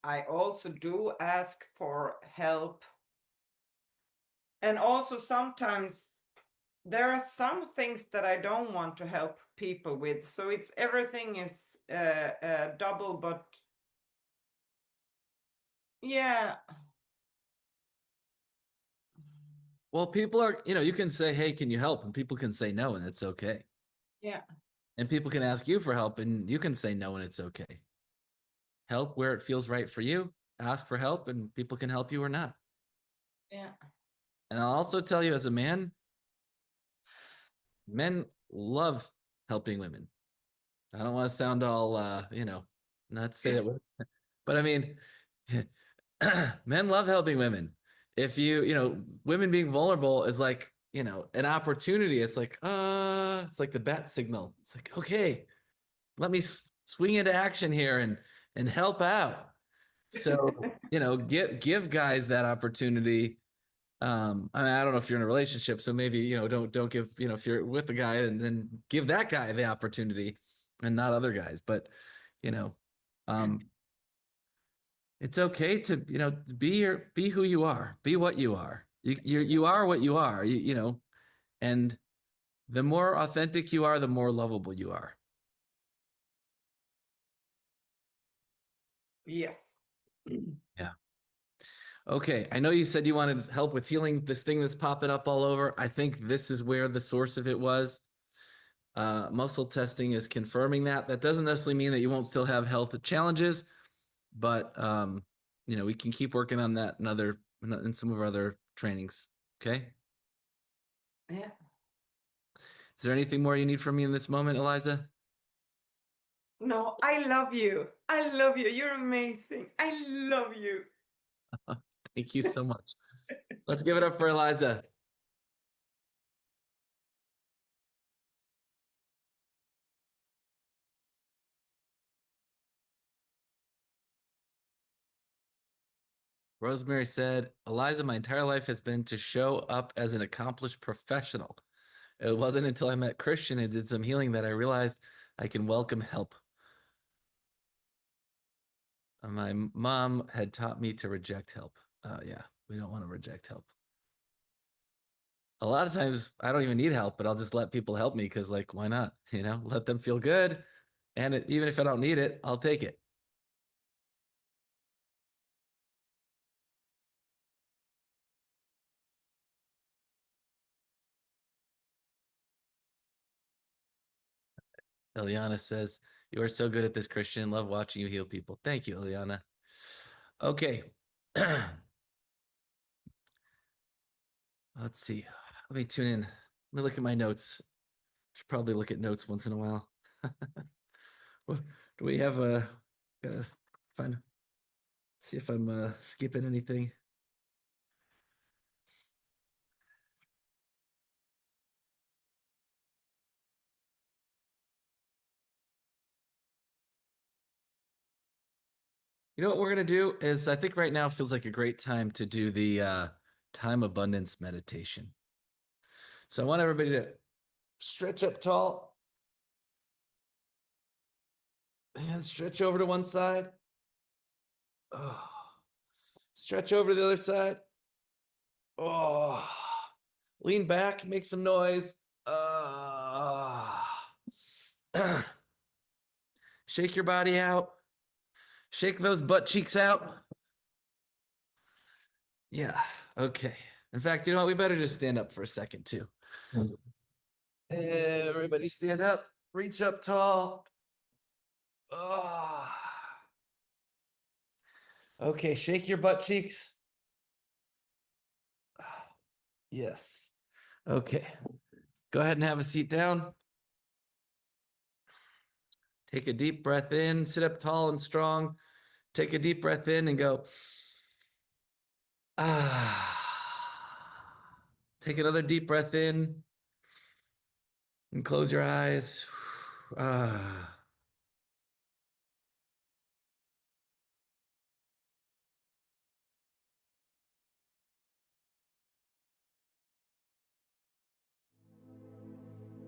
I also do ask for help. And also sometimes there are some things that I don't want to help people with. So it's everything is double, but yeah. Well, people are, you can say, hey, can you help? And people can say no, and it's okay. Yeah. And people can ask you for help, and you can say no, and it's okay. Help where it feels right for you. Ask for help, and people can help you or not. Yeah. And I'll also tell you as a man, men love helping women. I don't want to sound all, not to say that, but I mean, men love helping women. If women being vulnerable is like, an opportunity. It's like the bat signal. It's like, okay, let me swing into action here and help out. So, give guys that opportunity. I mean, I don't know if you're in a relationship, so maybe, don't give, if you're with a guy and then give that guy the opportunity and not other guys. But, you know, um, it's okay to, be who you are, be what you are. You are what you are, and the more authentic you are, the more lovable you are. Yes. Yeah. Okay. I know you said you wanted help with healing this thing that's popping up all over. I think this is where the source of it was. Muscle testing is confirming that. That doesn't necessarily mean that you won't still have health challenges, but we can keep working on that in some of our other trainings. Okay. Yeah. Is there anything more you need from me in this moment, Eliza? No, I love you. I love you. You're amazing. I love you. Thank you so much. Let's give it up for Eliza. Rosemary said, Eliza, my entire life has been to show up as an accomplished professional. It wasn't until I met Christian and did some healing that I realized I can welcome help. My mom had taught me to reject help. Yeah, we don't want to reject help. A lot of times I don't even need help, but I'll just let people help me because, like, why not? Let them feel good. And even if I don't need it, I'll take it. Eliana says, you are so good at this, Christian. Love watching you heal people. Thank you, Eliana. Okay. Let's see. Let me tune in. Let me look at my notes. Should probably look at notes once in a while. Do we have gotta find, see if I'm skipping anything. You know what we're gonna do is I think right now feels like a great time to do the time abundance meditation. So I want everybody to stretch up tall and stretch over to one side. Oh. Stretch over to the other side. Oh. Lean back, make some noise. Shake your body out. Shake those butt cheeks out. Yeah, okay. In fact, you know what? We better just stand up for a second too. Everybody stand up. Reach up tall. Oh. Okay, shake your butt cheeks. Yes. Okay. Go ahead and have a seat down. Take a deep breath in, sit up tall and strong. Take a deep breath in and go. Take another deep breath in and close your eyes.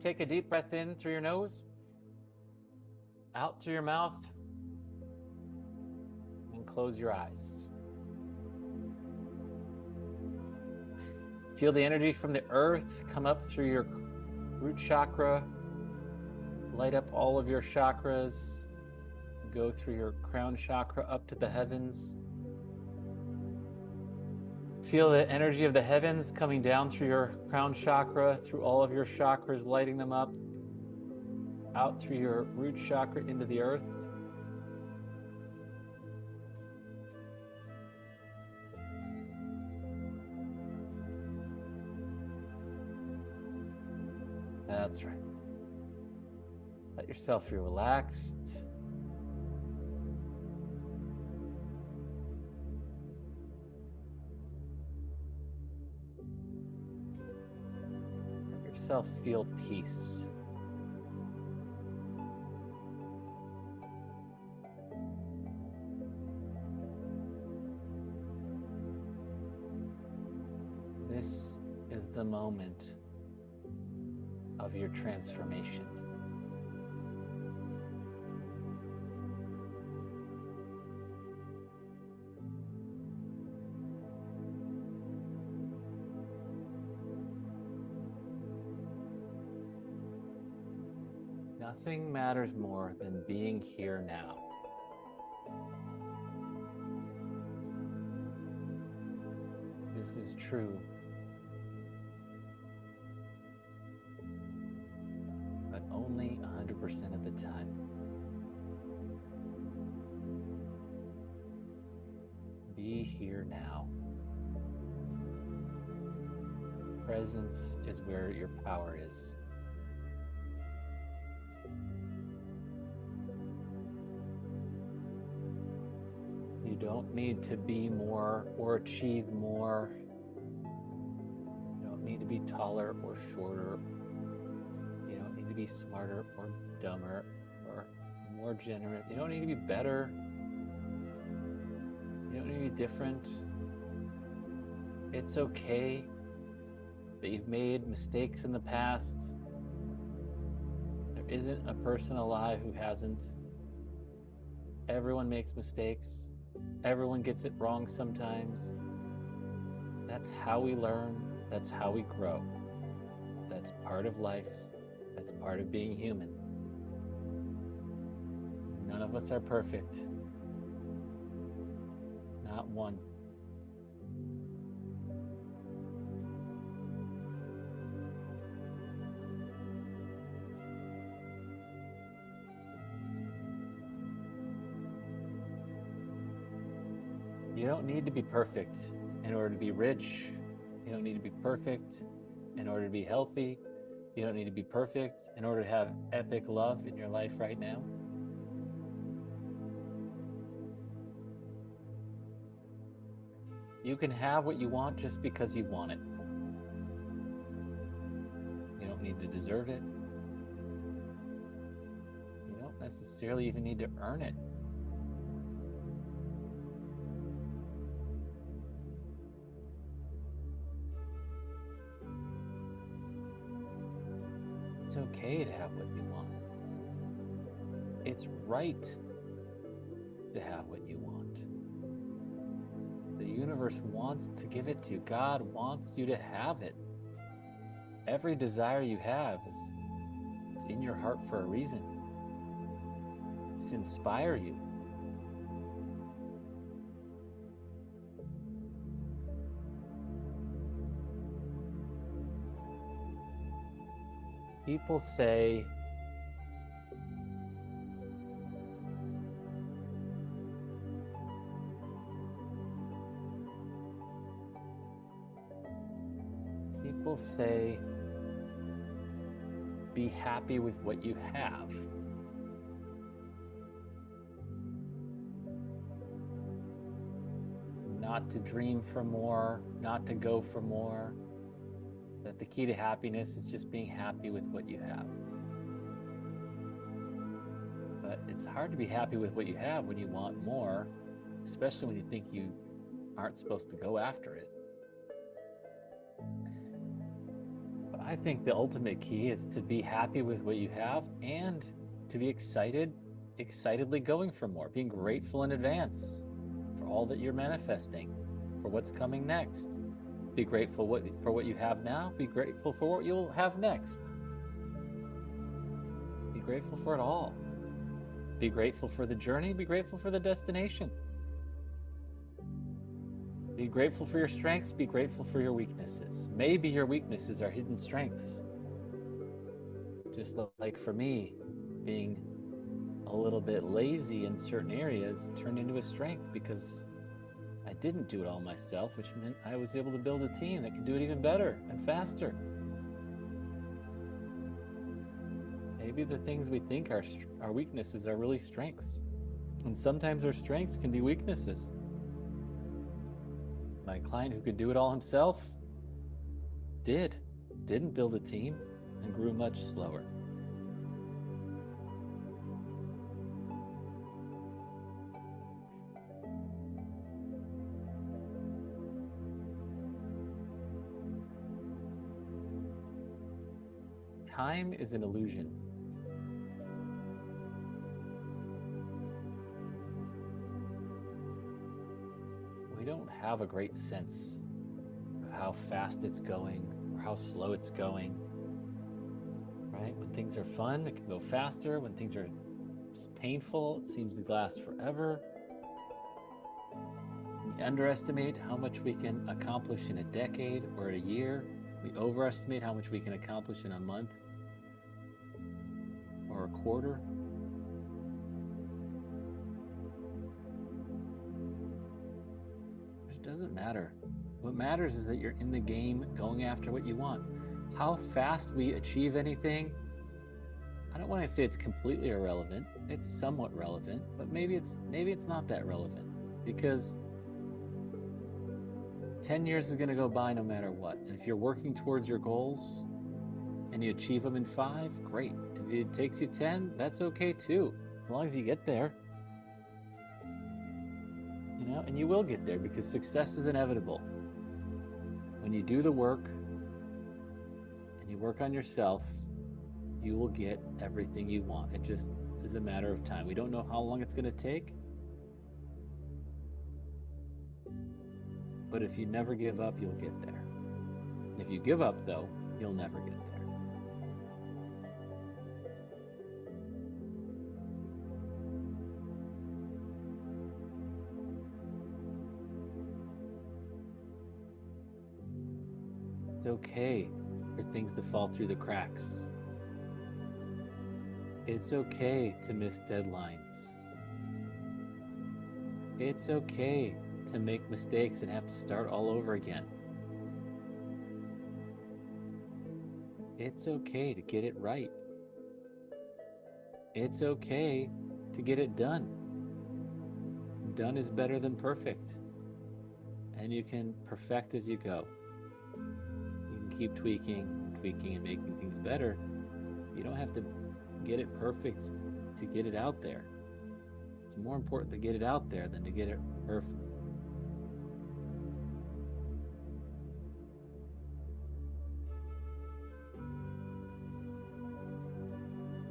Take a deep breath in through your nose, out through your mouth, and close your eyes. Feel the energy from the earth come up through your root chakra, light up all of your chakras, go through your crown chakra up to the heavens. Feel the energy of the heavens coming down through your crown chakra, through all of your chakras, lighting them up, out through your root chakra into the earth. That's right. Let yourself feel relaxed. Let yourself feel peace. This is the moment of your transformation. Nothing matters more than being here now. This is true, but only 100% of the time. Be here now. Presence is where your power is. You don't need to be more or achieve more. You don't need to be taller or shorter. You don't need to be smarter or dumber or more generous. You don't need to be better. You don't need to be different. It's okay that you've made mistakes in the past. There isn't a person alive who hasn't. Everyone makes mistakes. Everyone gets it wrong sometimes. That's how we learn. That's how we grow. That's part of life. That's part of being human. None of us are perfect. Not one. You don't need to be perfect in order to be rich. You don't need to be perfect in order to be healthy. You don't need to be perfect in order to have epic love in your life right now. You can have what you want just because you want it. You don't need to deserve it. You don't necessarily even need to earn it. It's okay to have what you want. It's right to have what you want. The universe wants to give it to you. God wants you to have it. Every desire you have it's in your heart for a reason. It's to inspire you. People say, be happy with what you have. Not to dream for more, not to go for more. That the key to happiness is just being happy with what you have. But it's hard to be happy with what you have when you want more, especially when you think you aren't supposed to go after it. But I think the ultimate key is to be happy with what you have and to be excitedly going for more, being grateful in advance for all that you're manifesting, for what's coming next. Be grateful for what you have now. Be grateful for what you'll have next. Be grateful for it all. Be grateful for the journey. Be grateful for the destination. Be grateful for your strengths. Be grateful for your weaknesses. Maybe your weaknesses are hidden strengths. Just like for me, being a little bit lazy in certain areas turned into a strength because I didn't do it all myself, which meant I was able to build a team that could do it even better and faster. Maybe the things we think are weaknesses are really strengths. And sometimes our strengths can be weaknesses. My client who could do it all himself didn't build a team and grew much slower. Time is an illusion. We don't have a great sense of how fast it's going or how slow it's going, right? When things are fun, it can go faster. When things are painful, it seems to last forever. We underestimate how much we can accomplish in a decade or a year. We overestimate how much we can accomplish in a month or a quarter. It doesn't matter. What matters is that you're in the game going after what you want. How fast we achieve anything, I don't want to say it's completely irrelevant. It's somewhat relevant, but maybe it's not that relevant because 10 years is going to go by no matter what. And if you're working towards your goals and you achieve them in 5, great. If it takes you 10, that's okay too, as long as you get there. You know, and you will get there because success is inevitable. When you do the work and you work on yourself, you will get everything you want. It just is a matter of time. We don't know how long it's going to take. But if you never give up, you'll get there. If you give up, though, you'll never get there. It's okay for things to fall through the cracks. It's okay to miss deadlines. It's okay to make mistakes and have to start all over again. It's okay to get it right. It's okay to get it done. Done is better than perfect. And you can perfect as you go. You can keep tweaking and making things better. You don't have to get it perfect to get it out there. It's more important to get it out there than to get it perfect.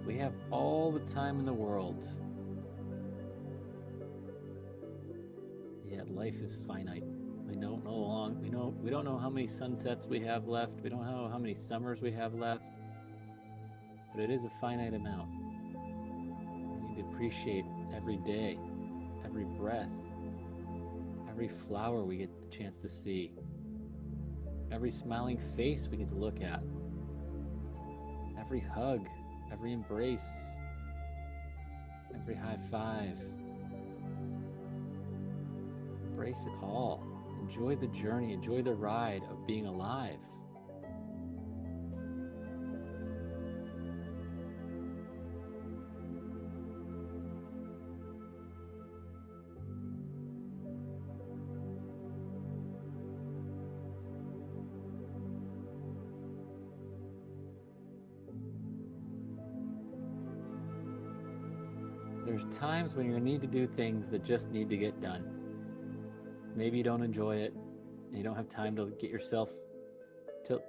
We have all the time in the world. Yet life is finite. We don't know how many sunsets we have left. We don't know how many summers we have left. But it is a finite amount. We need to appreciate every day, every breath, every flower we get the chance to see, every smiling face we get to look at, every hug, every embrace, every high five. Embrace it all. Enjoy the journey, enjoy the ride of being alive. There's times when you need to do things that just need to get done. Maybe you don't enjoy it. You don't have time to get yourself to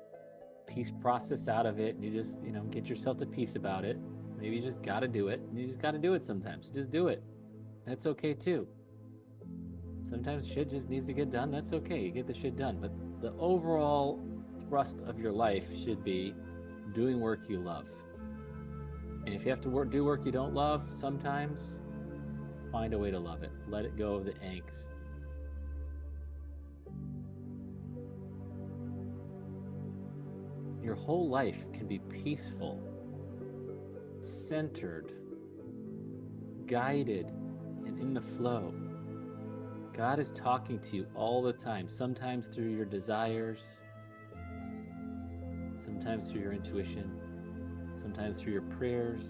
peace process out of it, and you just, get yourself to peace about it. Maybe you just got to do it, and you just got to do it sometimes. Just do it. That's okay too. Sometimes shit just needs to get done. That's okay. You get the shit done. But the overall thrust of your life should be doing work you love. And if you have to do work you don't love, sometimes find a way to love it. Let it go of the angst. Your whole life can be peaceful, centered, guided, and in the flow. God is talking to you all the time, sometimes through your desires, sometimes through your intuition, sometimes through your prayers,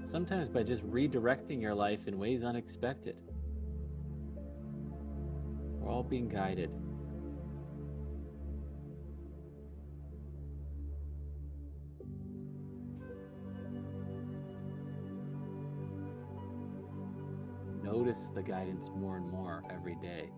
sometimes by just redirecting your life in ways unexpected. We're all being guided. Notice the guidance more and more every day.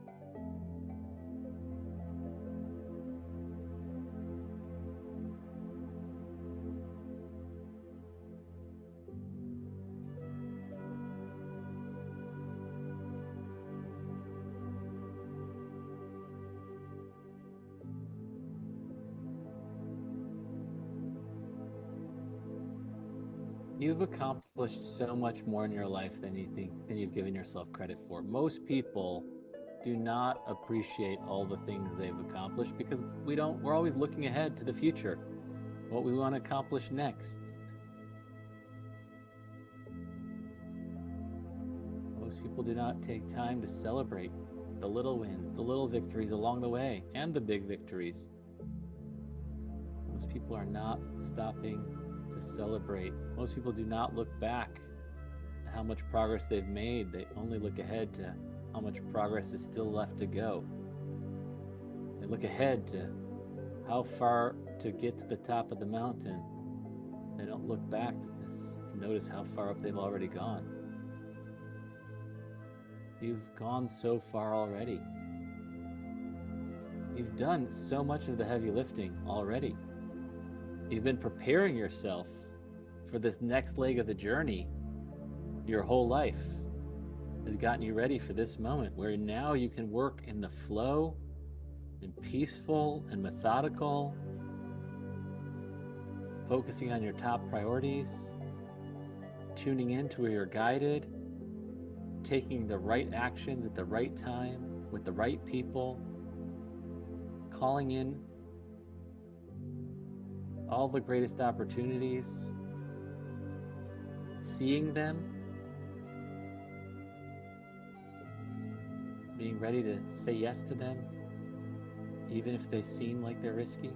You've accomplished so much more in your life than you've given yourself credit for. Most people do not appreciate all the things they've accomplished because we're always looking ahead to the future, what we want to accomplish next. Most people do not take time to celebrate the little wins, the little victories along the way, and the big victories. Most people are not stopping to celebrate. Most people do not look back at how much progress they've made. They only look ahead to how much progress is still left to go. They look ahead to how far to get to the top of the mountain. They don't look back to notice how far up they've already gone. You've gone so far already. You've done so much of the heavy lifting already. You've been preparing yourself for this next leg of the journey. Your whole life has gotten you ready for this moment where now you can work in the flow and peaceful and methodical, focusing on your top priorities, tuning in to where you're guided, taking the right actions at the right time with the right people, calling in all the greatest opportunities, seeing them, being ready to say yes to them, even if they seem like they're risky.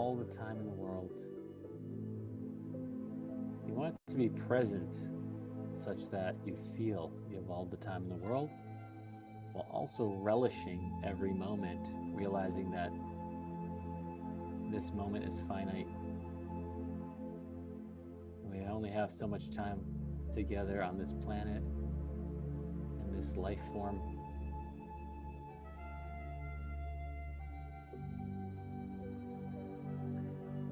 all the time in the world. You want it to be present such that you feel you have all the time in the world, while also relishing every moment, realizing that this moment is finite. We only have so much time together on this planet and this life form.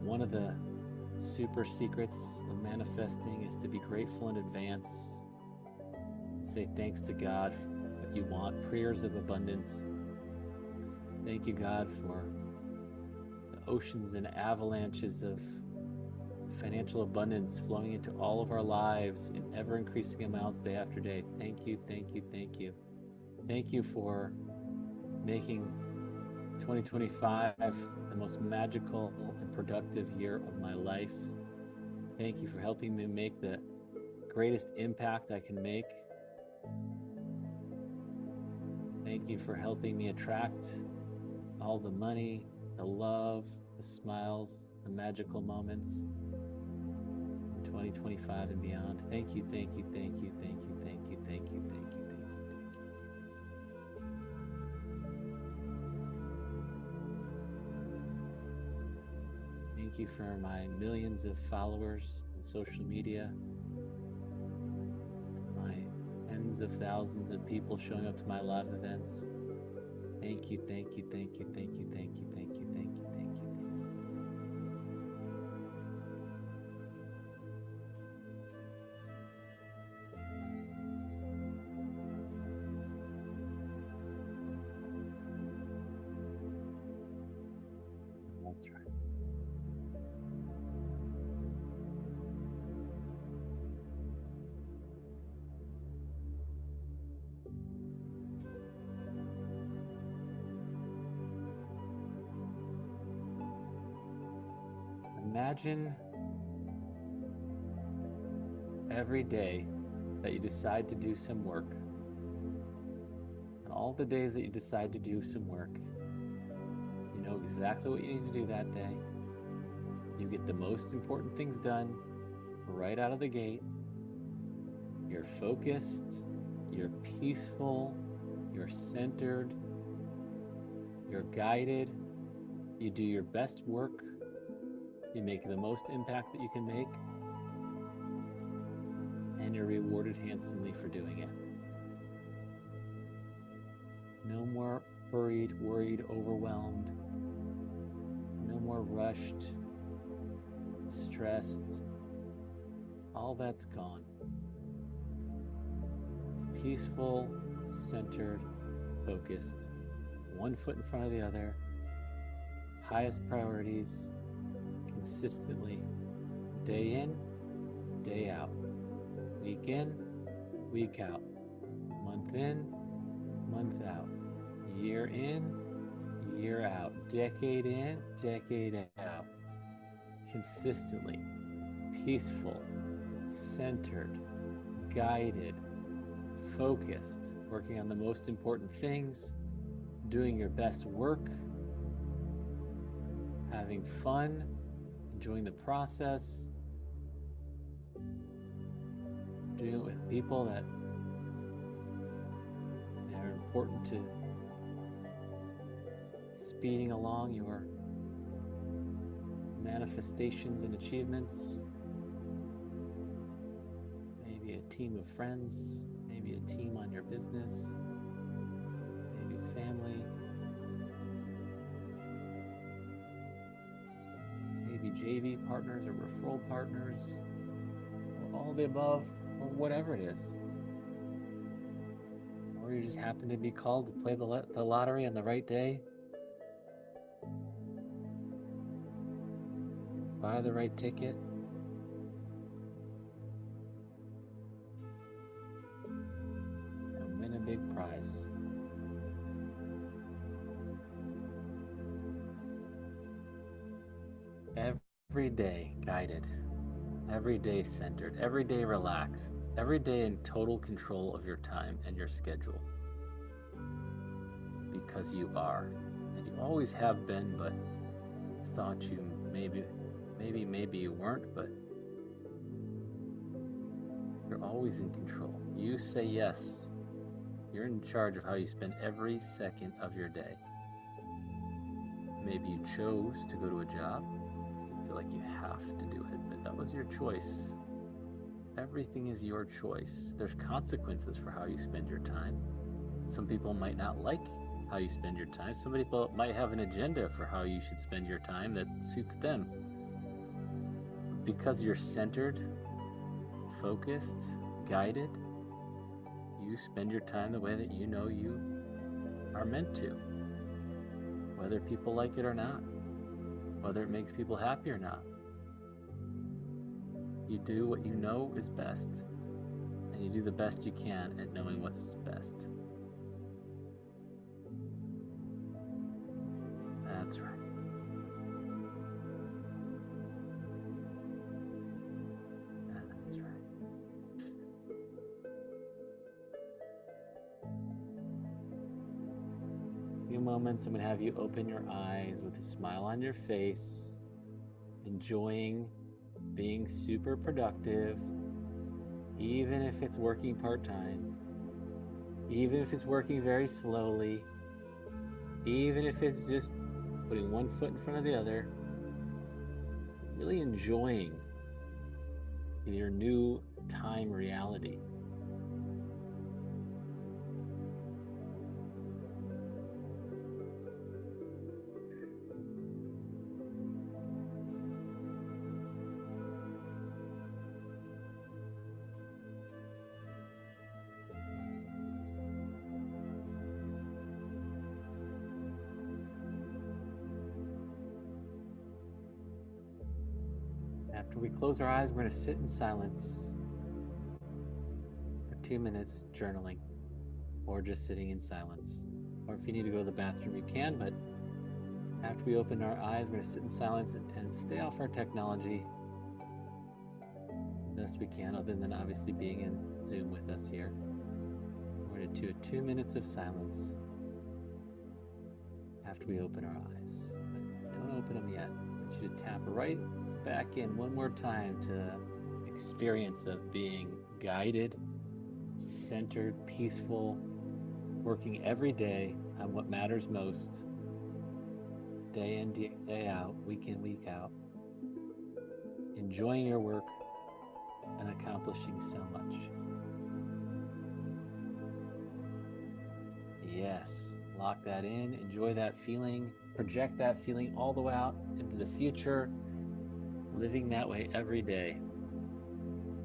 One of the super secrets of manifesting is to be grateful in advance. Say thanks to God for what you want, prayers of abundance. Thank you, God, for the oceans and avalanches of financial abundance flowing into all of our lives in ever increasing amounts day after day. Thank you, thank you, thank you. Thank you for making 2025 the most magical and productive year of my life. Thank you for helping me make the greatest impact I can make. Thank you for helping me attract all the money, the love, the smiles, the magical moments in 2025 and beyond. Thank you, thank you, thank you, thank you, thank you, thank you, thank you, thank you, thank you. Thank you for my millions of followers on social media, my tens of thousands of people showing up to my live events. Thank you, thank you, thank you, thank you, thank you, thank you, thank you, thank you, thank you. That's right. Imagine every day that you decide to do some work, and all the days that you decide to do some work, you know exactly what you need to do that day. You get the most important things done right out of the gate. You're focused, you're peaceful, you're centered, you're guided, you do your best work, you make the most impact that you can make, and you're rewarded handsomely for doing it. No more hurried, worried, overwhelmed. No more rushed, stressed. All that's gone. Peaceful, centered, focused, one foot in front of the other, highest priorities, consistently, day in, day out, week in, week out, month in, month out, year in, year out, decade in, decade out, consistently, peaceful, centered, guided, focused, working on the most important things, doing your best work, having fun, enjoying the process, doing it with people that are important to speeding along your manifestations and achievements. Maybe a team of friends, maybe a team on your business, maybe family, maybe JV partners or referral partners, or all the above, or whatever it is. Or you just happen to be called to play the lottery on the right day, buy the right ticket, and win a big prize. Every day guided, every day centered, every day relaxed, every day in total control of your time and your schedule. Because you are, and you always have been, but thought you Maybe you weren't, but you're always in control. You say yes. You're in charge of how you spend every second of your day. Maybe you chose to go to a job, so you feel like you have to do it, but that was your choice. Everything is your choice. There's consequences for how you spend your time. Some people might not like how you spend your time. Some people might have an agenda for how you should spend your time that suits them. Because you're centered, focused, guided, you spend your time the way that you know you are meant to. Whether people like it or not, whether it makes people happy or not. You do what you know is best, and you do the best you can at knowing what's best. That's right. That's right. A few moments, I'm going to have you open your eyes with a smile on your face, enjoying being super productive, even if it's working part-time, even if it's working very slowly, even if it's just putting one foot in front of the other, really enjoying your new time reality. After we close our eyes, we're going to sit in silence for 2 minutes journaling, or just sitting in silence. Or if you need to go to the bathroom, you can, but after we open our eyes, we're going to sit in silence and stay off our technology best we can, other than obviously being in Zoom with us here. We're going to do 2 minutes of silence after we open our eyes. But don't open them yet. I want you to tap right back in one more time to experience of being guided, centered, peaceful, working every day on what matters most, day in, day out, week in, week out, enjoying your work and accomplishing so much. Yes, lock that in, enjoy that feeling, project that feeling all the way out into the future, living that way every day.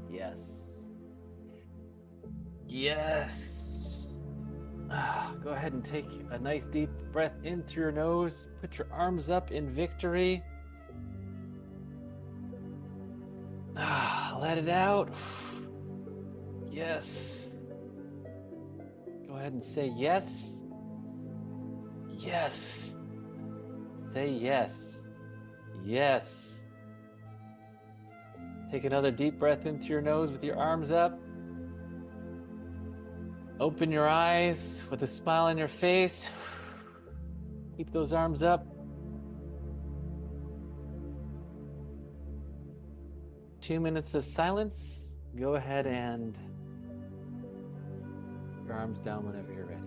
Yes. Yes. Go ahead and take a nice deep breath in through your nose. Put your arms up in victory. Let it out. Yes. Go ahead and say yes. Yes. Say yes. Yes. Take another deep breath in through your nose with your arms up. Open your eyes with a smile on your face. Keep those arms up. 2 minutes of silence. Go ahead and your arms down whenever you're ready.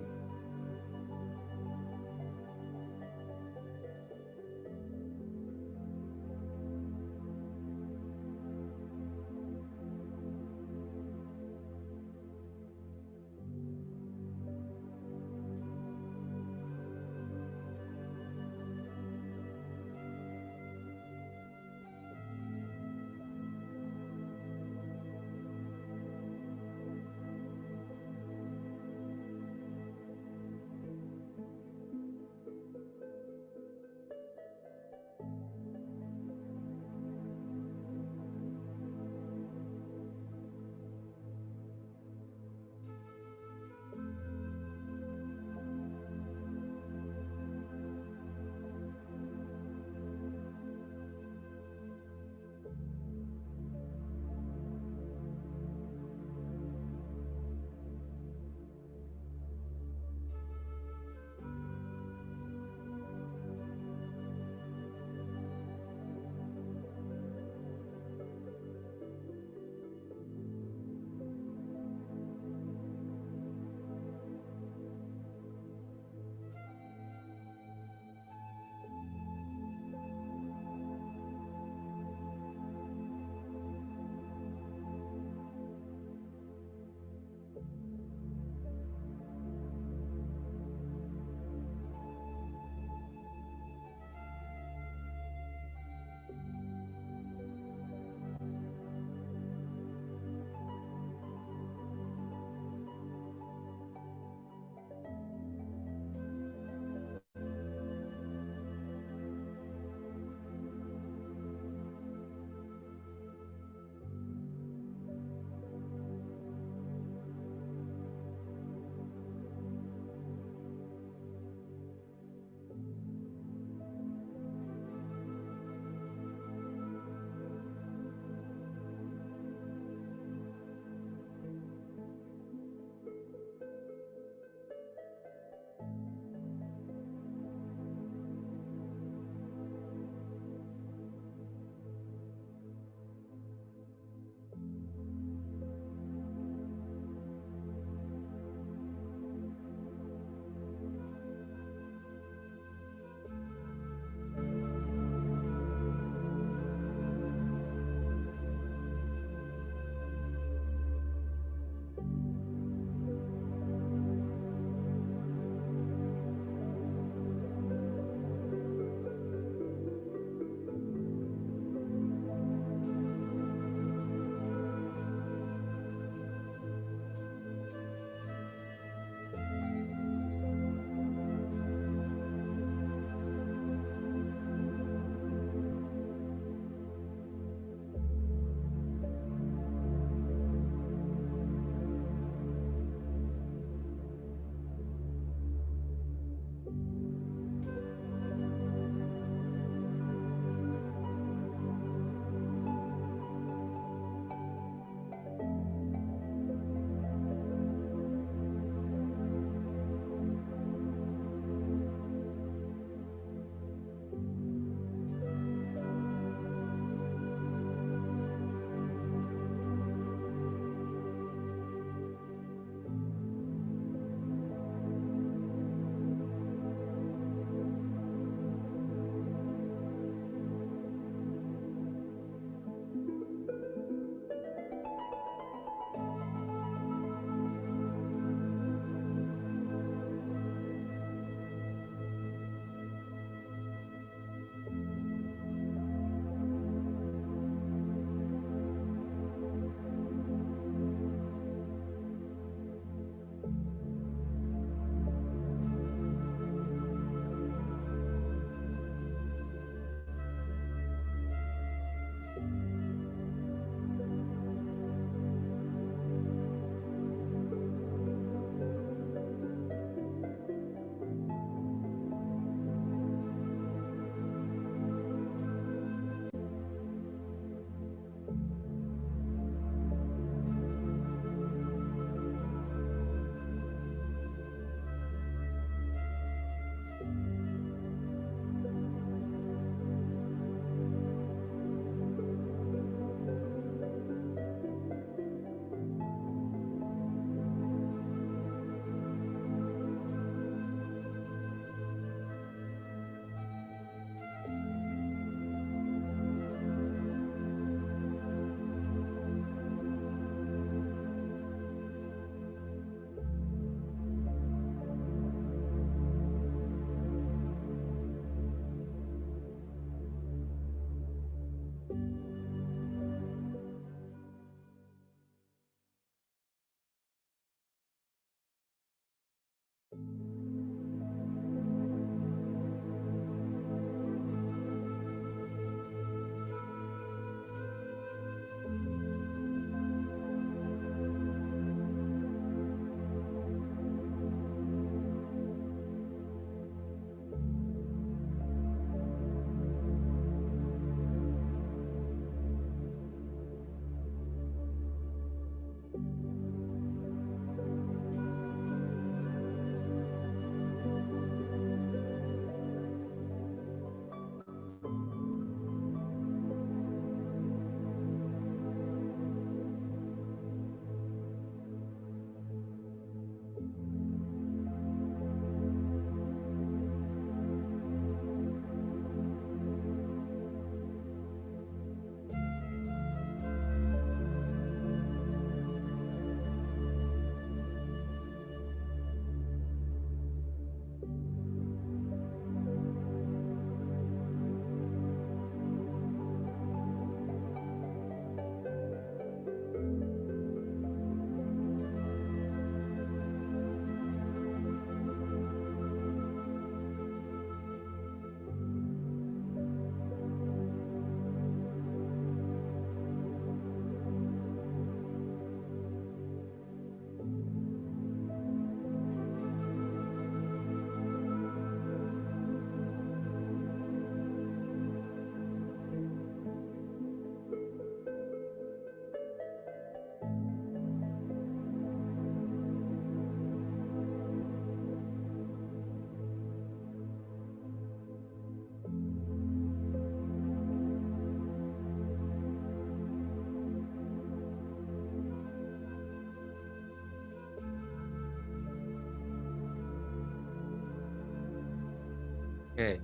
Okay.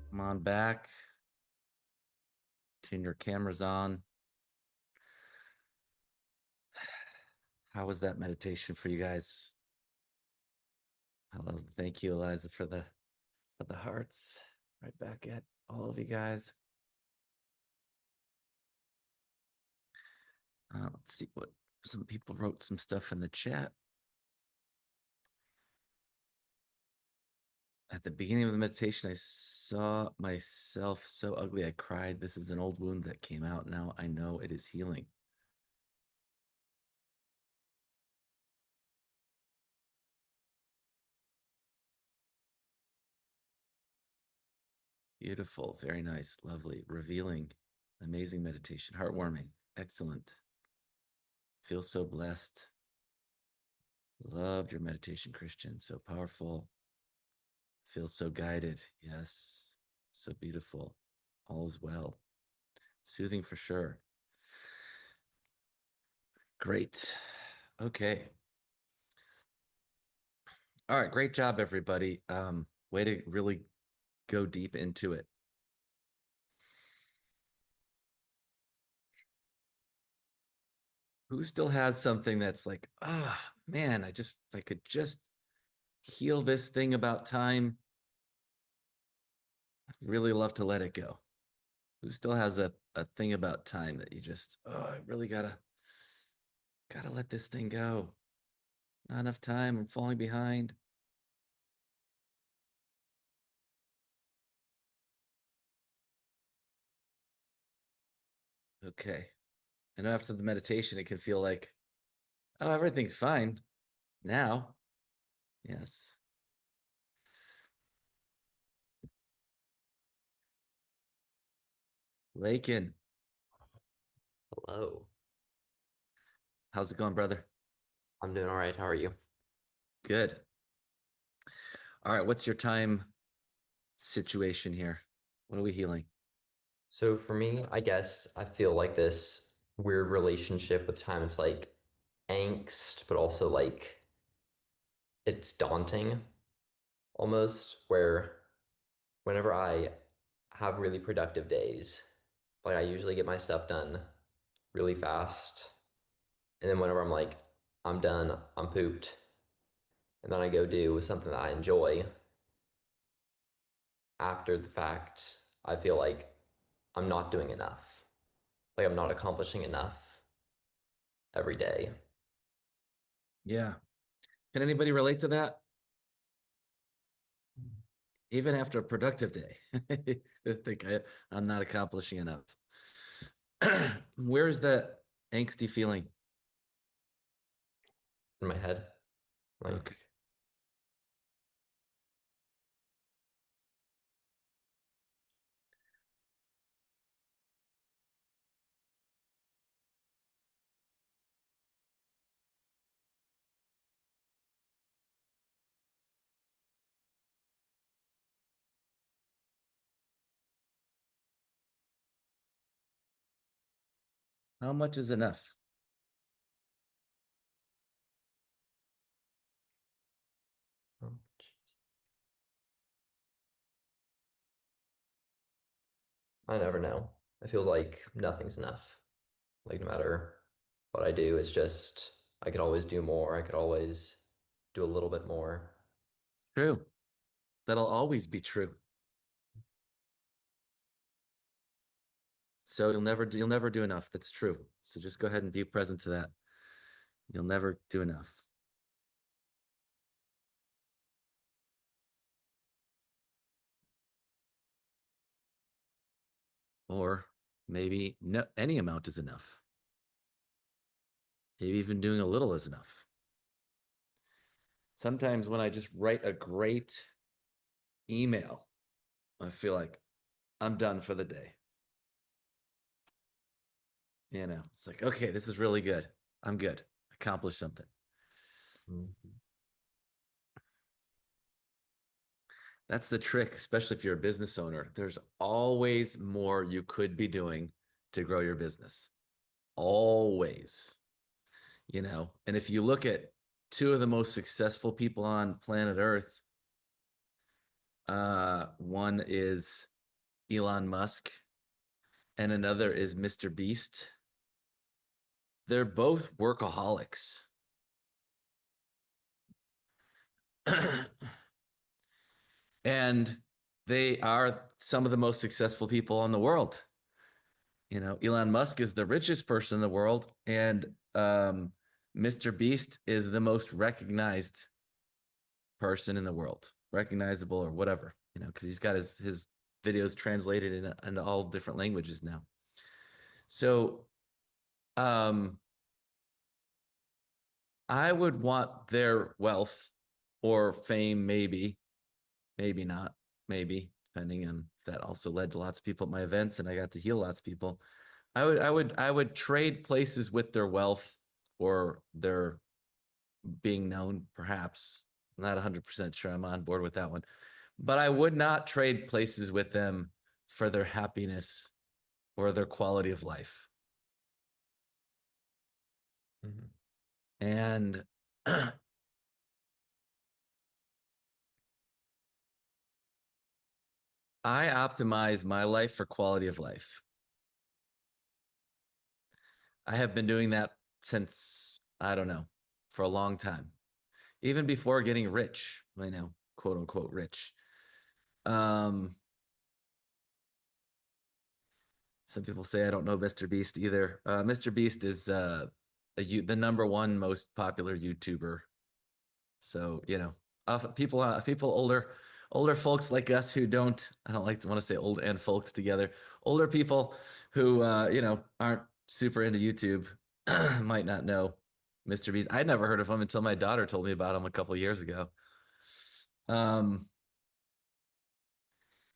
Come on back. Turn your cameras on. How was that meditation for you guys? Hello. Thank you, Eliza, for the hearts. Right back at all of you guys. Let's see what some people wrote some stuff in the chat. At the beginning of the meditation, I saw myself so ugly I cried. This is an old wound that came out. Now I know it is healing. Beautiful, very nice, lovely, revealing, amazing meditation, heartwarming, excellent. Feel so blessed. Loved your meditation, Christian. So powerful. Feel so guided. Yes, so beautiful. All is well. Soothing for sure. Great. Okay. All right, great job, everybody. Way to really go deep into it. Who still has something that's like, man, if I could just heal this thing about time, I'd really love to let it go. Who still has a thing about time that you just, I really gotta let this thing go. Not enough time. I'm falling behind. Okay. And after the meditation, it can feel like, oh, everything's fine now. Yes. Lakin, Hello. how's it going, brother? I'm doing all right. How are you? Good. All right. What's your time situation here? What are we healing? So for me, I guess I feel like this weird relationship with time. It's like angst, but also like it's daunting almost, where whenever I have really productive days, like I usually get my stuff done really fast. And then whenever I'm like, I'm done, I'm pooped, and then I go do something that I enjoy, after the fact, I feel like I'm not doing enough. Like I'm not accomplishing enough every day. Yeah. Can anybody relate to that? Even after a productive day, I think I'm not accomplishing enough. Where's that angsty feeling? In my head. Like, Okay. How much is enough? oh, I never know. It feels like nothing's enough. Like no matter what I do, it's just I could always do more. I could always do a little bit more. True. That'll always be true. So you'll never do enough. That's true. So just go ahead and be present to that. You'll never do enough. Or maybe no, any amount is enough. Maybe even doing a little is enough. Sometimes when I just write a great email, I feel like I'm done for the day. It's like, okay, this is really good. I'm good. Accomplished something. Mm-hmm. That's the trick, especially if you're a business owner. There's always more you could be doing to grow your business. Always. And if you look at two of the most successful people on planet Earth, One is Elon Musk, and another is Mr. Beast. They're both workaholics. And they are some of the most successful people in the world. You know, Elon Musk is the richest person in the world, and Mr. Beast is the most recognized person in the world, recognizable or whatever, you know, because he's got his videos translated into all different languages now. So I would want their wealth or fame, maybe, maybe not, maybe, depending on if that also led to lots of people at my events and I got to heal lots of people. I would trade places with their wealth or their being known, perhaps. I'm not 100% sure I'm on board with that one. But I would not trade places with them for their happiness or their quality of life. Mhm. And I optimize my life for quality of life. I have been doing that since, I don't know, for a long time. Even before getting rich, I know, quote unquote rich. Um, some people say I don't know Mr. Beast either. Mr. Beast is the number one most popular YouTuber. So, you know, people older folks like us who don't, I don't like to want to say old and folks together. Older people who you know, aren't super into YouTube might not know Mr. Beast. I'd never heard of him until my daughter told me about him a couple years ago. Um,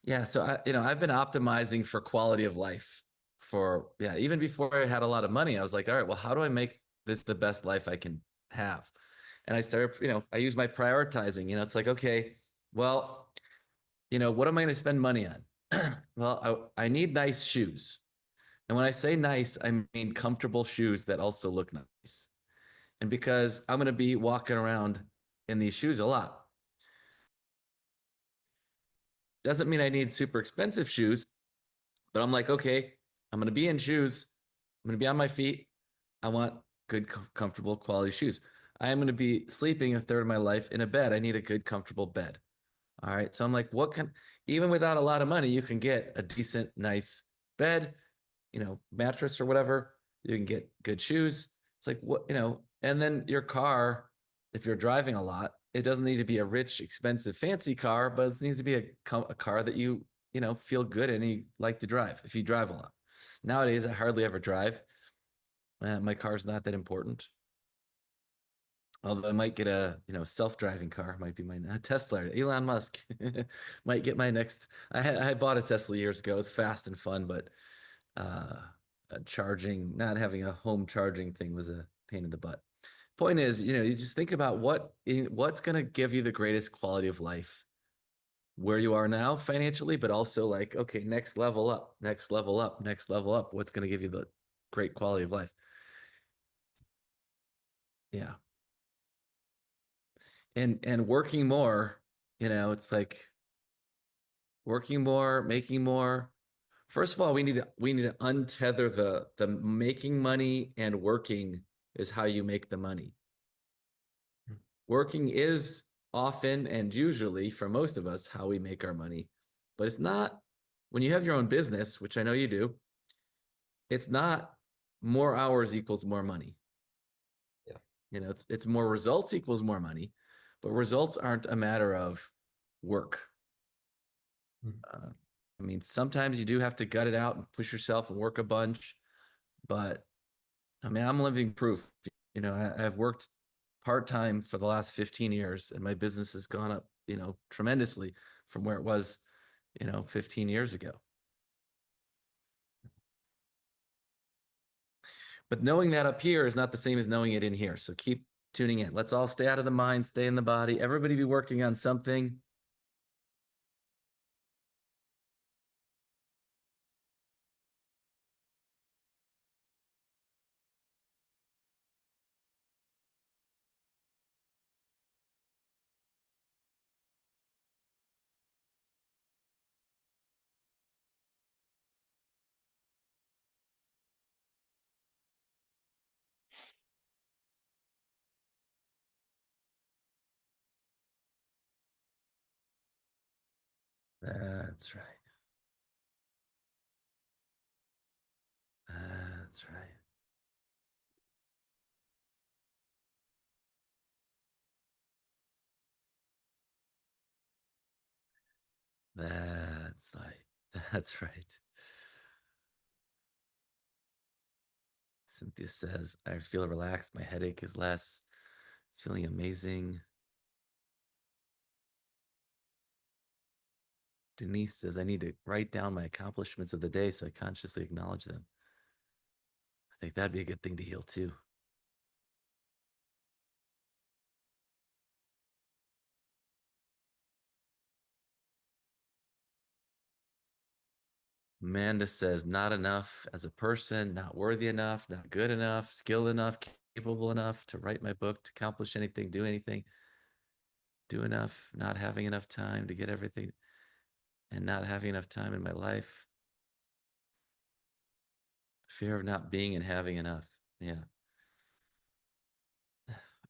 yeah, so I've been optimizing for quality of life for, yeah, even before I had a lot of money. I was like, all right, well, how do I make this the best life I can have? And I started, I use my prioritizing. It's like, okay, well, what am I going to spend money on? Well, I need nice shoes. And when I say nice, I mean comfortable shoes that also look nice. And because I'm going to be walking around in these shoes a lot, doesn't mean I need super expensive shoes, but I'm like, okay, I'm going to be in shoes. I'm going to be on my feet. I want good, comfortable, quality shoes. I am going to be sleeping a third of my life in a bed. I need a good, comfortable bed. All right. So I'm like, even without a lot of money, you can get a decent, nice bed, mattress or whatever. You can get good shoes. It's like, and then your car, if you're driving a lot, it doesn't need to be a rich, expensive, fancy car, but it needs to be a car that you feel good and you like to drive if you drive a lot. Nowadays, I hardly ever drive. My car's not that important. Although I might get a self-driving car, might be my Tesla. Elon Musk might get my next. I bought a Tesla years ago. It's fast and fun, but uh, not having a home charging thing was a pain in the butt. Point is, you just think about what's going to give you the greatest quality of life where you are now financially, but also like, okay, next level up, next level up, next level up. What's going to give you the great quality of life? Yeah. And working more, it's like working more, making more. First of all, we need to untether the making money and working is how you make the money. Working is often and usually for most of us how we make our money, but it's not when you have your own business, which I know you do. It's not more hours equals more money. Yeah. It's more results equals more money, but results aren't a matter of work. I mean, sometimes you do have to gut it out and push yourself and work a bunch, but I mean, I'm living proof. I've worked part-time for the last 15 years and my business has gone up, tremendously from where it was, 15 years ago. But knowing that up here is not the same as knowing it in here. So keep tuning in. Let's all stay out of the mind, stay in the body. Everybody be working on something. That's right. That's right. That's right. That's right. Cynthia says, I feel relaxed. My headache is less. Feeling amazing. Denise says, I need to write down my accomplishments of the day so I consciously acknowledge them. I think that'd be a good thing to heal too. Amanda says, not enough as a person, not worthy enough, not good enough, skilled enough, capable enough to write my book, to accomplish anything, do anything, do enough, not having enough time to get everything, and not having enough time in my life. Fear of not being and having enough. Yeah.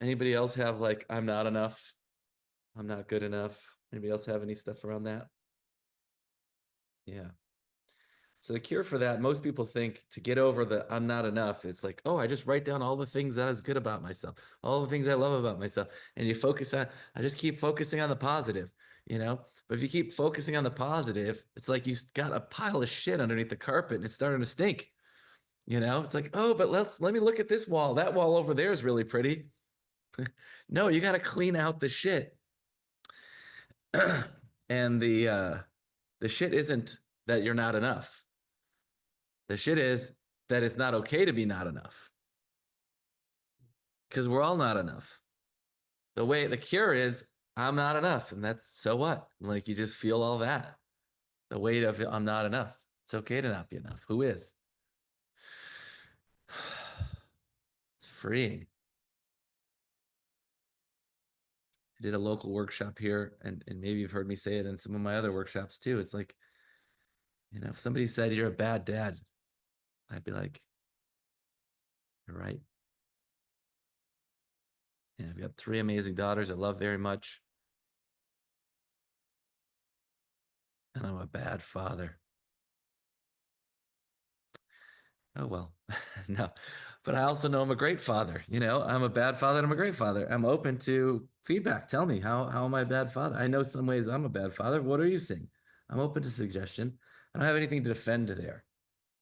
Anybody else have like, I'm not enough? I'm not good enough. Anybody else have any stuff around that? Yeah. So the cure for that, most people think to get over the I'm not enough, it's like, oh, I just write down all the things that is good about myself, all the things I love about myself. And you focus on, I just keep focusing on the positive, you know? But if you keep focusing on the positive, it's like you got a pile of shit underneath the carpet and it's starting to stink. You know, it's like, oh, but let me look at this wall. That wall over there is really pretty. No, you got to clean out the shit. And the shit isn't that you're not enough. The shit is that it's not okay to be not enough. Because we're all not enough. The cure is I'm not enough. And that's so what? Like you just feel all that. The weight of I'm not enough. It's okay to not be enough. Who is? It's freeing. I did a local workshop here, and maybe you've heard me say it in some of my other workshops too. It's like, you know, if somebody said you're a bad dad, I'd be like, you're right. And I've got 3 amazing daughters I love very much. And I'm a bad father. Oh, well, no. But I also know I'm a great father. You know, I'm a bad father and I'm a great father. I'm open to feedback. Tell me, how am I a bad father? I know some ways I'm a bad father. What are you seeing? I'm open to suggestion. I don't have anything to defend there.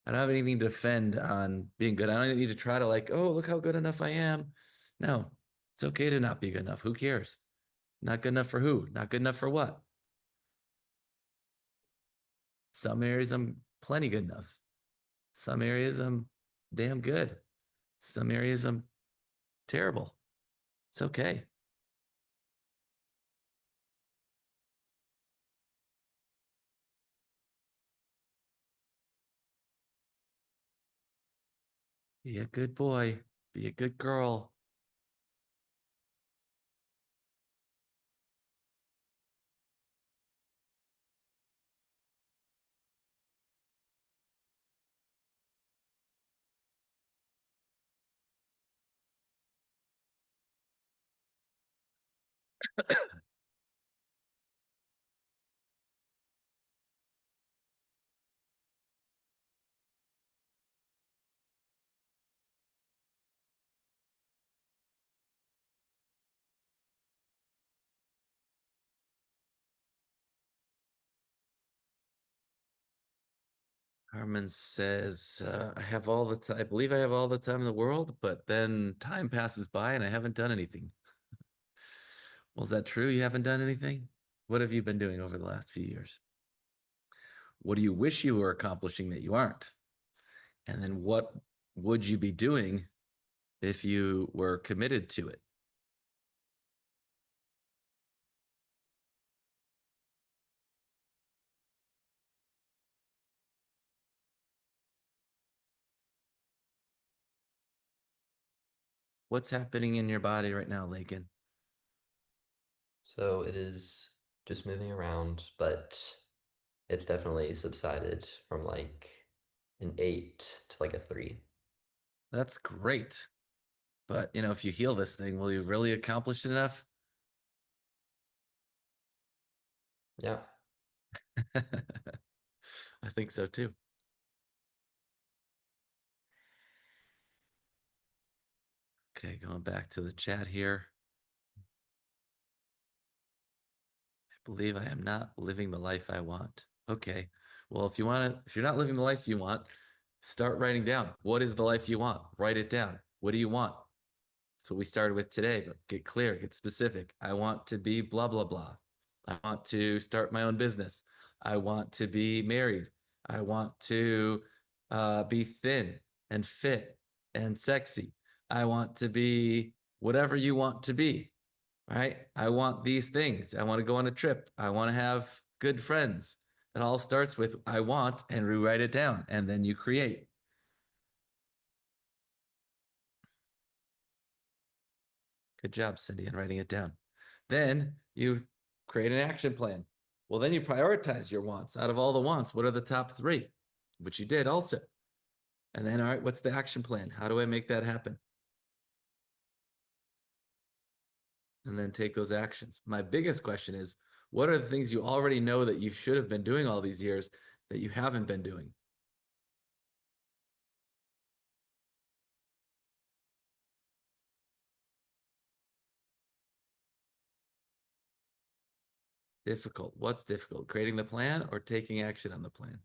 I don't have anything to defend on being good. I don't need to try to like, oh, look how good enough I am. No, it's okay to not be good enough. Who cares? Not good enough for who? Not good enough for what? Some areas I'm plenty good enough. Some areas I'm damn good. Some areas I'm terrible. It's okay. Be a good boy. Be a good girl. Carmen says, I have all the time. I believe I have all the time in the world, but then time passes by and I haven't done anything. Well, is that true? You haven't done anything? What have you been doing over the last few years? What do you wish you were accomplishing that you aren't? And then what would you be doing if you were committed to it? What's happening in your body right now, Lakin? So it is just moving around, but it's definitely subsided from like an 8 to like a 3. That's great. But, you know, if you heal this thing, will you really accomplish enough? Yeah. I think so too. Okay, going back to the chat here. I believe I am not living the life I want. Okay. Well, if you're not living the life you want, start writing down. What is the life you want? Write it down. What do you want? That's what we started with today, but get clear, get specific. I want to be blah, blah, blah. I want to start my own business. I want to be married. I want to be thin and fit and sexy. I want to be whatever you want to be, right? I want these things. I want to go on a trip. I want to have good friends. It all starts with I want, and we write it down, and then you create. Good job, Cindy, in writing it down. Then you create an action plan. Well, then you prioritize your wants. Out of all the wants, what are the top three? Which you did also. And then, all right, what's the action plan? How do I make that happen? And then take those actions. My biggest question is, what are the things you already know that you should have been doing all these years that you haven't been doing? It's difficult. What's difficult? Creating the plan or taking action on the plan?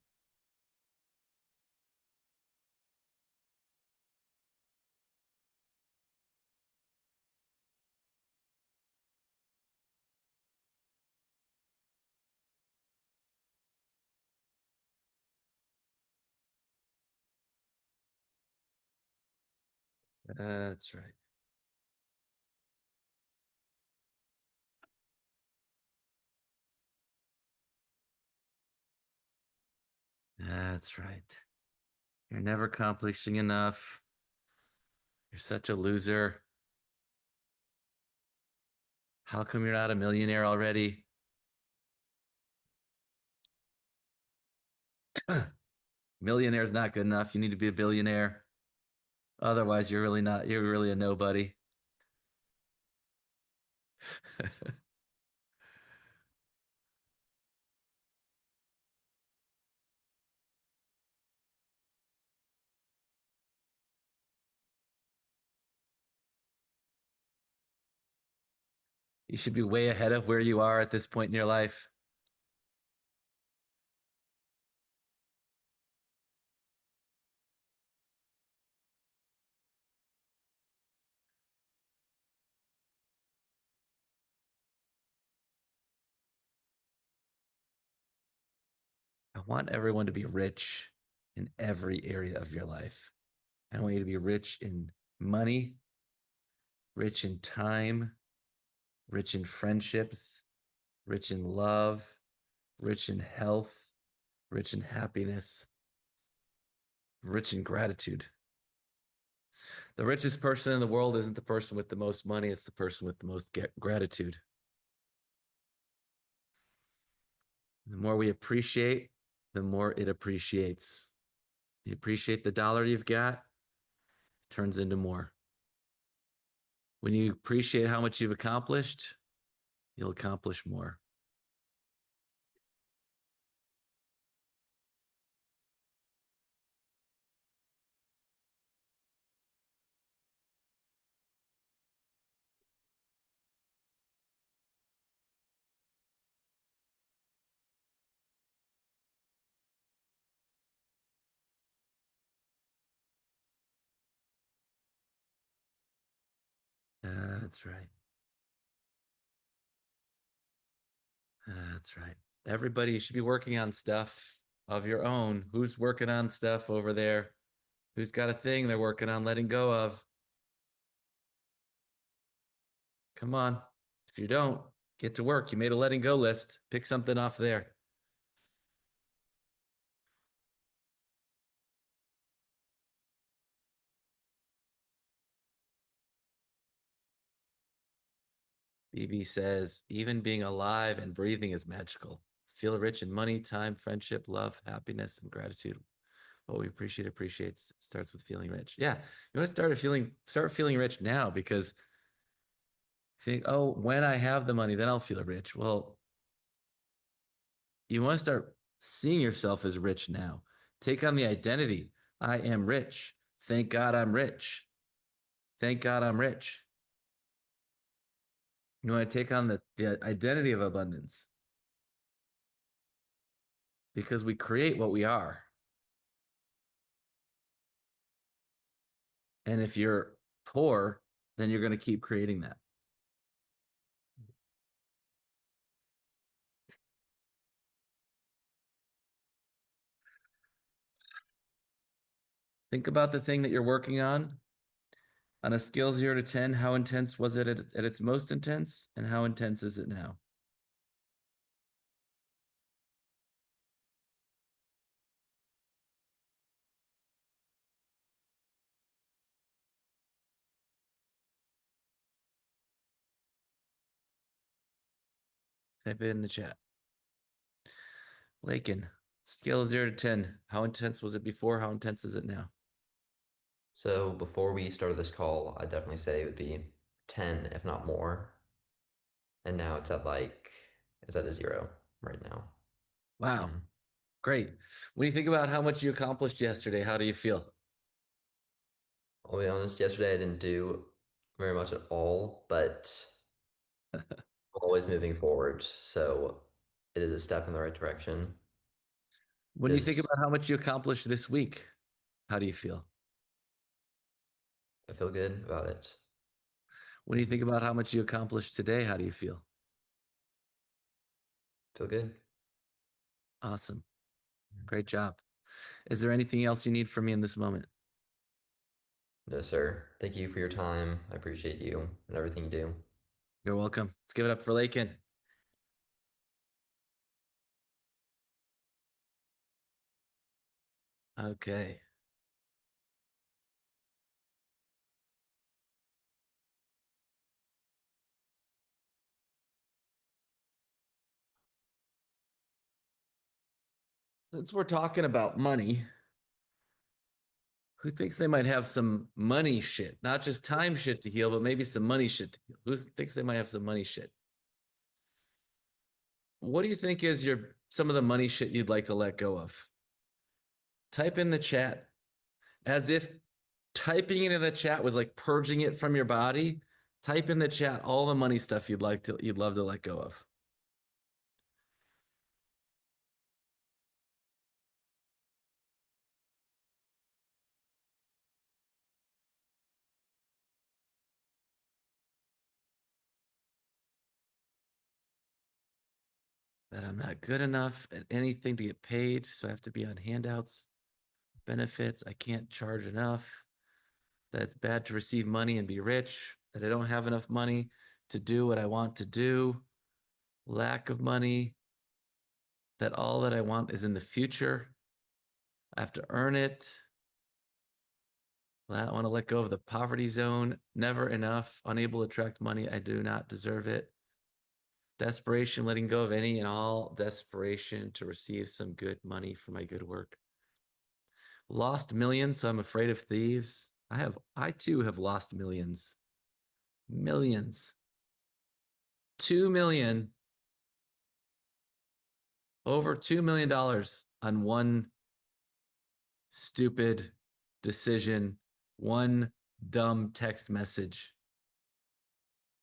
That's right. That's right. You're never accomplishing enough. You're such a loser. How come you're not a millionaire already? Millionaire's not good enough. You need to be a billionaire. Otherwise, you're really a nobody. You should be way ahead of where you are at this point in your life. I want everyone to be rich in every area of your life. I want you to be rich in money, rich in time, rich in friendships, rich in love, rich in health, rich in happiness, rich in gratitude. The richest person in the world isn't the person with the most money, it's the person with the most gratitude. The more we appreciate, the more it appreciates. You appreciate the dollar you've got, it turns into more. When you appreciate how much you've accomplished, you'll accomplish more. That's right. That's right. Everybody should be working on stuff of your own. Who's working on stuff over there? Who's got a thing they're working on letting go of? Come on. If you don't, get to work. You made a letting go list. Pick something off there. BB says, even being alive and breathing is magical. Feel rich in money, time, friendship, love, happiness, and gratitude. What we appreciate appreciates. It starts with feeling rich. Yeah. You want to start feeling rich now, because you think, oh, when I have the money, then I'll feel rich. Well, You want to start seeing yourself as rich now. Take on the identity. I am rich. Thank God I'm rich. Thank God I'm rich. You want to take on the identity of abundance because we create what we are. And if you're poor, then you're going to keep creating that. Think about the thing that you're working on a scale 0 to 10. How intense was it at its most intense? And how intense is it now? Type it in the chat. Lakin, scale of 0 to 10. How intense was it before? How intense is it now? So before we started this call, I'd definitely say it would be 10, if not more. And now it's at a 0 right now. Wow. Great. When you think about how much you accomplished yesterday, how do you feel? I'll be honest, yesterday I didn't do very much at all, but I'm always moving forward. So it is a step in the right direction. When you think Just, about how much you accomplished this week, how do you feel? I feel good about it. When you think about how much you accomplished today, how do you feel? Feel good. Awesome. Great job. Is there anything else you need from me in this moment? No, sir. Thank you for your time. I appreciate you and everything you do. You're welcome. Let's give it up for Lakin. Okay. Since we're talking about money, who thinks they might have some money shit? Not just time shit to heal, but maybe some money shit to heal. Who thinks they might have some money shit? What do you think is some of the money shit you'd like to let go of? Type in the chat as if typing it in the chat was like purging it from your body. Type in the chat all the money stuff you'd love to let go of. That I'm not good enough at anything to get paid, so I have to be on handouts, benefits. I can't charge enough. That it's bad to receive money and be rich. That I don't have enough money to do what I want to do. Lack of money. That all that I want is in the future. I have to earn it. I want to let go of the poverty zone. Never enough. Unable to attract money. I do not deserve it. Desperation, letting go of any and all desperation to receive some good money for my good work. Lost millions, so I'm afraid of thieves. I too have lost millions. Millions. 2 million. Over $2 million on one stupid decision, one dumb text message.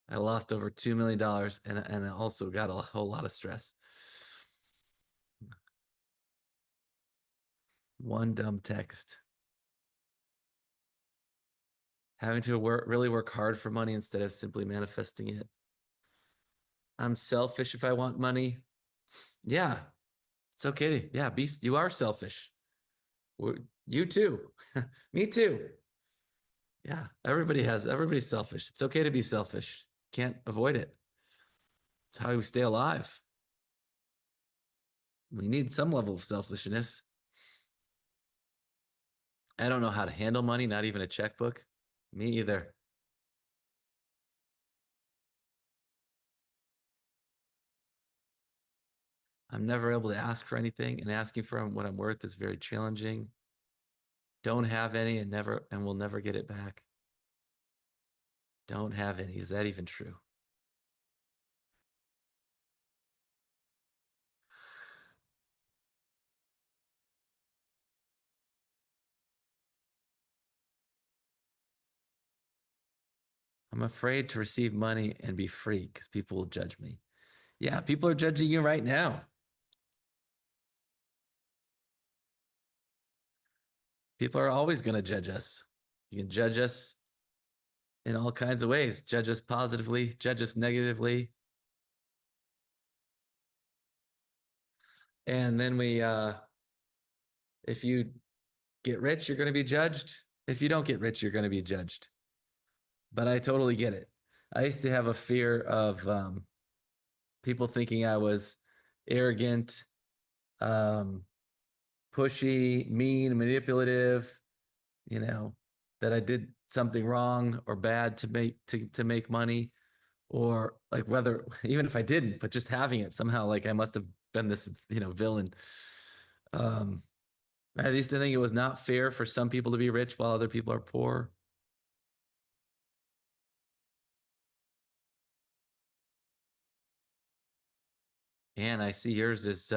I lost over $2 million and I also got a whole lot of stress. One dumb text. Having to really work hard for money instead of simply manifesting it. I'm selfish if I want money. Yeah, it's okay to, yeah, you are selfish. You too. Me too. Yeah, everybody's selfish. It's okay to be selfish. Can't avoid it. It's how we stay alive. We need some level of selfishness. I don't know how to handle money, not even a checkbook. Me either. I'm never able to ask for anything, and asking for what I'm worth is very challenging. Don't have any and will never get it back. Don't have any. Is that even true? I'm afraid to receive money and be free because people will judge me. Yeah, people are judging you right now. People are always going to judge us. You can judge us in all kinds of ways. Judge us positively, judge us negatively. And then if you get rich, you're going to be judged. If you don't get rich, you're going to be judged. But I totally get it. I used to have a fear of people thinking I was arrogant, pushy, mean, manipulative, that I did something wrong or bad to make money, or like whether even if I didn't, but just having it somehow, like I must have been this, villain. Um, I used to think it was not fair for some people to be rich while other people are poor. And I see yours is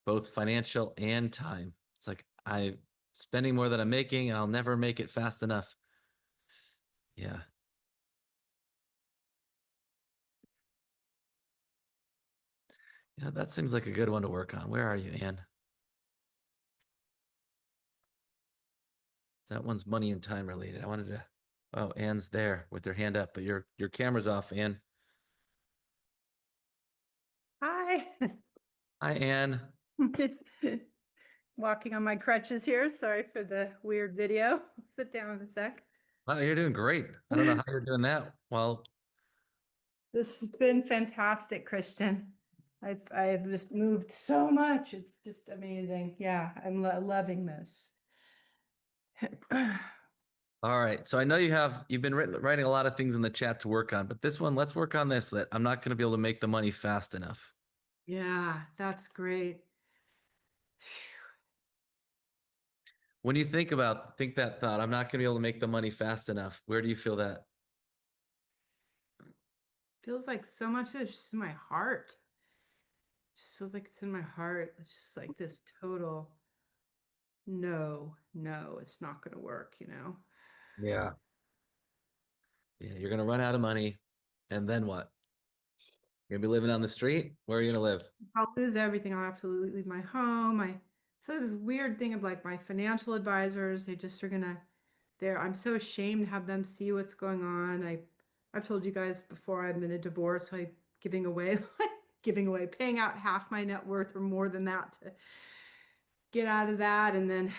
both financial and time. It's like I'm spending more than I'm making, and I'll never make it fast enough. Yeah. Yeah, that seems like a good one to work on. Where are you, Anne? That one's money and time related. I wanted to. Oh, Anne's there with her hand up, but your camera's off, Anne. Hi. Hi, Anne. Walking on my crutches here. Sorry for the weird video. Sit down in a sec. Wow, you're doing great. I don't know how you're doing that. Well, This has been fantastic, Christian. I've just moved so much. It's just amazing. Yeah, I'm loving this. all right. So I know you've been writing a lot of things in the chat to work on, but this one, let's work on this. That I'm not going to be able to make the money fast enough. Yeah, that's great. When you think that thought, I'm not going to be able to make the money fast enough. Where do you feel that? Feels like so much is just in my heart. Just feels like it's in my heart. It's just like this total no, it's not going to work, Yeah. Yeah, you're going to run out of money, and then what? You're going to be living on the street? Where are you going to live? I'll lose everything. I'll have to leave my home. I feel this weird thing of like my financial advisors, they just are gonna I'm so ashamed to have them see what's going on. I've told you guys before I'm in a divorce, so giving away paying out half my net worth or more than that to get out of that, and then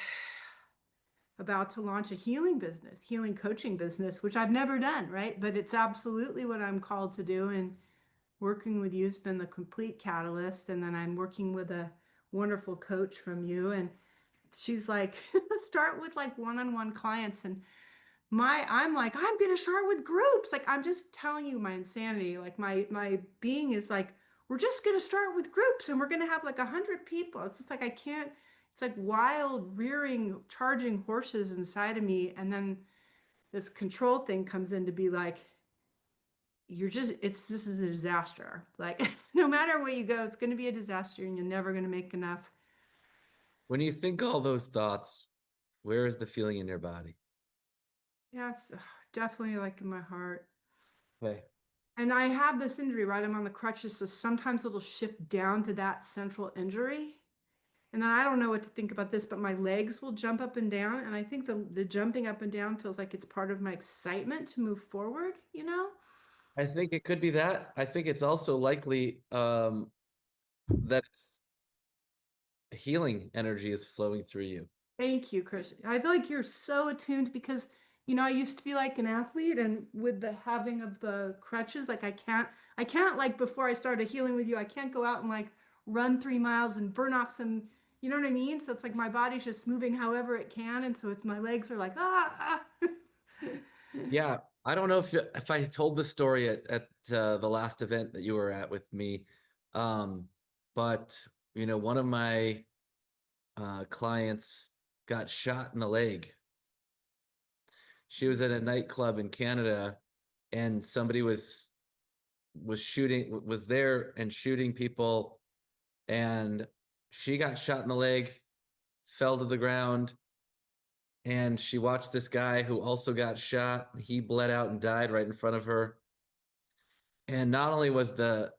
about to launch a healing coaching business, which I've never done, right? But it's absolutely what I'm called to do. And working with you has been the complete catalyst. And then I'm working with a wonderful coach from you. And she's like, start with like one-on-one clients. And I'm like, I'm going to start with groups. Like, I'm just telling you my insanity. Like my being is like, we're just going to start with groups and we're going to have like 100 people. It's just like, I can't, it's like wild rearing, charging horses inside of me. And then this control thing comes in to be like, this is a disaster. Like no matter where you go, it's going to be a disaster and you're never going to make enough. When you think all those thoughts, where is the feeling in your body? Yeah, it's definitely like in my heart. Okay. And I have this injury, right? I'm on the crutches. So sometimes it'll shift down to that central injury. And then I don't know what to think about this, but my legs will jump up and down. And I think the jumping up and down feels like it's part of my excitement to move forward, I think it could be that. I think it's also likely that it's healing energy is flowing through you. Thank you, Christian. I feel like you're so attuned because, I used to be like an athlete, and with the having of the crutches, like I can't like before I started healing with you, I can't go out and like run 3 miles and burn off some, you know what I mean? So it's like my body's just moving however it can. And so it's my legs are like, ah. Yeah, I don't know if I told the story at the last event that you were at with me, but one of my clients got shot in the leg. She was at a nightclub in Canada, and somebody was there and shooting people, and she got shot in the leg, fell to the ground, and she watched this guy who also got shot. He bled out and died right in front of her. And not only was the,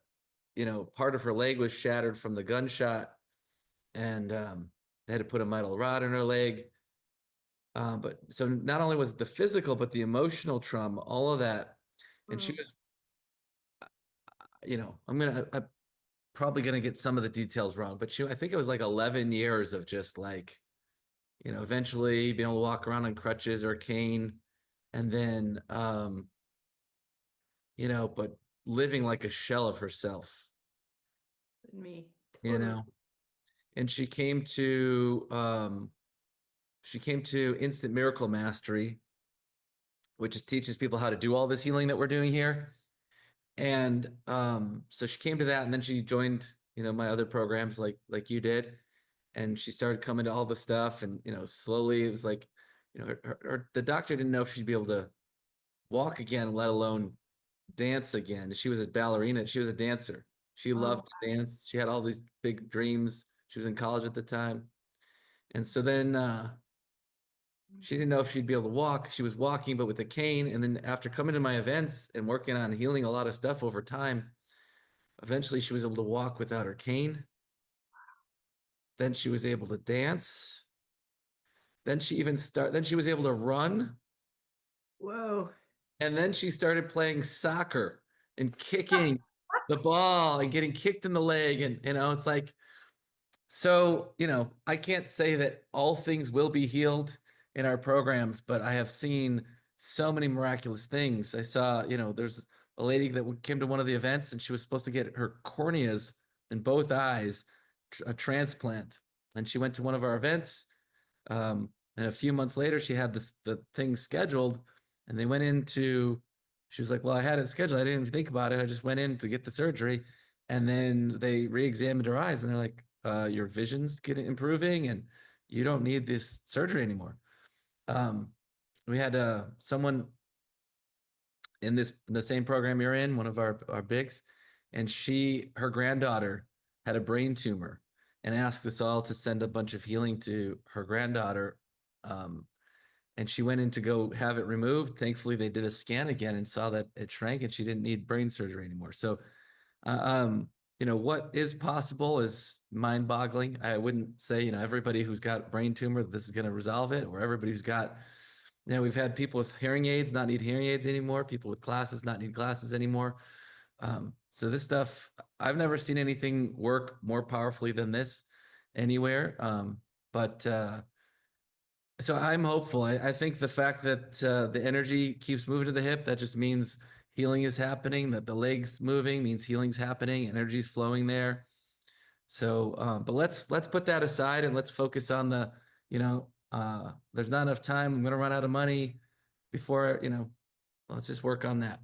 part of her leg was shattered from the gunshot, and they had to put a metal rod in her leg. But so not only was it the physical, but the emotional trauma, all of that. And she was, I'm probably gonna get some of the details wrong, but I think it was like 11 years of just like, eventually being able to walk around on crutches or a cane, and then, but living like a shell of herself, Me. you Totally. know. And she came to Instant Miracle Mastery, which is teaches people how to do all this healing that we're doing here. And so she came to that, and then she joined, my other programs like you did, and she started coming to all the stuff, and slowly it was like, the doctor didn't know if she'd be able to walk again, let alone dance again. She was a ballerina. She was a dancer. She loved to dance. She had all these big dreams. She was in college at the time. And so then she didn't know if she'd be able to walk. She was walking, but with a cane. And then after coming to my events and working on healing a lot of stuff over time, eventually she was able to walk without her cane. Then she was able to dance. Then she was able to run. Whoa. And then she started playing soccer and kicking the ball and getting kicked in the leg. And, it's like, so, I can't say that all things will be healed in our programs, but I have seen so many miraculous things. I saw, there's a lady that came to one of the events, and she was supposed to get her corneas in both eyes, a transplant. And she went to one of our events. And a few months later, she had the thing scheduled, and they went into, she was like, well, I had it scheduled. I didn't even think about it. I just went in to get the surgery. And then they re-examined her eyes, and they're like, your vision's getting improving, and you don't need this surgery anymore. We had someone in the same program you're in, one of our bigs, and her granddaughter had a brain tumor, and asked us all to send a bunch of healing to her granddaughter. And she went in to go have it removed. Thankfully, they did a scan again and saw that it shrank, and she didn't need brain surgery anymore. So, what is possible is mind-boggling. I wouldn't say, everybody who's got brain tumor, this is going to resolve it, or everybody who's got, we've had people with hearing aids not need hearing aids anymore, people with glasses not need glasses anymore. So this stuff, I've never seen anything work more powerfully than this anywhere. But so I'm hopeful. I think the fact that the energy keeps moving to the hip, that just means healing is happening, that the legs moving means healing's happening, energy's flowing there. So, but let's put that aside, and let's focus on the, there's not enough time. I'm going to run out of money before, let's just work on that.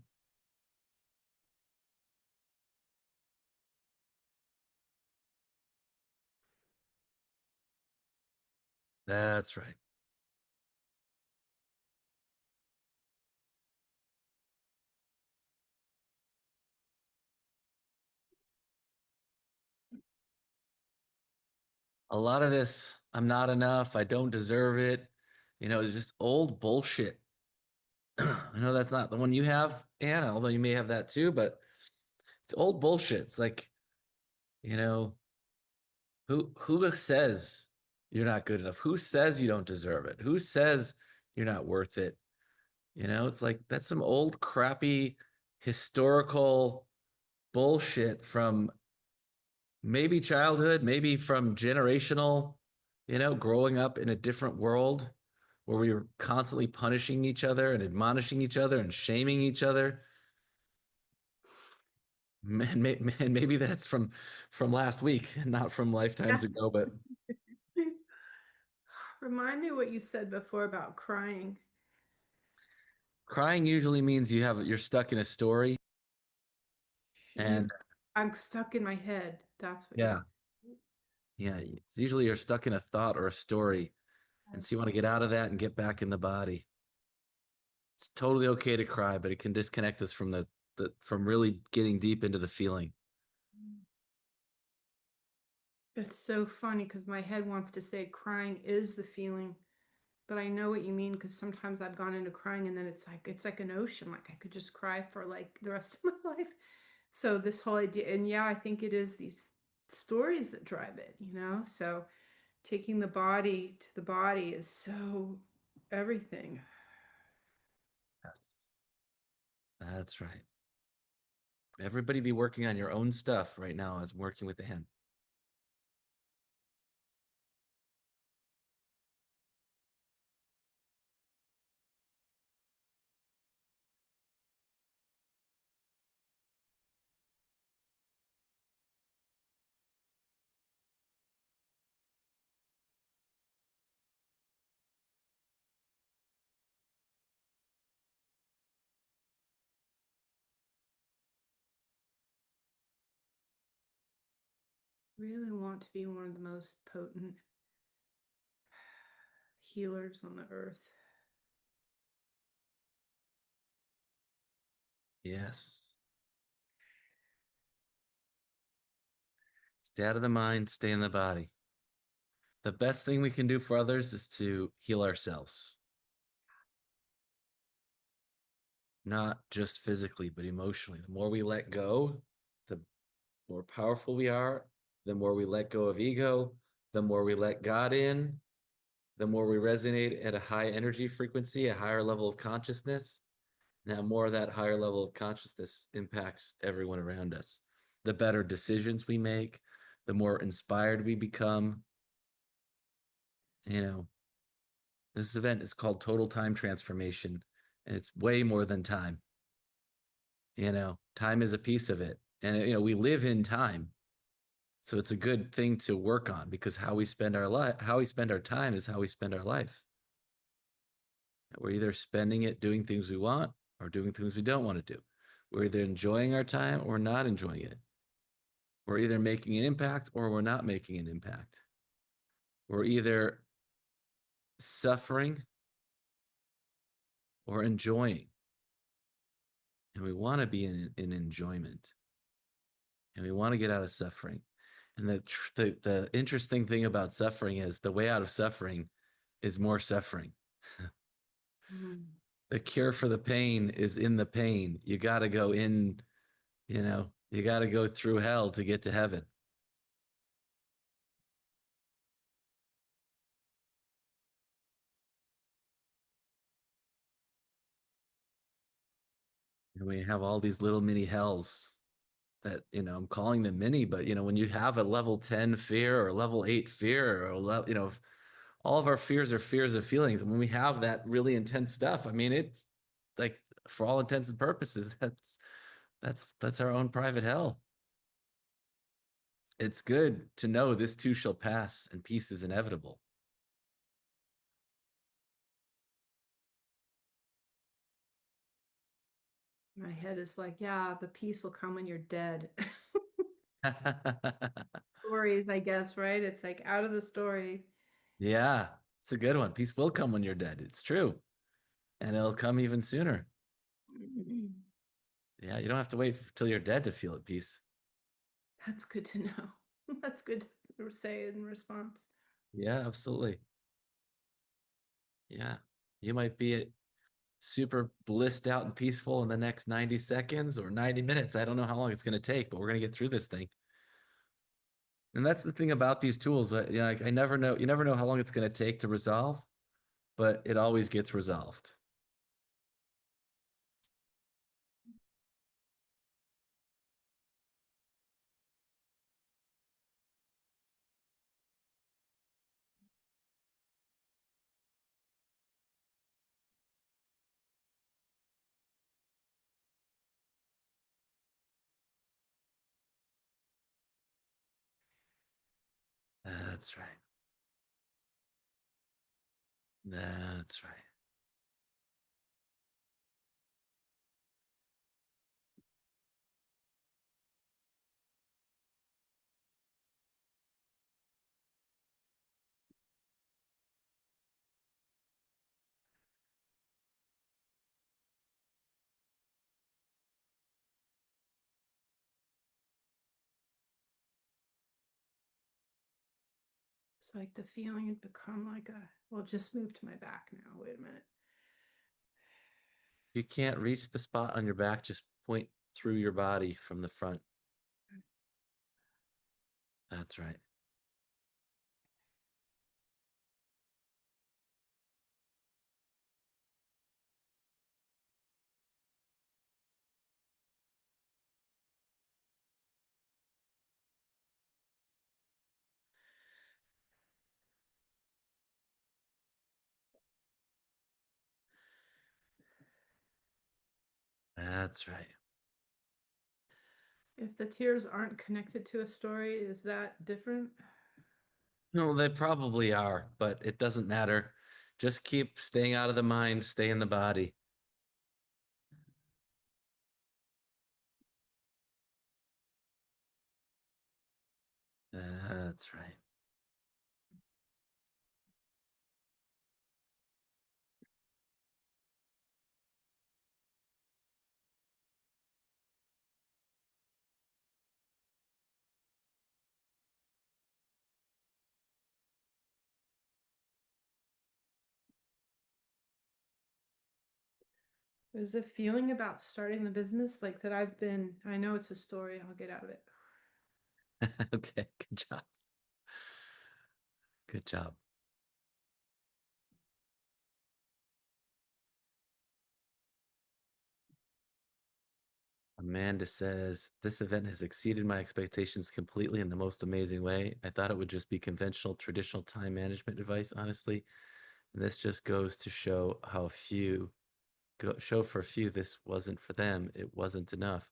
That's right. A lot of this, I'm not enough. I don't deserve it. It's just old bullshit. I know that's not the one you have, Anna, although you may have that too, but it's old bullshit. It's like, you know, who says you're not good enough? Who says you don't deserve it? Who says you're not worth it? It's like that's some old crappy historical bullshit from maybe childhood, maybe from generational, growing up in a different world where we were constantly punishing each other and admonishing each other and shaming each other. Man, maybe that's from last week, not from lifetimes ago, but Remind me what you said before about crying. crying usually means you're stuck in a story. And I'm stuck in my head. That's what yeah, yeah, it's usually you're stuck in a thought or a story. And so you want to get out of that and get back in the body. It's totally okay to cry, but it can disconnect us from from really getting deep into the feeling. It's so funny because my head wants to say crying is the feeling, but I know what you mean because sometimes I've gone into crying and then it's like an ocean. Like I could just cry for like the rest of my life. So this whole idea, and yeah, I think it is these stories that drive it, you know? So taking the body to the body is so everything. Yes. That's right. Everybody be working on your own stuff right now as I'm working with Anne. Really want to be one of the most potent healers on the earth. Yes. Stay out of the mind, stay in the body. The best thing we can do for others is to heal ourselves. Not just physically, but emotionally. The more we let go, the more powerful we are. The more we let go of ego, the more we let God in, the more we resonate at a high energy frequency, a higher level of consciousness. Now, more of that higher level of consciousness impacts everyone around us. The better decisions we make, the more inspired we become. You know, this event is called Total Time Transformation, and it's way more than time. You know, time is a piece of it. And, you know, we live in time. So it's a good thing to work on because how we spend our life, how we spend our time is how we spend our life. We're either spending it doing things we want or doing things we don't want to do. We're either enjoying our time or not enjoying it. We're either making an impact or we're not making an impact. We're either suffering or enjoying. And we want to be in enjoyment. And we want to get out of suffering. And the interesting thing about suffering is the way out of suffering is more suffering. The cure for the pain is in the pain. You got to go in, you know, you got to go through hell to get to heaven. And we have all these little mini hells that, you know, I'm calling them mini, but, you know, when you have a level 10 fear or level 8 fear or, you know, all of our fears are fears of feelings. And when we have that really intense stuff, I mean, it like for all intents and purposes, that's our own private hell. It's good to know this too shall pass and peace is inevitable. My head is like, yeah, the peace will come when you're dead. Stories, I guess, right? It's like out of the story. Yeah, it's a good one. Peace will come when you're dead. It's true. And it'll come even sooner. Yeah, you don't have to wait till you're dead to feel at peace. That's good to know. That's good to say in response. Yeah, absolutely. Yeah. You might be super blissed out and peaceful in the next 90 seconds or 90 minutes. I don't know how long it's going to take, but we're going to get through this thing. And that's the thing about these tools. You know, I never know, you never know how long it's going to take to resolve, but it always gets resolved. That's right. That's right. It's like the feeling had become like a, well, it just moved to my back now. Wait a minute. You can't reach the spot on your back, just point through your body from the front. That's right. That's right. If the tears aren't connected to a story, is that different? No, they probably are, but it doesn't matter. Just keep staying out of the mind, stay in the body. That's right. There's a feeling about starting the business like that I've been, I know it's a story, I'll get out of it. Okay, good job. Good job. Amanda says, this event has exceeded my expectations completely in the most amazing way. I thought it would just be conventional, traditional time management advice, honestly. And this just goes to show how show for few this wasn't for them. It wasn't enough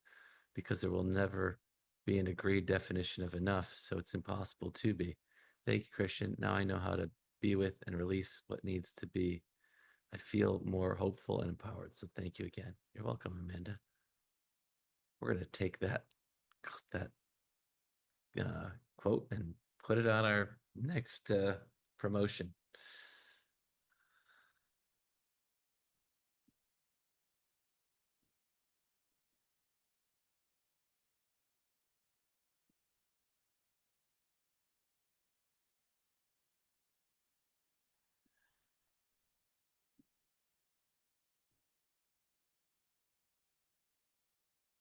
because there will never be an agreed definition of enough. So it's impossible to be. Thank you, Christian. Now I know how to be with and release what needs to be. I feel more hopeful and empowered. So thank you again. You're welcome, Amanda. We're gonna take that quote and put it on our next promotion.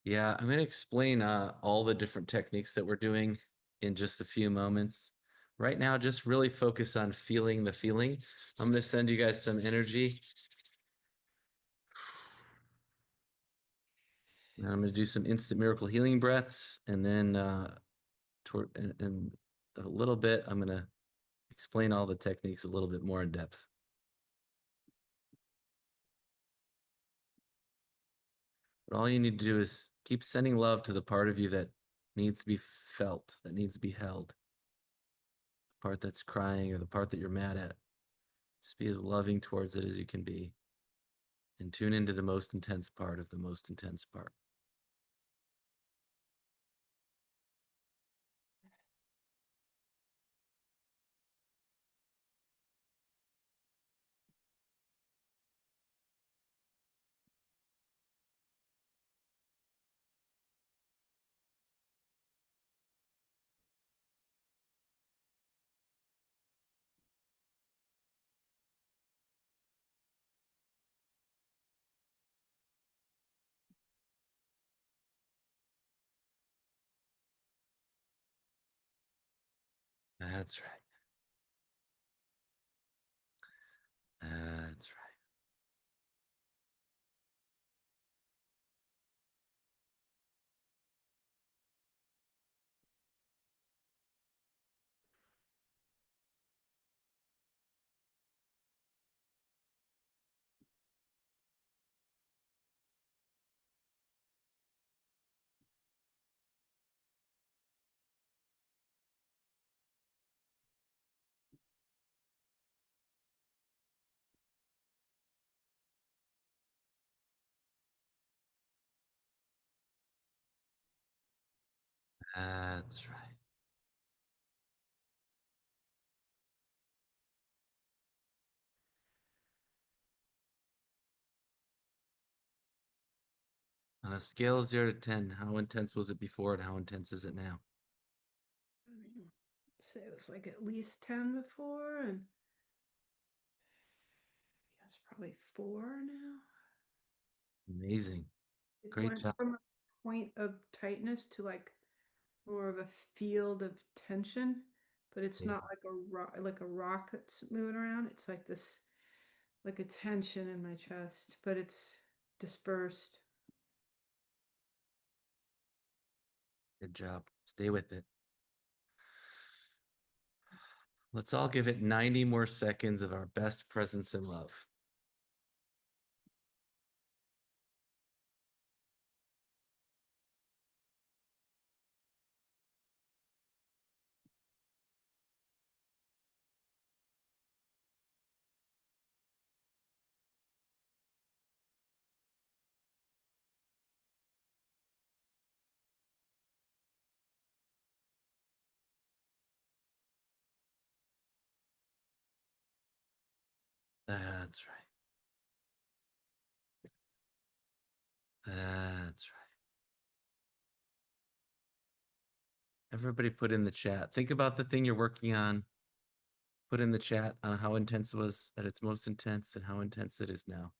Yeah, I'm going to explain all the different techniques that we're doing in just a few moments. Right now, just really focus on feeling the feeling. I'm going to send you guys some energy. And I'm going to do some instant miracle healing breaths, and then in a little bit, I'm going to explain all the techniques a little bit more in depth. But all you need to do is keep sending love to the part of you that needs to be felt, that needs to be held. The part that's crying or the part that you're mad at. Just be as loving towards it as you can be. And tune into the most intense part of the most intense part. That's right. That's right. That's right. On a scale of 0 to 10, how intense was it before and how intense is it now? say it was like at least 10 before, and yeah, it's probably 4 now. Amazing. It Great went job. from a point of tightness to like more of a field of tension, but it's Yeah. not like a rock that's moving around. It's like this, like a tension in my chest, but it's dispersed. Good job. Stay with it. Let's all give it 90 more seconds of our best presence and love. That's right. That's right. Everybody put in the chat. Think about the thing you're working on. Put in the chat on how intense it was at its most intense and how intense it is now.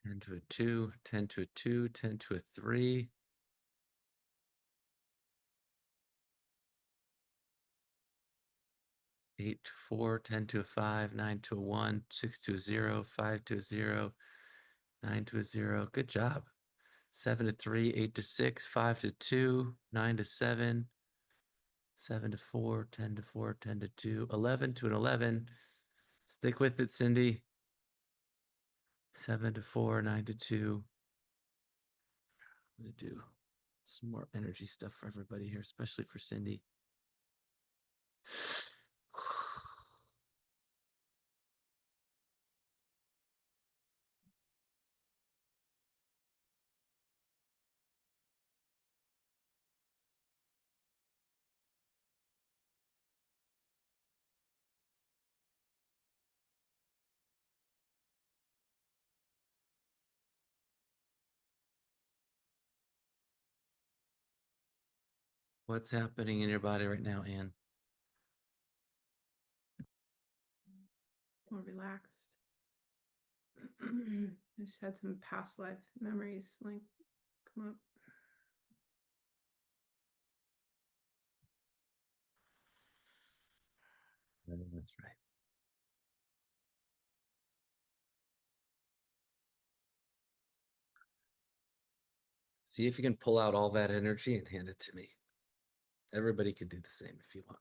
Ten to a 2, 10 to a 2, 10 to a 3. 8 to 4, 10 to a 5, 9 to a 1, 6 to a 0, 5 to a 0, 9 to a 0. Good job. 7 to 3, 8 to 6, 5 to 2, 9 to 7, 7 to 4, 10 to 4, 10 to 2, 11 to an 11. Stick with it, Cindy. 7 to 4, 9 to 2. I'm going to do some more energy stuff for everybody here, especially for Cindy. What's happening in your body right now, Anne? More relaxed. I just had some past life memories like come up. That's right. See if you can pull out all that energy and hand it to me. Everybody can do the same if you want.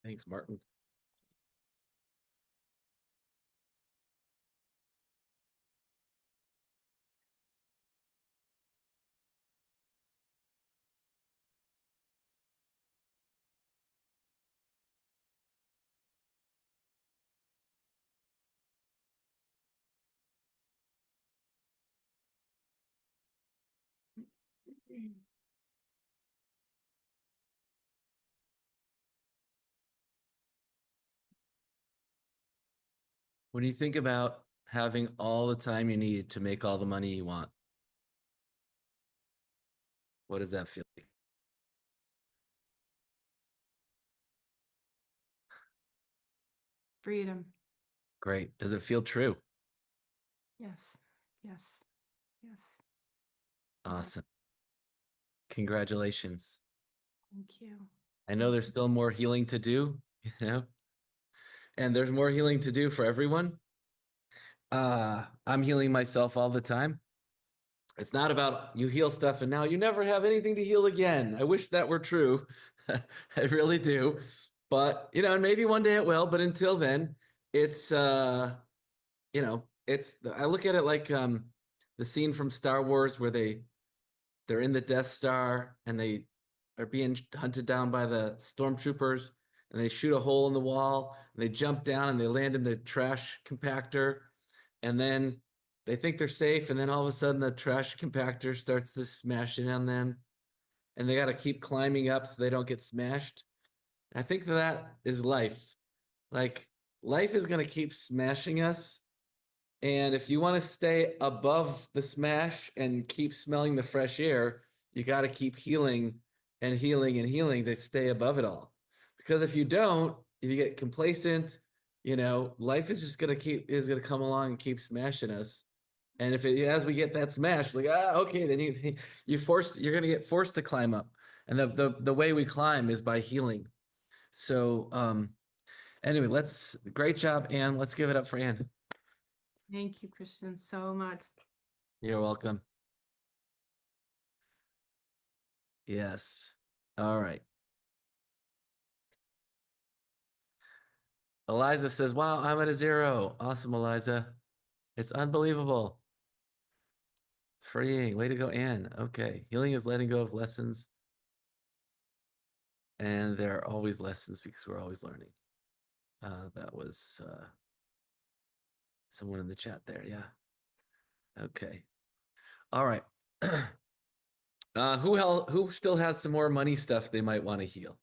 Thanks, Martin. When you think about having all the time you need to make all the money you want, what does that feel like? Freedom. Great. Does it feel true? Yes. Yes. Yes. Awesome. Congratulations. Thank you. I know there's still more healing to do, you know, and there's more healing to do for everyone. I'm healing myself all the time. It's not about you heal stuff and now you never have anything to heal again. I wish that were true. I really do. But, you know, and maybe one day it will, but until then, it's you know, I look at it like the scene from Star Wars where they're in the Death Star and they are being hunted down by the stormtroopers and they shoot a hole in the wall and they jump down and they land in the trash compactor and then they think they're safe and then all of a sudden the trash compactor starts to smash in on them and they got to keep climbing up so they don't get smashed. I think that is life. Like life is going to keep smashing us. And if you want to stay above the smash and keep smelling the fresh air, you got to keep healing and healing and healing to stay above it all. Because if you don't, if you get complacent, you know, life is just going to come along and keep smashing us. And as we get that smash, like, okay, then you're going to get forced to climb up. And the way we climb is by healing. So, anyway, great job, Anne. Let's give it up for Anne. Thank you, Christian, so much. You're welcome. Yes. All right. Eliza says, wow, I'm at a 0. Awesome, Eliza. It's unbelievable. Freeing. Way to go, Anne. Okay. Healing is letting go of lessons. And there are always lessons because we're always learning. That was someone in the chat there. Yeah. Okay. All right. Who still has some more money stuff they might want to heal?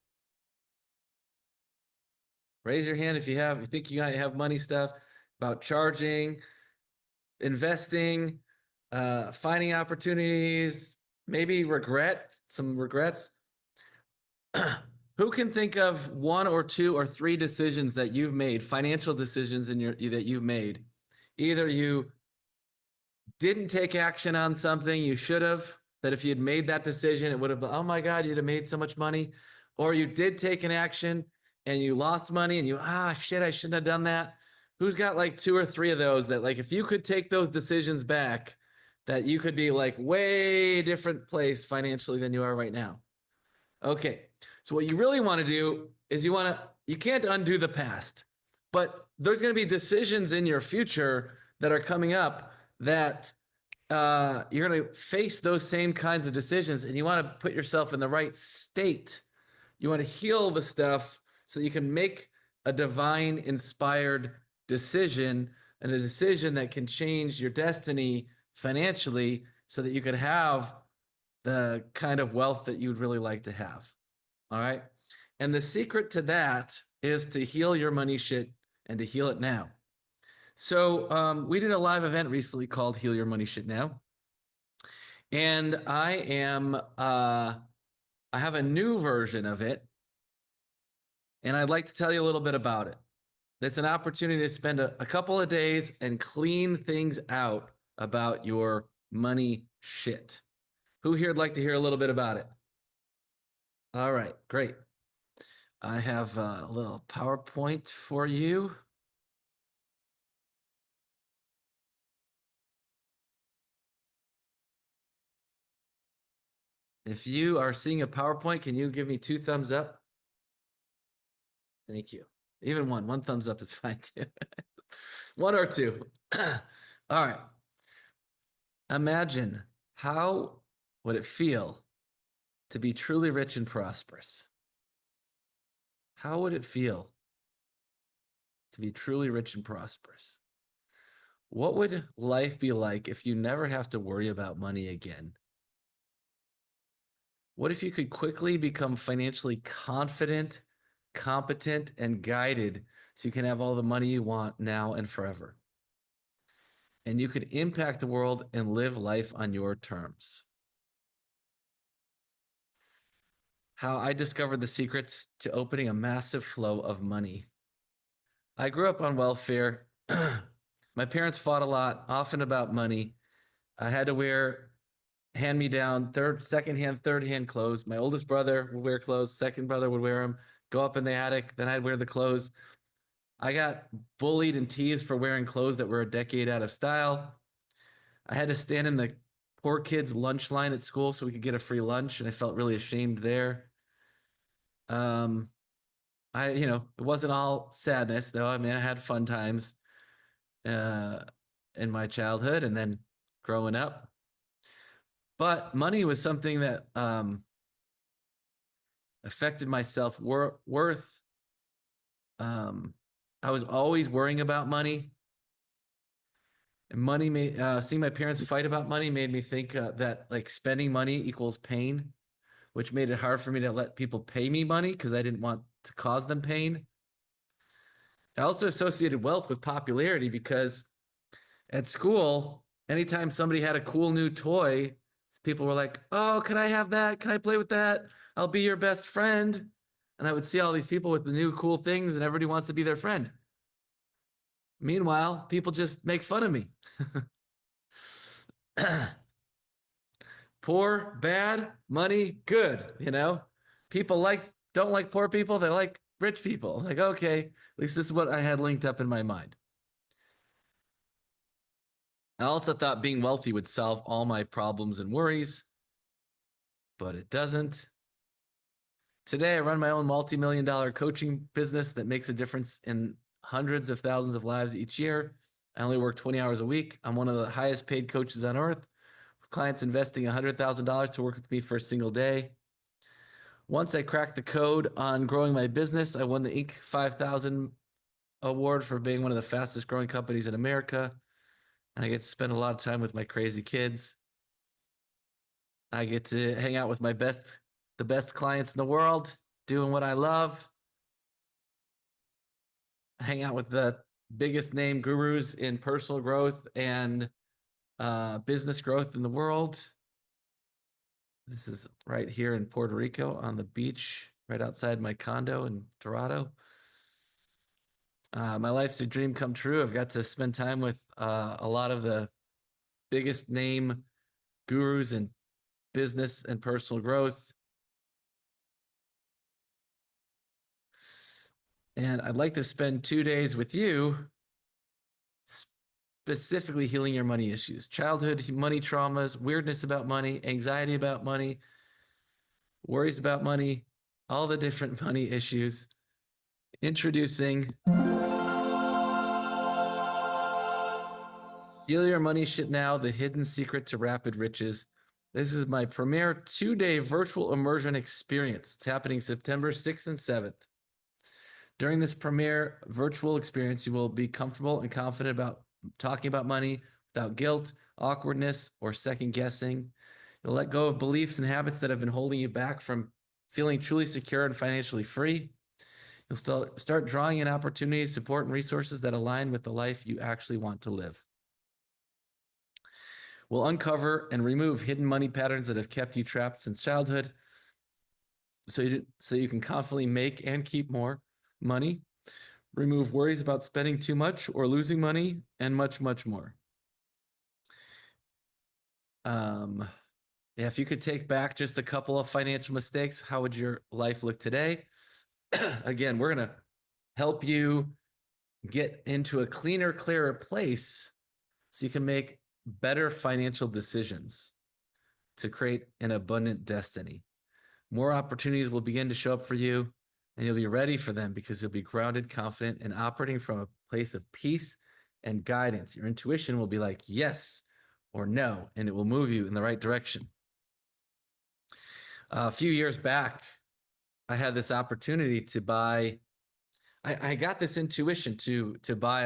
Raise your hand if you think you might have money stuff about charging, investing, finding opportunities, maybe some regrets. Who can think of 1 or 2 or 3 decisions that you've made, financial decisions that you've made? Either you didn't take action on something you should have, that if you'd made that decision, it would have been, oh my God, you'd have made so much money. Or you did take an action and you lost money and shit, I shouldn't have done that. Who's got like 2 or 3 of those that like, if you could take those decisions back, that you could be like way different place financially than you are right now? Okay. So what you really want to do is you can't undo the past, but there's going to be decisions in your future that are coming up that you're going to face those same kinds of decisions, and you want to put yourself in the right state. You want to heal the stuff so that you can make a divine inspired decision, and a decision that can change your destiny financially so that you could have the kind of wealth that you'd really like to have. All right. And the secret to that is to heal your money shit and to heal it now. So we did a live event recently called Heal Your Money Shit Now. And I have a new version of it. And I'd like to tell you a little bit about it. It's an opportunity to spend a couple of days and clean things out about your money shit. Who here would like to hear a little bit about it? All right, great. I have a little PowerPoint for you. If you are seeing a PowerPoint, can you give me 2 thumbs up? Thank you. Even one thumbs up is fine too. 1 or 2. All right. Imagine how would it feel to be truly rich and prosperous? How would it feel to be truly rich and prosperous? What would life be like if you never have to worry about money again? What if you could quickly become financially confident, competent, and guided so you can have all the money you want now and forever? And you could impact the world and live life on your terms. How I discovered the secrets to opening a massive flow of money. I grew up on welfare. My parents fought a lot, often about money. I had to wear hand-me-down, second-hand, third-hand clothes. My oldest brother would wear clothes. Second brother would wear them. Go up in the attic. Then I'd wear the clothes. I got bullied and teased for wearing clothes that were a decade out of style. I had to stand in the poor kids' lunch line at school so we could get a free lunch, and I felt really ashamed there. Um, it wasn't all sadness though. I mean, I had fun times uh, in my childhood and then growing up. But money was something that affected my self-worth. I was always worrying about money. And money made seeing my parents fight about money made me think that like spending money equals pain, which made it hard for me to let people pay me money because I didn't want to cause them pain. I also associated wealth with popularity because at school, anytime somebody had a cool new toy, people were like, "Oh, can I have that? Can I play with that? I'll be your best friend." And I would see all these people with the new cool things, and everybody wants to be their friend. Meanwhile, people just make fun of me. Poor, bad, money, good, People don't like poor people, they like rich people. Like, okay, at least this is what I had linked up in my mind. I also thought being wealthy would solve all my problems and worries, but it doesn't. Today, I run my own multi-million-dollar coaching business that makes a difference in hundreds of thousands of lives each year. I only work 20 hours a week. I'm one of the highest paid coaches on earth, with clients investing $100,000 to work with me for a single day. Once I cracked the code on growing my business, I won the Inc. 5000 award for being one of the fastest growing companies in America. And I get to spend a lot of time with my crazy kids. I get to hang out with the best clients in the world, doing what I love. Hang out with the biggest name gurus in personal growth and business growth in the world. This is right here in Puerto Rico on the beach, right outside my condo in Dorado. My life's a dream come true. I've got to spend time with a lot of the biggest name gurus in business and personal growth. And I'd like to spend 2 days with you specifically healing your money issues, childhood money traumas, weirdness about money, anxiety about money, worries about money, all the different money issues. Introducing Heal Your Money Shit Now, the hidden secret to rapid riches. This is my premier 2-day virtual immersion experience. It's happening September 6th and 7th. During this premier virtual experience, you will be comfortable and confident about talking about money without guilt, awkwardness, or second guessing. You'll let go of beliefs and habits that have been holding you back from feeling truly secure and financially free. You'll start drawing in opportunities, support, and resources that align with the life you actually want to live. We'll uncover and remove hidden money patterns that have kept you trapped since childhood, so you can confidently make and keep more money, remove worries about spending too much or losing money, and much, much more. If you could take back just a couple of financial mistakes, how would your life look today? Again, we're going to help you get into a cleaner, clearer place so you can make better financial decisions to create an abundant destiny. More opportunities will begin to show up for you, and you'll be ready for them because you'll be grounded, confident, and operating from a place of peace and guidance. Your intuition will be like yes or no, and it will move you in the right direction. A few years back, I had this opportunity to buy. I got this intuition to buy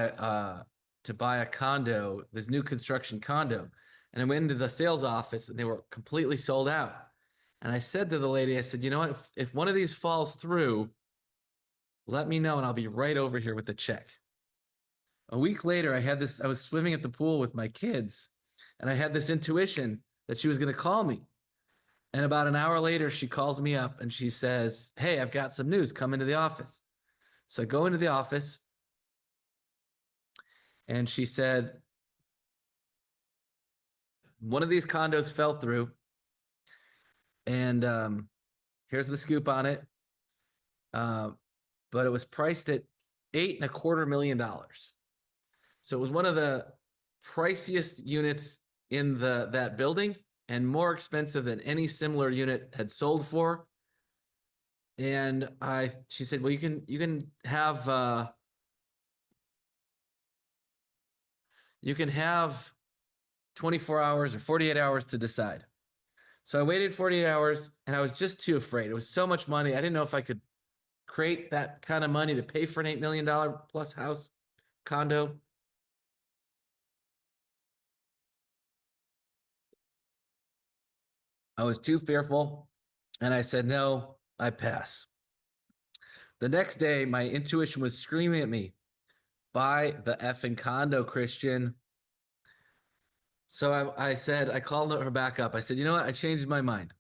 a condo, this new construction condo, and I went into the sales office, and they were completely sold out. And I said to the lady, I said, you know what? If one of these falls through, let me know, and I'll be right over here with the check. A week later, I was swimming at the pool with my kids, and I had this intuition that she was going to call me. And about an hour later, she calls me up and she says, hey, I've got some news. Come into the office. So I go into the office and she said, one of these condos fell through, and here's the scoop on it. But it was priced at $8.25 million. So it was one of the priciest units in that building and more expensive than any similar unit had sold for. And she said, well, you can have 24 hours or 48 hours to decide. So I waited 48 hours and I was just too afraid. It was so much money. I didn't know if I could create that kind of money to pay for an $8 million plus house condo. I was too fearful and I said, no, I pass. The next day, my intuition was screaming at me, buy the effing condo, Christian. So I said, I called her back up. I said, you know what? I changed my mind.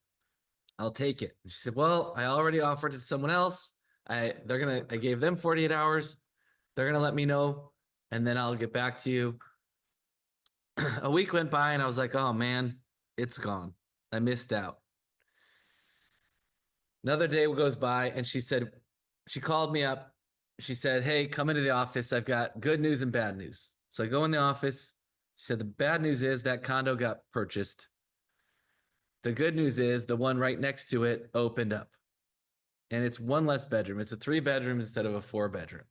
I'll take it. And she said, well, I already offered it to someone else. I gave them 48 hours. They're going to let me know. And then I'll get back to you. A week went by and I was like, oh man, it's gone. I missed out. Another day goes by and she called me up. She said, hey, come into the office. I've got good news and bad news. So I go in the office. She said, the bad news is that condo got purchased. The good news is the one right next to it opened up. And it's one less bedroom. It's a 3-bedroom instead of a 4-bedroom.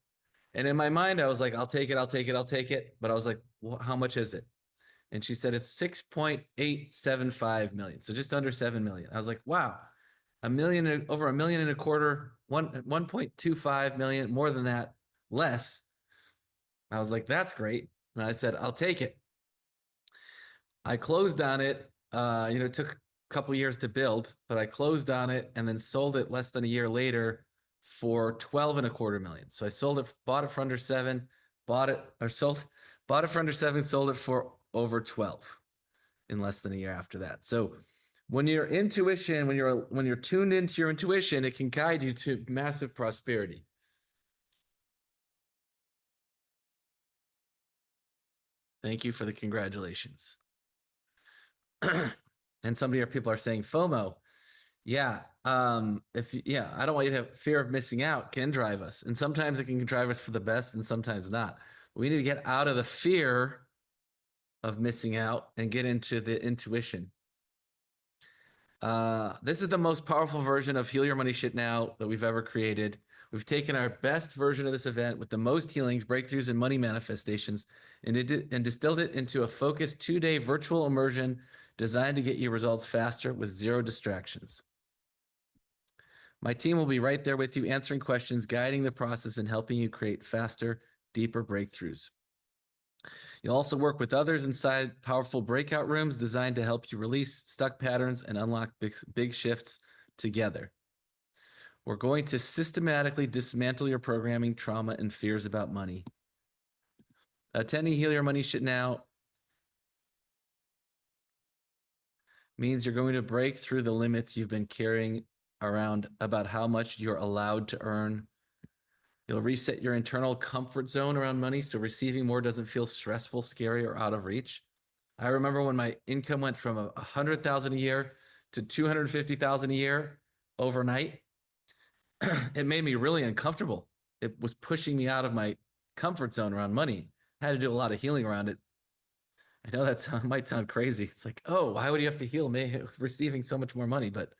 And in my mind, I was like, I'll take it, I'll take it, I'll take it. But I was like, well, how much is it? And she said, it's 6.875 million. So just under 7 million. I was like, wow, over $1.25 million, 1.25 million, more than that, less. I was like, that's great. And I said, I'll take it. I closed on it. It took a couple years to build, but I closed on it and then sold it less than a year later for 12.25 million. So I sold it, bought it for under 7, bought it for under 7, sold it for over 12 in less than a year after that. So when your intuition, when you're tuned into your intuition, it can guide you to massive prosperity. Thank you for the congratulations. And some of your people are saying FOMO. Yeah. I don't want you to have fear of missing out can drive us. And sometimes it can drive us for the best and sometimes not. We need to get out of the fear of missing out and get into the intuition. This is the most powerful version of Heal Your Money Shit Now that we've ever created. We've taken our best version of this event with the most healings, breakthroughs, and money manifestations and distilled it into a focused 2-day virtual immersion designed to get you results faster with 0 distractions. My team will be right there with you, answering questions, guiding the process, and helping you create faster, deeper breakthroughs. You'll also work with others inside powerful breakout rooms designed to help you release stuck patterns and unlock big shifts together. We're going to systematically dismantle your programming, trauma, and fears about money. Attending Heal Your Money Shit Now means you're going to break through the limits you've been carrying around about how much you're allowed to earn. You'll reset your internal comfort zone around money so receiving more doesn't feel stressful, scary, or out of reach. I remember when my income went from $100,000 a year to $250,000 a year overnight. It made me really uncomfortable. It was pushing me out of my comfort zone around money. I had to do a lot of healing around it. I know that might sound crazy. It's like, oh, why would you have to heal me receiving so much more money? But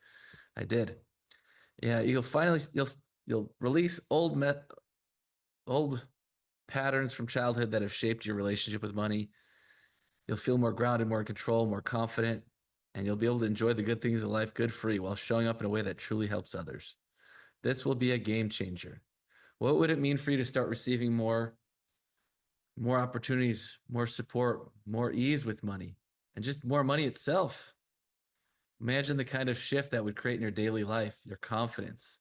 I did. Yeah, you'll release old patterns from childhood that have shaped your relationship with money. You'll feel more grounded, more in control, more confident, and you'll be able to enjoy the good things of life good free while showing up in a way that truly helps others. This will be a game changer. What would it mean for you to start receiving more opportunities, more support, more ease with money, and just more money itself? Imagine the kind of shift that would create in your daily life, your confidence,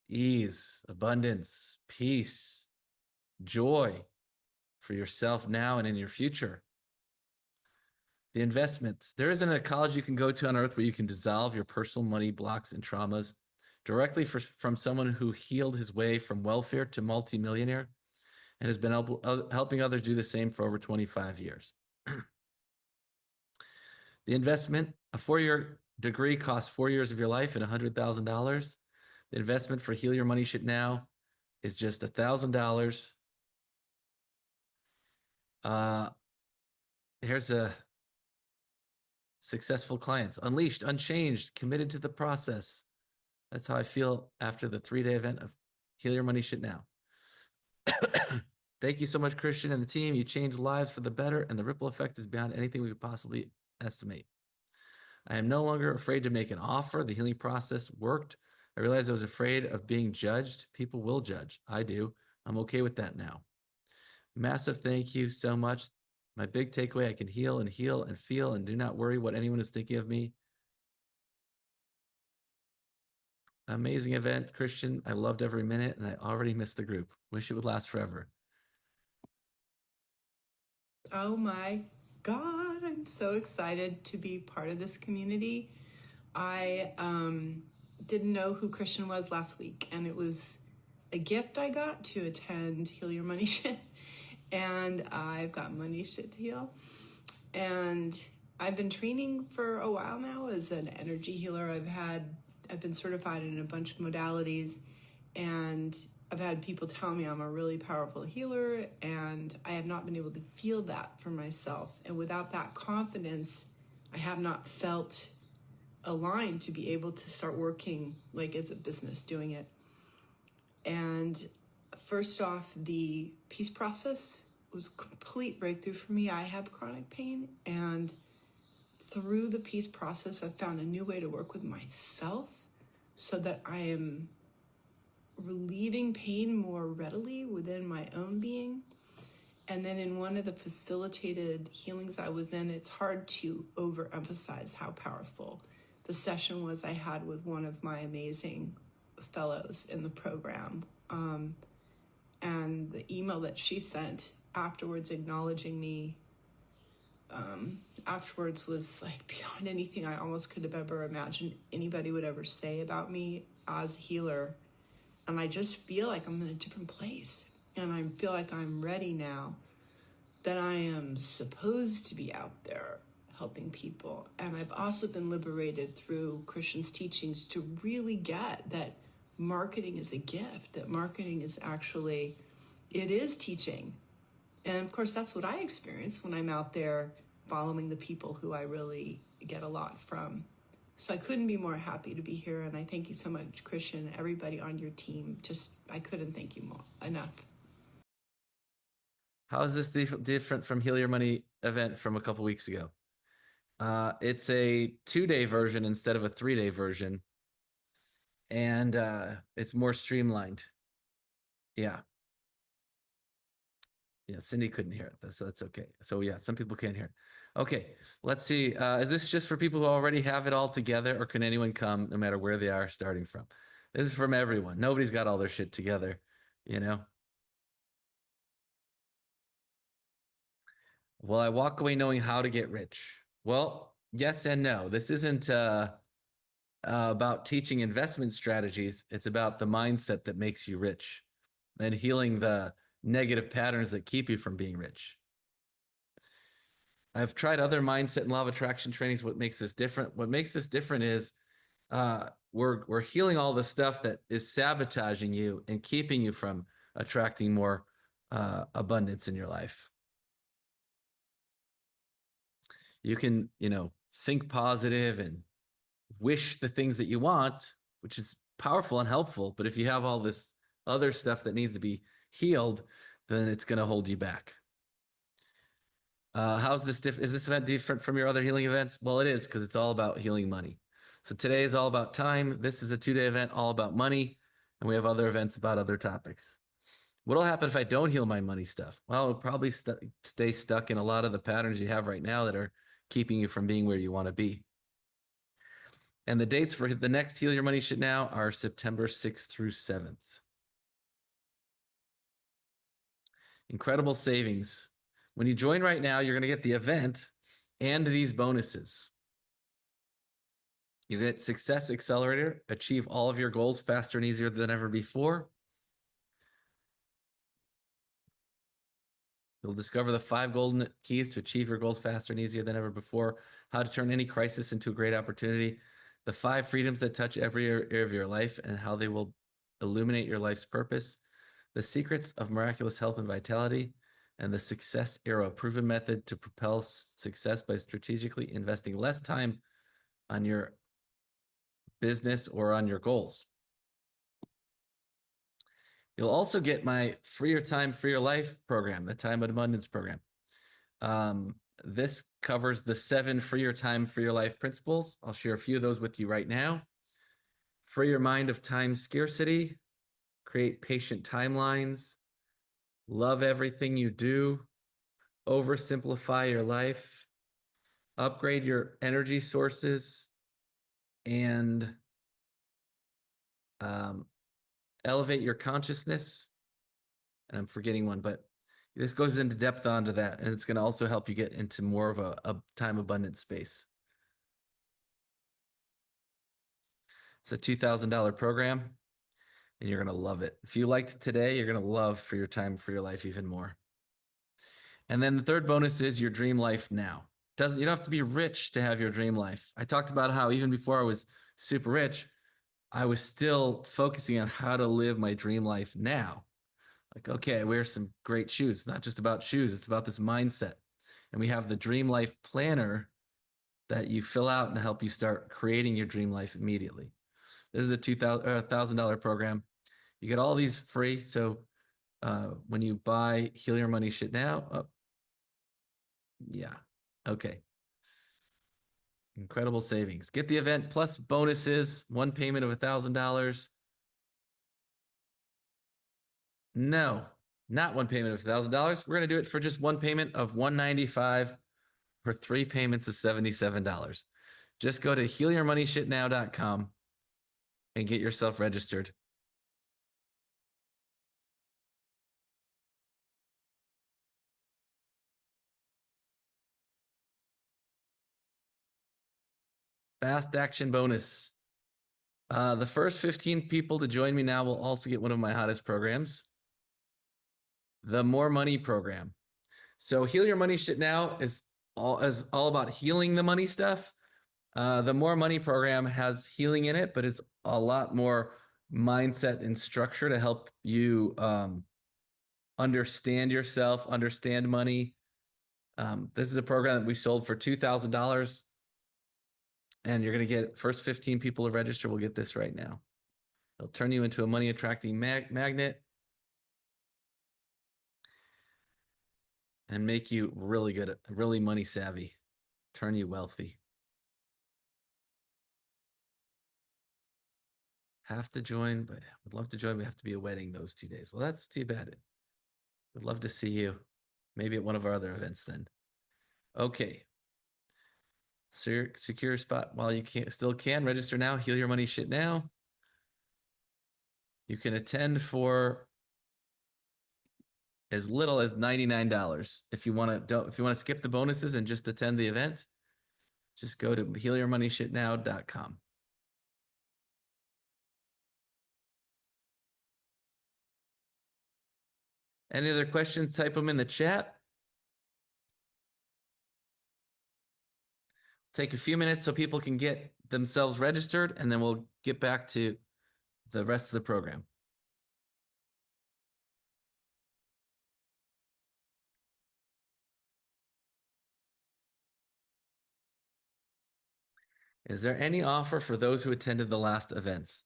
ease, abundance, peace, joy for yourself now and in your future. The investments. There isn't a college you can go to on earth where you can dissolve your personal money blocks and traumas directly from someone who healed his way from welfare to multimillionaire and has been helping others do the same for over 25 years. The investment, a 4-year degree costs 4 years of your life and $100,000. The investment for Heal Your Money Shit Now is just $1,000. Here's a successful clients, unleashed, unchanged, committed to the process. That's how I feel after the 3-day event of Heal Your Money Shit Now. Thank you so much, Christian and the team. You changed lives for the better, and the ripple effect is beyond anything we could possibly estimate. I am no longer afraid to make an offer. The healing process worked. I realized I was afraid of being judged. People will judge. I do. I'm okay with that now. Massive thank you so much. My big takeaway, I can heal and feel and do not worry what anyone is thinking of me. Amazing event, Christian. I loved every minute and I already missed the group. Wish it would last forever. Oh my God, I'm so excited to be part of this community. I didn't know who Christian was last week, and it was a gift I got to attend Heal Your Money Shit. And I've got money shit to heal. And I've been training for a while now as an energy healer. I've been certified in a bunch of modalities, and I've had people tell me I'm a really powerful healer, and I have not been able to feel that for myself. And without that confidence, I have not felt aligned to be able to start working like as a business doing it. And first off, the peace process was a complete breakthrough for me. I have chronic pain, and through the peace process, I've found a new way to work with myself so that I am relieving pain more readily within my own being. And then in one of the facilitated healings I was in, it's hard to overemphasize how powerful the session was I had with one of my amazing fellows in the program. And the email that she sent afterwards acknowledging me afterwards was like beyond anything I almost could have ever imagined anybody would ever say about me as a healer. And I just feel like I'm in a different place. And I feel like I'm ready now that I am supposed to be out there helping people. And I've also been liberated through Christian's teachings to really get that marketing is a gift, that marketing is actually, it is teaching. And of course, that's what I experience when I'm out there following the people who I really get a lot from. So I couldn't be more happy to be here. And I thank you so much, Christian, and everybody on your team. Just, I couldn't thank you more enough. How is this different from Heal Your Money event from a couple weeks ago? It's a 2-day version instead of a 3-day version. And it's more streamlined. Yeah. Yeah, Cindy couldn't hear it, so that's okay. So yeah, some people can't hear it. Okay, let's see. Is this just for people who already have it all together, or can anyone come no matter where they are starting from? This is from everyone. Nobody's got all their shit together, you know? Will I walk away knowing how to get rich? Well, yes and no. This isn't about teaching investment strategies. It's about the mindset that makes you rich and healing the negative patterns that keep you from being rich. I've tried other mindset and law of attraction trainings. What makes this different? What makes this different is we're healing all the stuff that is sabotaging you and keeping you from attracting more abundance in your life. You can, think positive and wish the things that you want, which is powerful and helpful. But if you have all this other stuff that needs to be healed, then it's going to hold you back. How's this different? Is this event different from your other healing events? Well, it is, because it's all about healing money. So today is all about time. This is a 2-day event all about money. And we have other events about other topics. What'll happen if I don't heal my money stuff? Well, it'll probably stay stuck in a lot of the patterns you have right now that are keeping you from being where you want to be. And the dates for the next Heal Your Money Shit Now are September 6th through 7th. Incredible savings. When you join right now, you're going to get the event and these bonuses. You get Success Accelerator, achieve all of your goals faster and easier than ever before. You'll discover the 5 golden keys to achieve your goals faster and easier than ever before, how to turn any crisis into a great opportunity, the 5 freedoms that touch every area of your life and how they will illuminate your life's purpose, the secrets of miraculous health and vitality, and the success arrow, proven method to propel success by strategically investing less time on your business or on your goals. You'll also get my Free Your Time, Free Your Life program, the Time Abundance program. This covers the 7 Free Your Time, Free Your Life principles. I'll share a few of those with you right now. Free your mind of time scarcity, create patient timelines, love everything you do, oversimplify your life, upgrade your energy sources, and elevate your consciousness. And I'm forgetting one, but this goes into depth onto that. And it's going to also help you get into more of a time abundance space. It's a $2,000 program and you're going to love it. If you liked it today, you're going to love For Your Time, For Your Life even more. And then the third bonus is your dream life now. You don't have to be rich to have your dream life. I talked about how even before I was super rich, I was still focusing on how to live my dream life now. Like, okay, I wear some great shoes. It's not just about shoes. It's about this mindset. And we have the Dream Life Planner that you fill out and help you start creating your dream life immediately. This is a $1,000 program. You get all these free. So when you buy Heal Your Money Shit Now, yeah, okay. Incredible savings. Get the event plus bonuses, one payment of $1,000. No, not one payment of $1,000. We're going to do it for just one payment of $195 for 3 payments of $77. Just go to healyourmoneyshitnow.com and get yourself registered. Fast action bonus. The first 15 people to join me now will also get one of my hottest programs, the More Money program. So Heal Your Money Shit Now is all about healing the money stuff. The More Money program has healing in it, but it's a lot more mindset and structure to help you understand yourself, understand money. This is a program that we sold for $2,000, and you're going to get first 15 people to register will get this right now. It'll turn you into a money attracting magnet and make you really good, really money savvy, turn you wealthy. Have to join, but would love to join. We have to be a wedding those 2 days. Well, that's too bad. Would love to see you. Maybe at one of our other events then. Okay. Secure spot while you still can. Register now. Heal Your Money Shit Now. You can attend for as little as $99. If you want to skip the bonuses and just attend the event, just go to healyourmoneyshitnow.com. Any other questions? Type them in the chat. Take a few minutes so people can get themselves registered, and then we'll get back to the rest of the program. Is there any offer for those who attended the last events?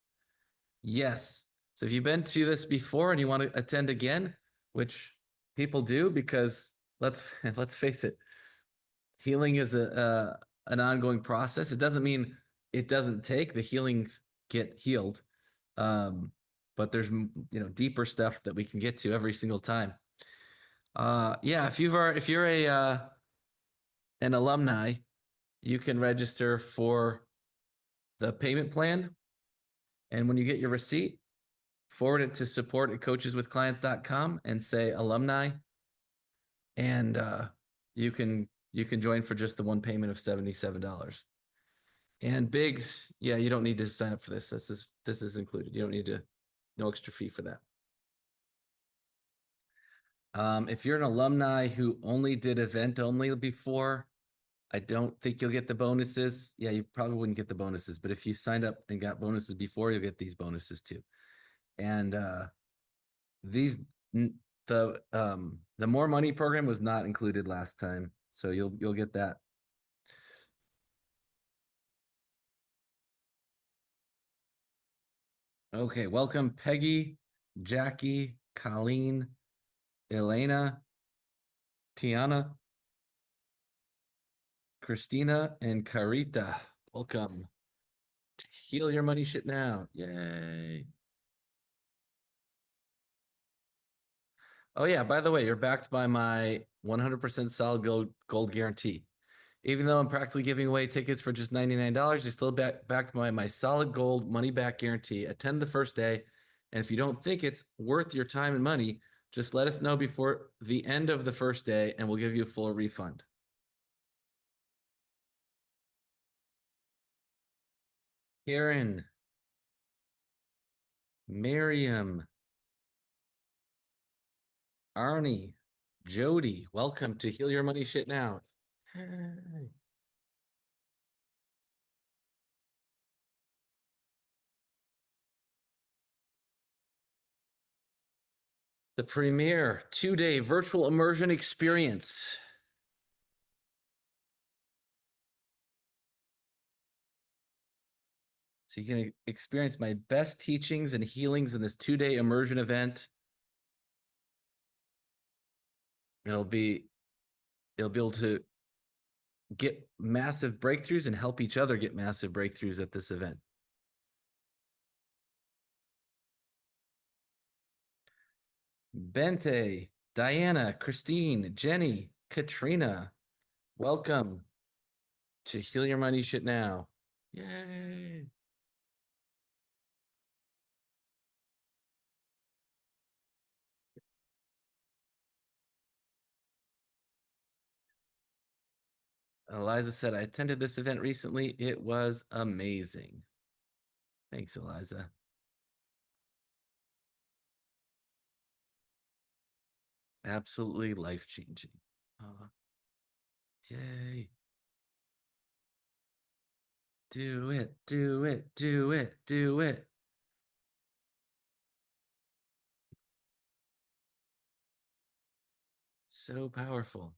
Yes. So if you've been to this before and you want to attend again, which people do, because let's face it, healing is an ongoing process. It doesn't mean it doesn't take. The healings get healed, but there's deeper stuff that we can get to every single time. Yeah, if you're an alumni, you can register for the payment plan, and when you get your receipt, forward it to support@coacheswithclients.com and say alumni, and you can join for just the one payment of $77. And Biggs, yeah, you don't need to sign up for this. This is included. You don't need no extra fee for that. If you're an alumni who only did event only before, I don't think you'll get the bonuses. Yeah, you probably wouldn't get the bonuses, but if you signed up and got bonuses before, you'll get these bonuses too. And these the more money program was not included last time, so you'll get that. Okay, welcome Peggy, Jackie, Colleen, Elena, Tiana, Christina, and Carita. Welcome. Heal your money shit now. Yay. Oh yeah, by the way, you're backed by my 100% solid gold guarantee. Even though I'm practically giving away tickets for just $99, you're still backed by my solid gold money back guarantee. Attend the first day, and if you don't think it's worth your time and money, just let us know before the end of the first day, and we'll give you a full refund. Karen, Miriam, Arnie, Jody, welcome to Heal Your Money Shit Now. Hey. The premier 2-day virtual immersion experience. So you can experience my best teachings and healings in this 2-day immersion event. It'll be able to get massive breakthroughs and help each other get massive breakthroughs at this event. Bente, Diana, Christine, Jenny, Katrina, welcome to Heal Your Money Shit Now. Yay. Eliza said, I attended this event recently. It was amazing. Thanks, Eliza. Absolutely life-changing. Yay. Do it, do it, do it, do it. So powerful.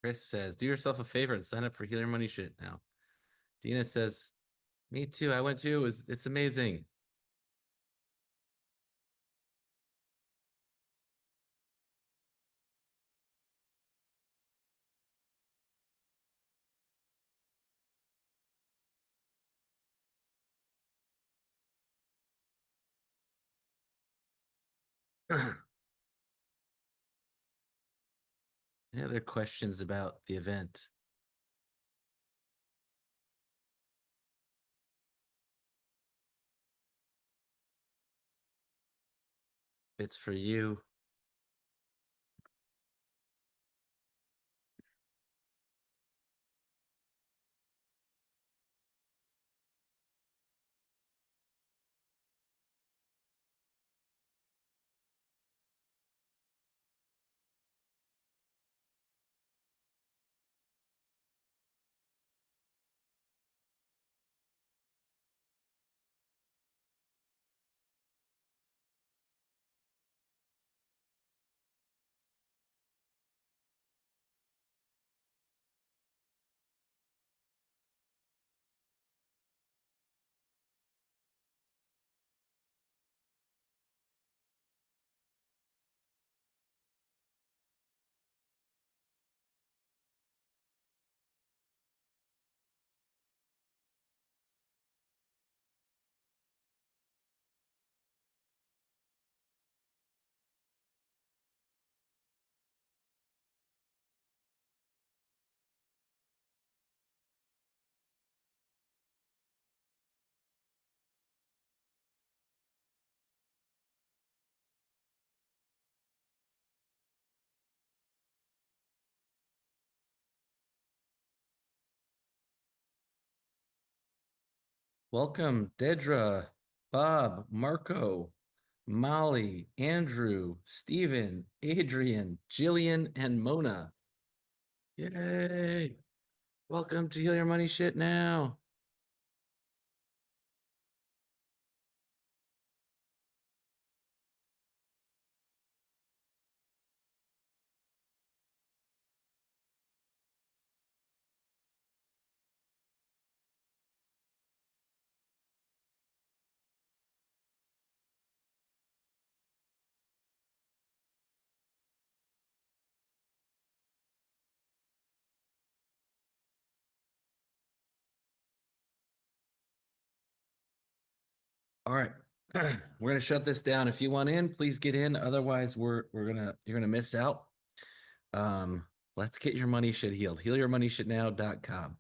Chris says, do yourself a favor and sign up for Heal Your Money Shit now. Dina says, me too. I went too. It's amazing. Any other questions about the event? It's for you. Welcome, Dedra, Bob, Marco, Molly, Andrew, Stephen, Adrian, Jillian, and Mona. Yay! Welcome to Heal Your Money Shit Now. All right. We're gonna shut this down. If you want in, please get in. Otherwise, you're gonna miss out. Let's get your money shit healed. HealYourMoneyShitNow.com.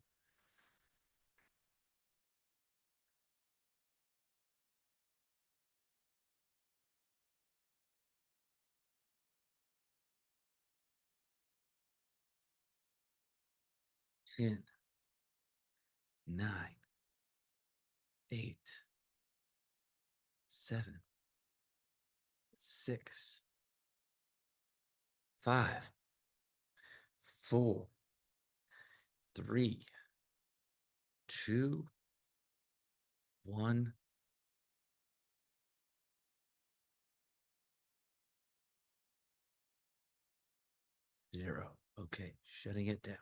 Ten, 9, 8, 7, 6, 5, 4, 3, 2, 1. 0. Okay, shutting it down.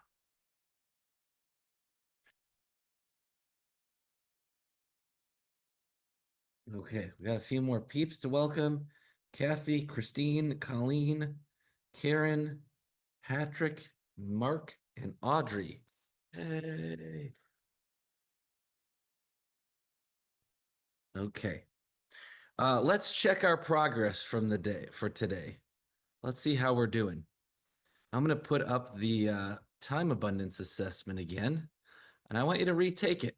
Okay, we got a few more peeps to welcome. Kathy, Christine, Colleen, Karen, Patrick, Mark, and Audrey. Hey. Okay. Let's check our progress from the day for today. Let's see how we're doing. I'm going to put up the time abundance assessment again, and I want you to retake it.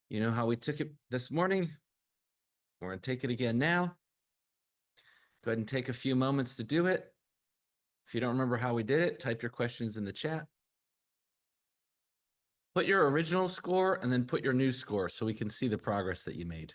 You know how we took it this morning? We're going to take it again now. Go ahead and take a few moments to do it. If you don't remember how we did it, type your questions in the chat. Put your original score and then put your new score so we can see the progress that you made.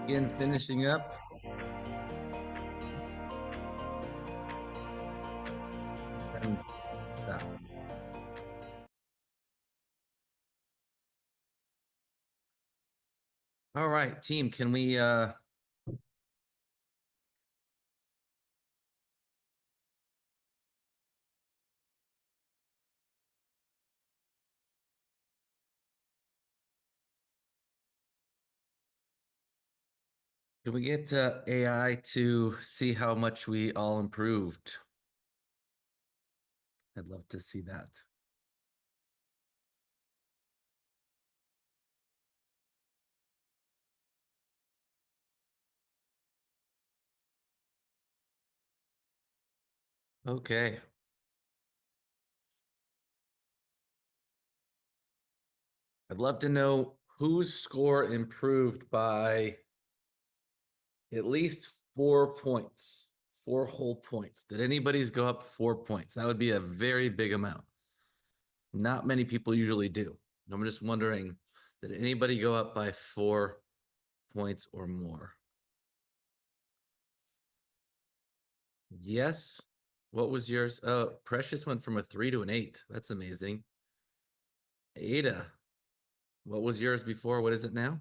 Again, finishing up. And stop. All right, team, can we can we get AI to see how much we all improved? I'd love to see that. Okay. I'd love to know whose score improved by at least 4 points, 4 whole points. Did anybody's go up 4 points? That would be a very big amount. Not many people usually do. I'm just wondering, did anybody go up by 4 points or more? Yes. What was yours? Oh, Precious went from a 3 to an 8. That's amazing. Ada, what was yours before? What is it now?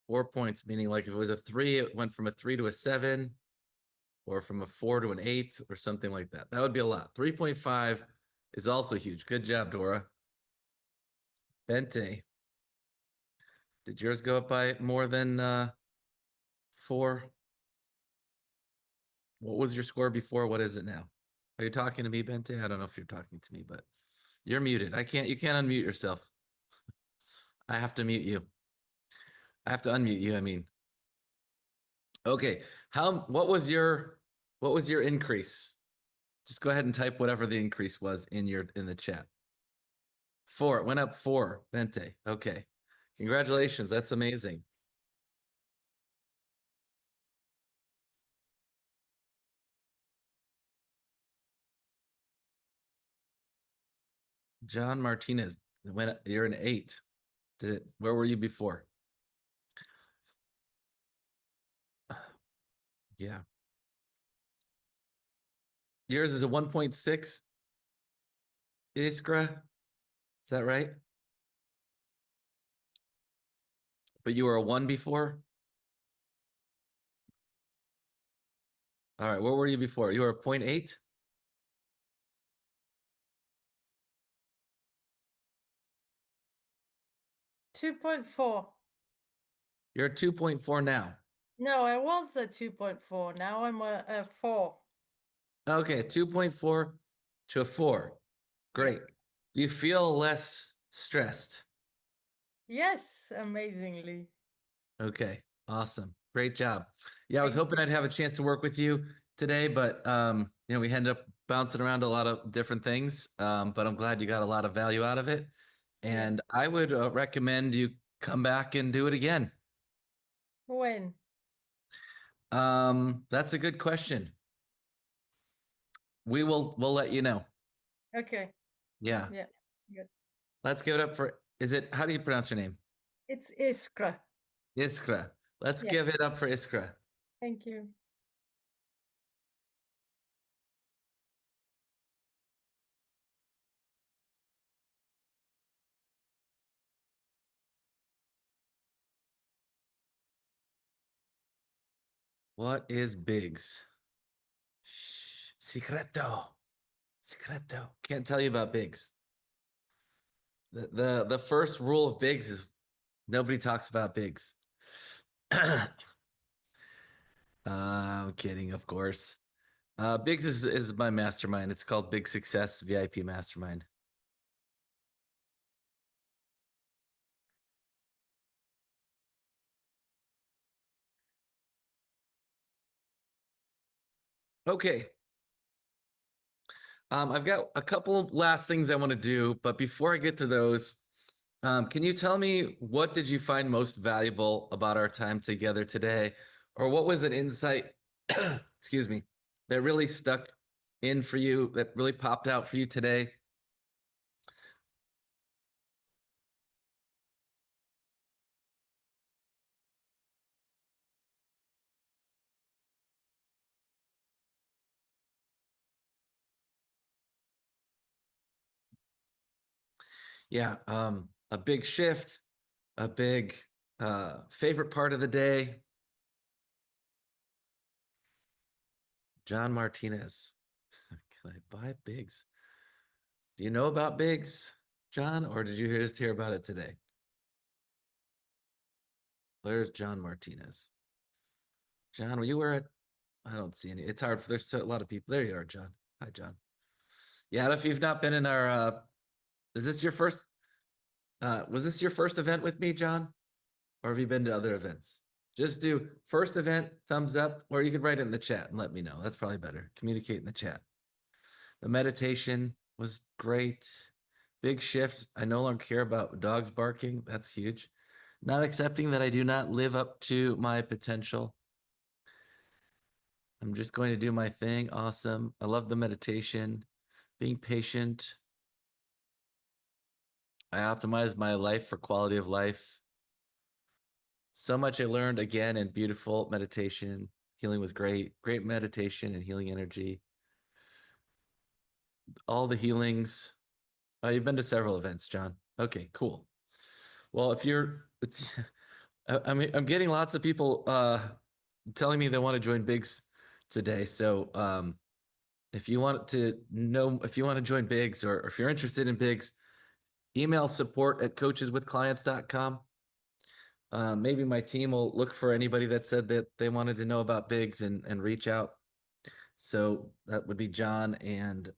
4 points, meaning like if it was a 3, it went from a 3 to a 7, or from a 4 to an 8, or something like that. That would be a lot. 3.5 is also huge. Good job, Dora. Bente, did yours go up by more than 4? What was your score before? What is it now? Are you talking to me, Bente? I don't know if you're talking to me, but you're muted. You can't unmute yourself. I have to mute you. I have to unmute you, I mean. Okay. What was your increase? Just go ahead and type whatever the increase was in the chat. 4. It went up 4, Bente. Okay. Congratulations. That's amazing. John Martinez, you're an 8. Where were you before? Yeah. Yours is a 1.6, Iskra. Is that right? But you were a 1 before? All right. Where were you before? You were a 0.8? 2.4. You're a 2.4 now. No, I was a 2.4. Now I'm a 4. Okay. 2.4 to a 4. Great. Do you feel less stressed? Yes, amazingly. Okay. Awesome. Great job. Yeah, I was Thank hoping I'd have a chance to work with you today, but we ended up bouncing around a lot of different things. But I'm glad you got a lot of value out of it. And I would recommend you come back and do it again. When? That's a good question. We'll let you know. Okay. Yeah. Yeah. Good. Let's give it up for, how do you pronounce your name? It's Iskra. Iskra. Let's Yes. give it up for Iskra. Thank you. What is Biggs? Shh, secreto. Secreto. Can't tell you about Biggs. The first rule of Biggs is nobody talks about Biggs. I'm kidding, of course. Biggs is my mastermind. It's called Big Success VIP Mastermind. Okay. I've got a couple last things I want to do, but before I get to those, can you tell me what did you find most valuable about our time together today? Or what was an insight, excuse me, that really stuck in for you, that really popped out for you today? Yeah, a big shift, a big favorite part of the day. John Martinez. Can I buy Bigs? Do you know about Bigs, John, or did you just hear about it today? Where's John Martinez? John, were you where it? I don't see any. It's hard. There's a lot of people. There you are, John. Hi, John. Yeah, if you've not been in our, is this your first? Was this your first event with me, John, or have you been to other events? Just do first event, thumbs up, or you could write it in the chat and let me know. That's probably better. Communicate in the chat. The meditation was great. Big shift. I no longer care about dogs barking. That's huge. Not accepting that I do not live up to my potential. I'm just going to do my thing. Awesome. I love the meditation. Being patient. I optimize my life for quality of life. So much I learned again in beautiful meditation. Healing was great. Great meditation and healing energy. All the healings. Oh, you've been to several events, John. Okay, cool. Well, if you're, it's, I mean, I'm getting lots of people telling me they want to join Bigs today. So if you want to know, if you want to join Bigs or if you're interested in Bigs, email support@coacheswithclients.com. Maybe my team will look for anybody that said that they wanted to know about Bigs and reach out. So that would be John and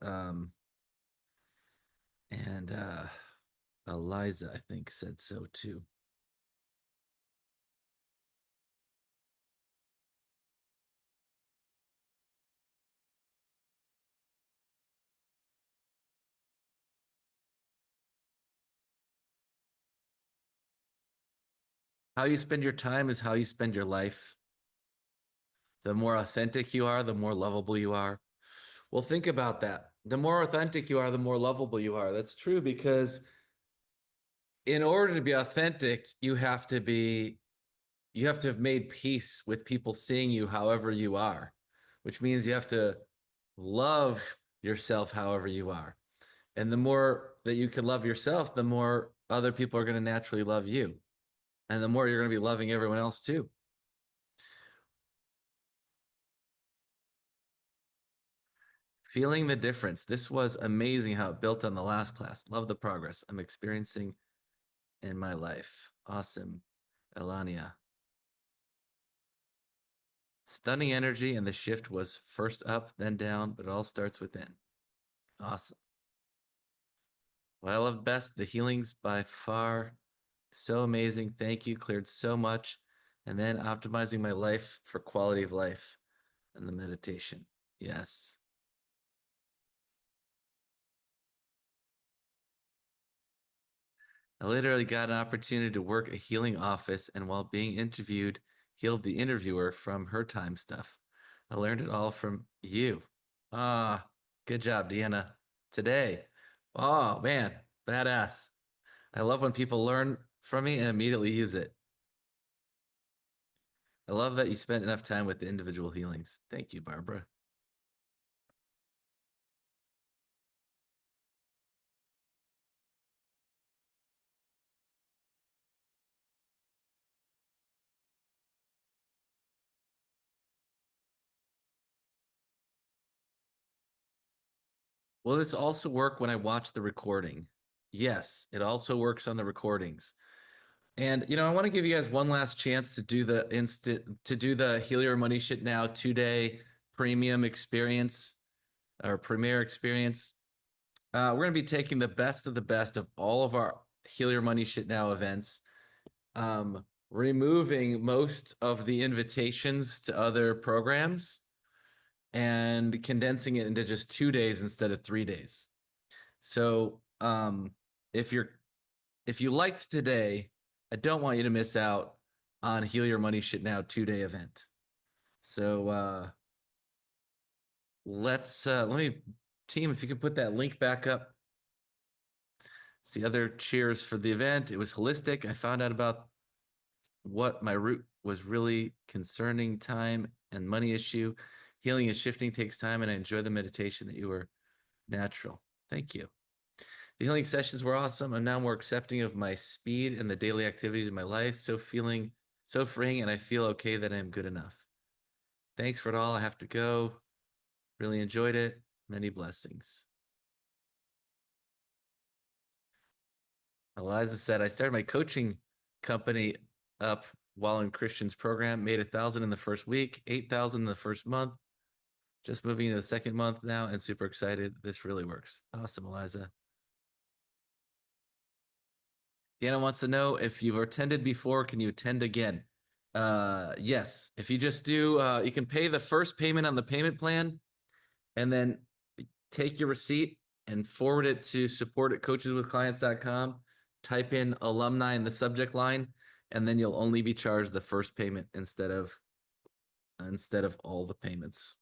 Eliza, I think, said so too. How you spend your time is how you spend your life. The more authentic you are, the more lovable you are. Well, think about that. The more authentic you are, the more lovable you are. That's true because in order to be authentic, you have to have made peace with people seeing you however you are, which means you have to love yourself however you are. And the more that you can love yourself, the more other people are going to naturally love you. And the more you're going to be loving everyone else too. Feeling the difference. This was amazing how it built on the last class. Love the progress I'm experiencing in my life. Awesome. Elania. Stunning energy, and the shift was first up, then down, but it all starts within. Awesome. What I love best, the healings by far. So amazing. Thank you. Cleared so much. And then optimizing my life for quality of life and the meditation. Yes. I literally got an opportunity to work a healing office, and while being interviewed, healed the interviewer from her time stuff. I learned it all from you. Ah, good job, Deanna. Today. Oh, man, badass. I love when people learn from me and immediately use it. I love that you spent enough time with the individual healings. Thank you, Barbara. Will this also work when I watch the recording? Yes, it also works on the recordings. And I want to give you guys one last chance to do the Heal Your Money Shit Now 2-day premium experience or premier experience. We're going to be taking the best of all of our Heal Your Money Shit Now events, removing most of the invitations to other programs and condensing it into just 2 days instead of 3 days. So if you liked today, I don't want you to miss out on Heal Your Money Shit Now 2-day event. So let me, team, if you can put that link back up. It's the other cheers for the event. It was holistic. I found out about what my root was really concerning, time and money issue. Healing is shifting, takes time, and I enjoy the meditation that you were natural. Thank you. The healing sessions were awesome. I'm now more accepting of my speed and the daily activities of my life. So feeling so freeing, and I feel okay that I'm good enough. Thanks for it all. I have to go. Really enjoyed it. Many blessings. Eliza said, I started my coaching company up while in Christian's program, made 1,000 in the first week, 8,000 in the first month. Just moving into the second month now and super excited. This really works. Awesome, Eliza. Deanna wants to know if you've attended before, can you attend again? Yes. If you just do, you can pay the first payment on the payment plan and then take your receipt and forward it to support@coacheswithclients.com. Type in alumni in the subject line, and then you'll only be charged the first payment instead of all the payments.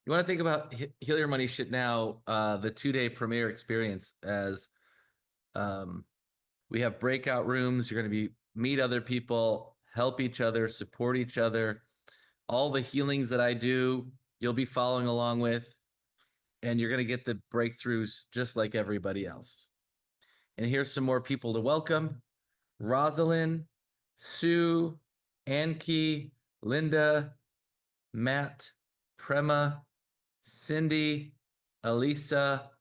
You want to think about Heal Your Money Shit Now, the 2-day premiere experience, as we have breakout rooms. You're going to meet other people, help each other, support each other. All the healings that I do, you'll be following along with, and you're going to get the breakthroughs just like everybody else. And here's some more people to welcome: Rosalind, Sue, Anki, Linda, Matt, Prema, Cindy, Elisa,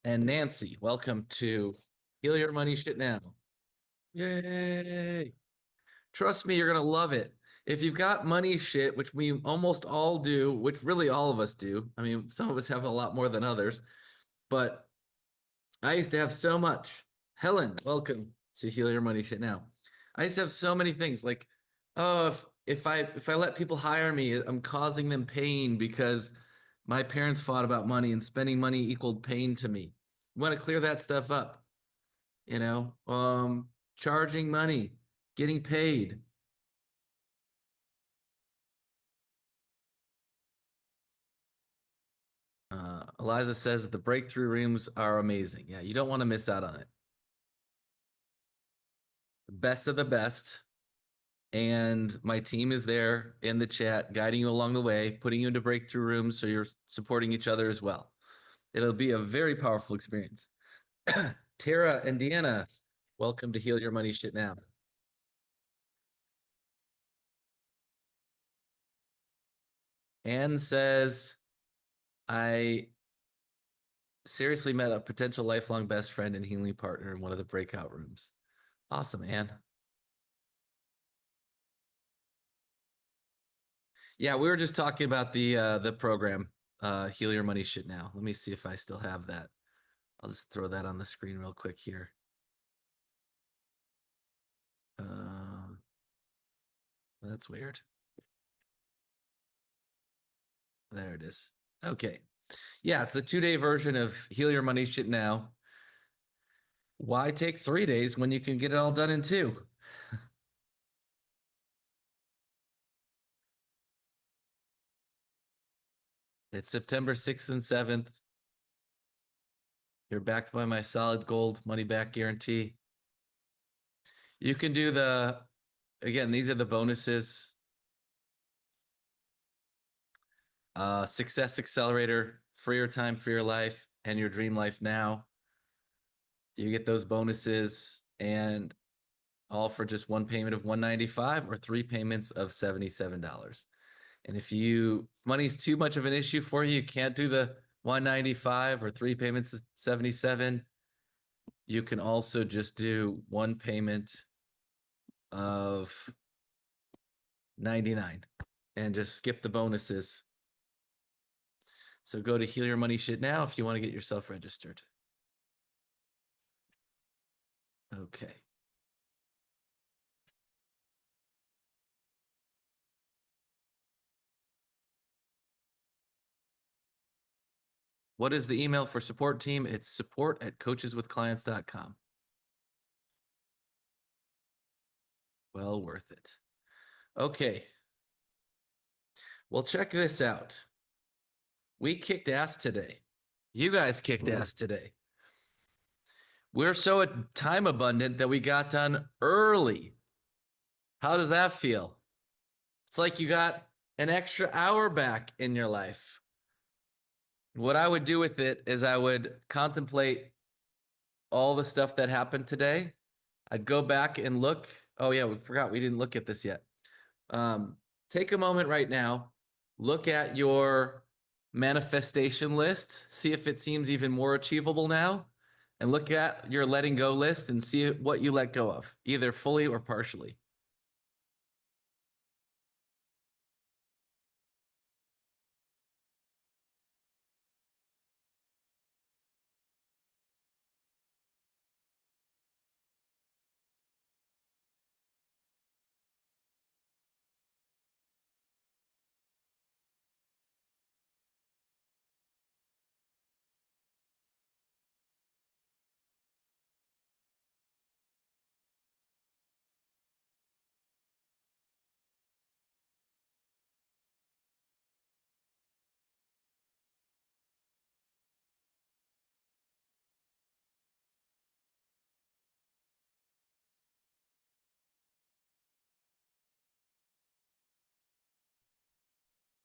and Nancy. Welcome to Heal Your Money Shit Now. Yay. Trust me, you're going to love it. If you've got money shit, which we almost all do, which really all of us do. I mean, some of us have a lot more than others, but I used to have so much. Helen, welcome to Heal Your Money Shit Now. I used to have so many things like, oh, if I let people hire me, I'm causing them pain because my parents fought about money and spending money equaled pain to me. You want to clear that stuff up, charging money, getting paid. Eliza says that the breakthrough rooms are amazing. Yeah, you don't want to miss out on it. Best of the best. And my team is there in the chat, guiding you along the way, putting you into breakthrough rooms so you're supporting each other as well. It'll be a very powerful experience. Tara and Deanna, welcome to Heal Your Money Shit Now. Anne says, I seriously met a potential lifelong best friend and healing partner in one of the breakout rooms. Awesome, Anne. Yeah, we were just talking about the program, Heal Your Money Shit Now. Let me see if I still have that. I'll just throw that on the screen real quick here. That's weird. There it is. Okay. Yeah, it's the 2-day version of Heal Your Money Shit Now. Why take 3 days when you can get it all done in 2? It's September 6th and 7th. You're backed by my solid gold money back guarantee. You can do again, these are the bonuses. Success Accelerator, For Your Time, For Your Life, and Your Dream Life Now. You get those bonuses, and all for just one payment of $195 or 3 payments of $77. And if money's too much of an issue for you, you can't do the $195 or 3 payments of $77. You can also just do one payment of $99 and just skip the bonuses. So go to Heal Your Money Shit Now if you want to get yourself registered. Okay. What is the email for support team? It's support@coacheswithclients.com. Well worth it. Okay. Well, check this out. We kicked ass today. You guys kicked ass today. We're so time abundant that we got done early. How does that feel? It's like you got an extra hour back in your life. What I would do with it is I would contemplate all the stuff that happened today. I'd go back and look. Oh, yeah, we forgot we didn't look at this yet. Take a moment right now, look at your manifestation list, see if it seems even more achievable now, and look at your letting go list and see what you let go of, either fully or partially.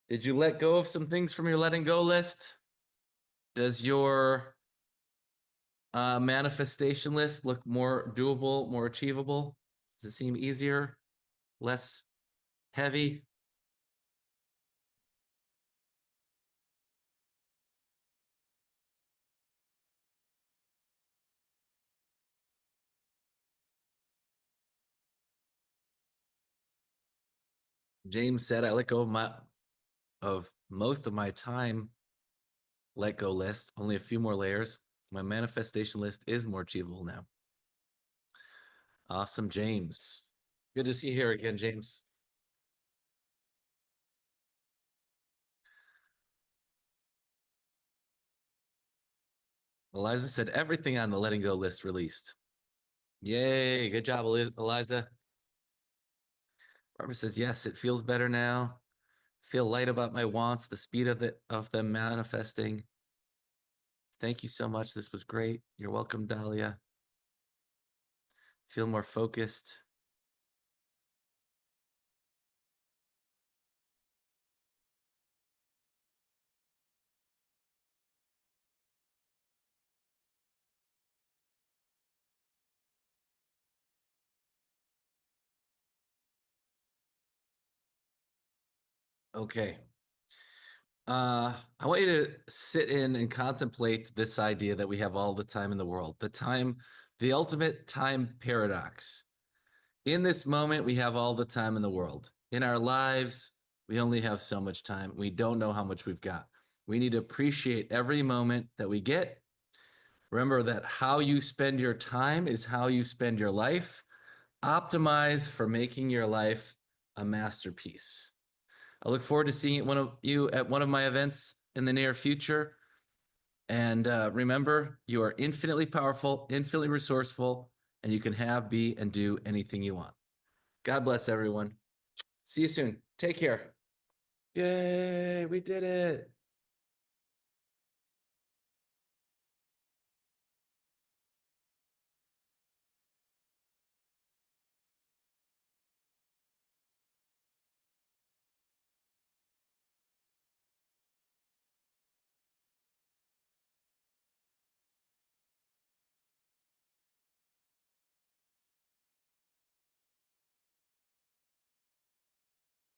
Did you let go of some things from your letting go list? Does your manifestation list look more doable, more achievable? Does it seem easier, less heavy? James said, I let go of most of my time let go list, only a few more layers. My manifestation list is more achievable now. Awesome, James. Good to see you here again, James. Eliza said everything on the letting go list released. Yay, good job, Eliza. Barbara says, yes, it feels better now. Feel light about my wants, the speed of them manifesting. Thank you so much. This was great. You're welcome, Dahlia. Feel more focused. Okay. I want you to sit in and contemplate this idea that we have all the time in the world, the ultimate time paradox. In this moment, we have all the time in the world. In our lives, we only have so much time. We don't know how much we've got. We need to appreciate every moment that we get. Remember that how you spend your time is how you spend your life. Optimize for making your life a masterpiece. I look forward to seeing one of you at one of my events in the near future. And remember, you are infinitely powerful, infinitely resourceful, and you can have, be, and do anything you want. God bless everyone. See you soon. Take care. Yay, we did it.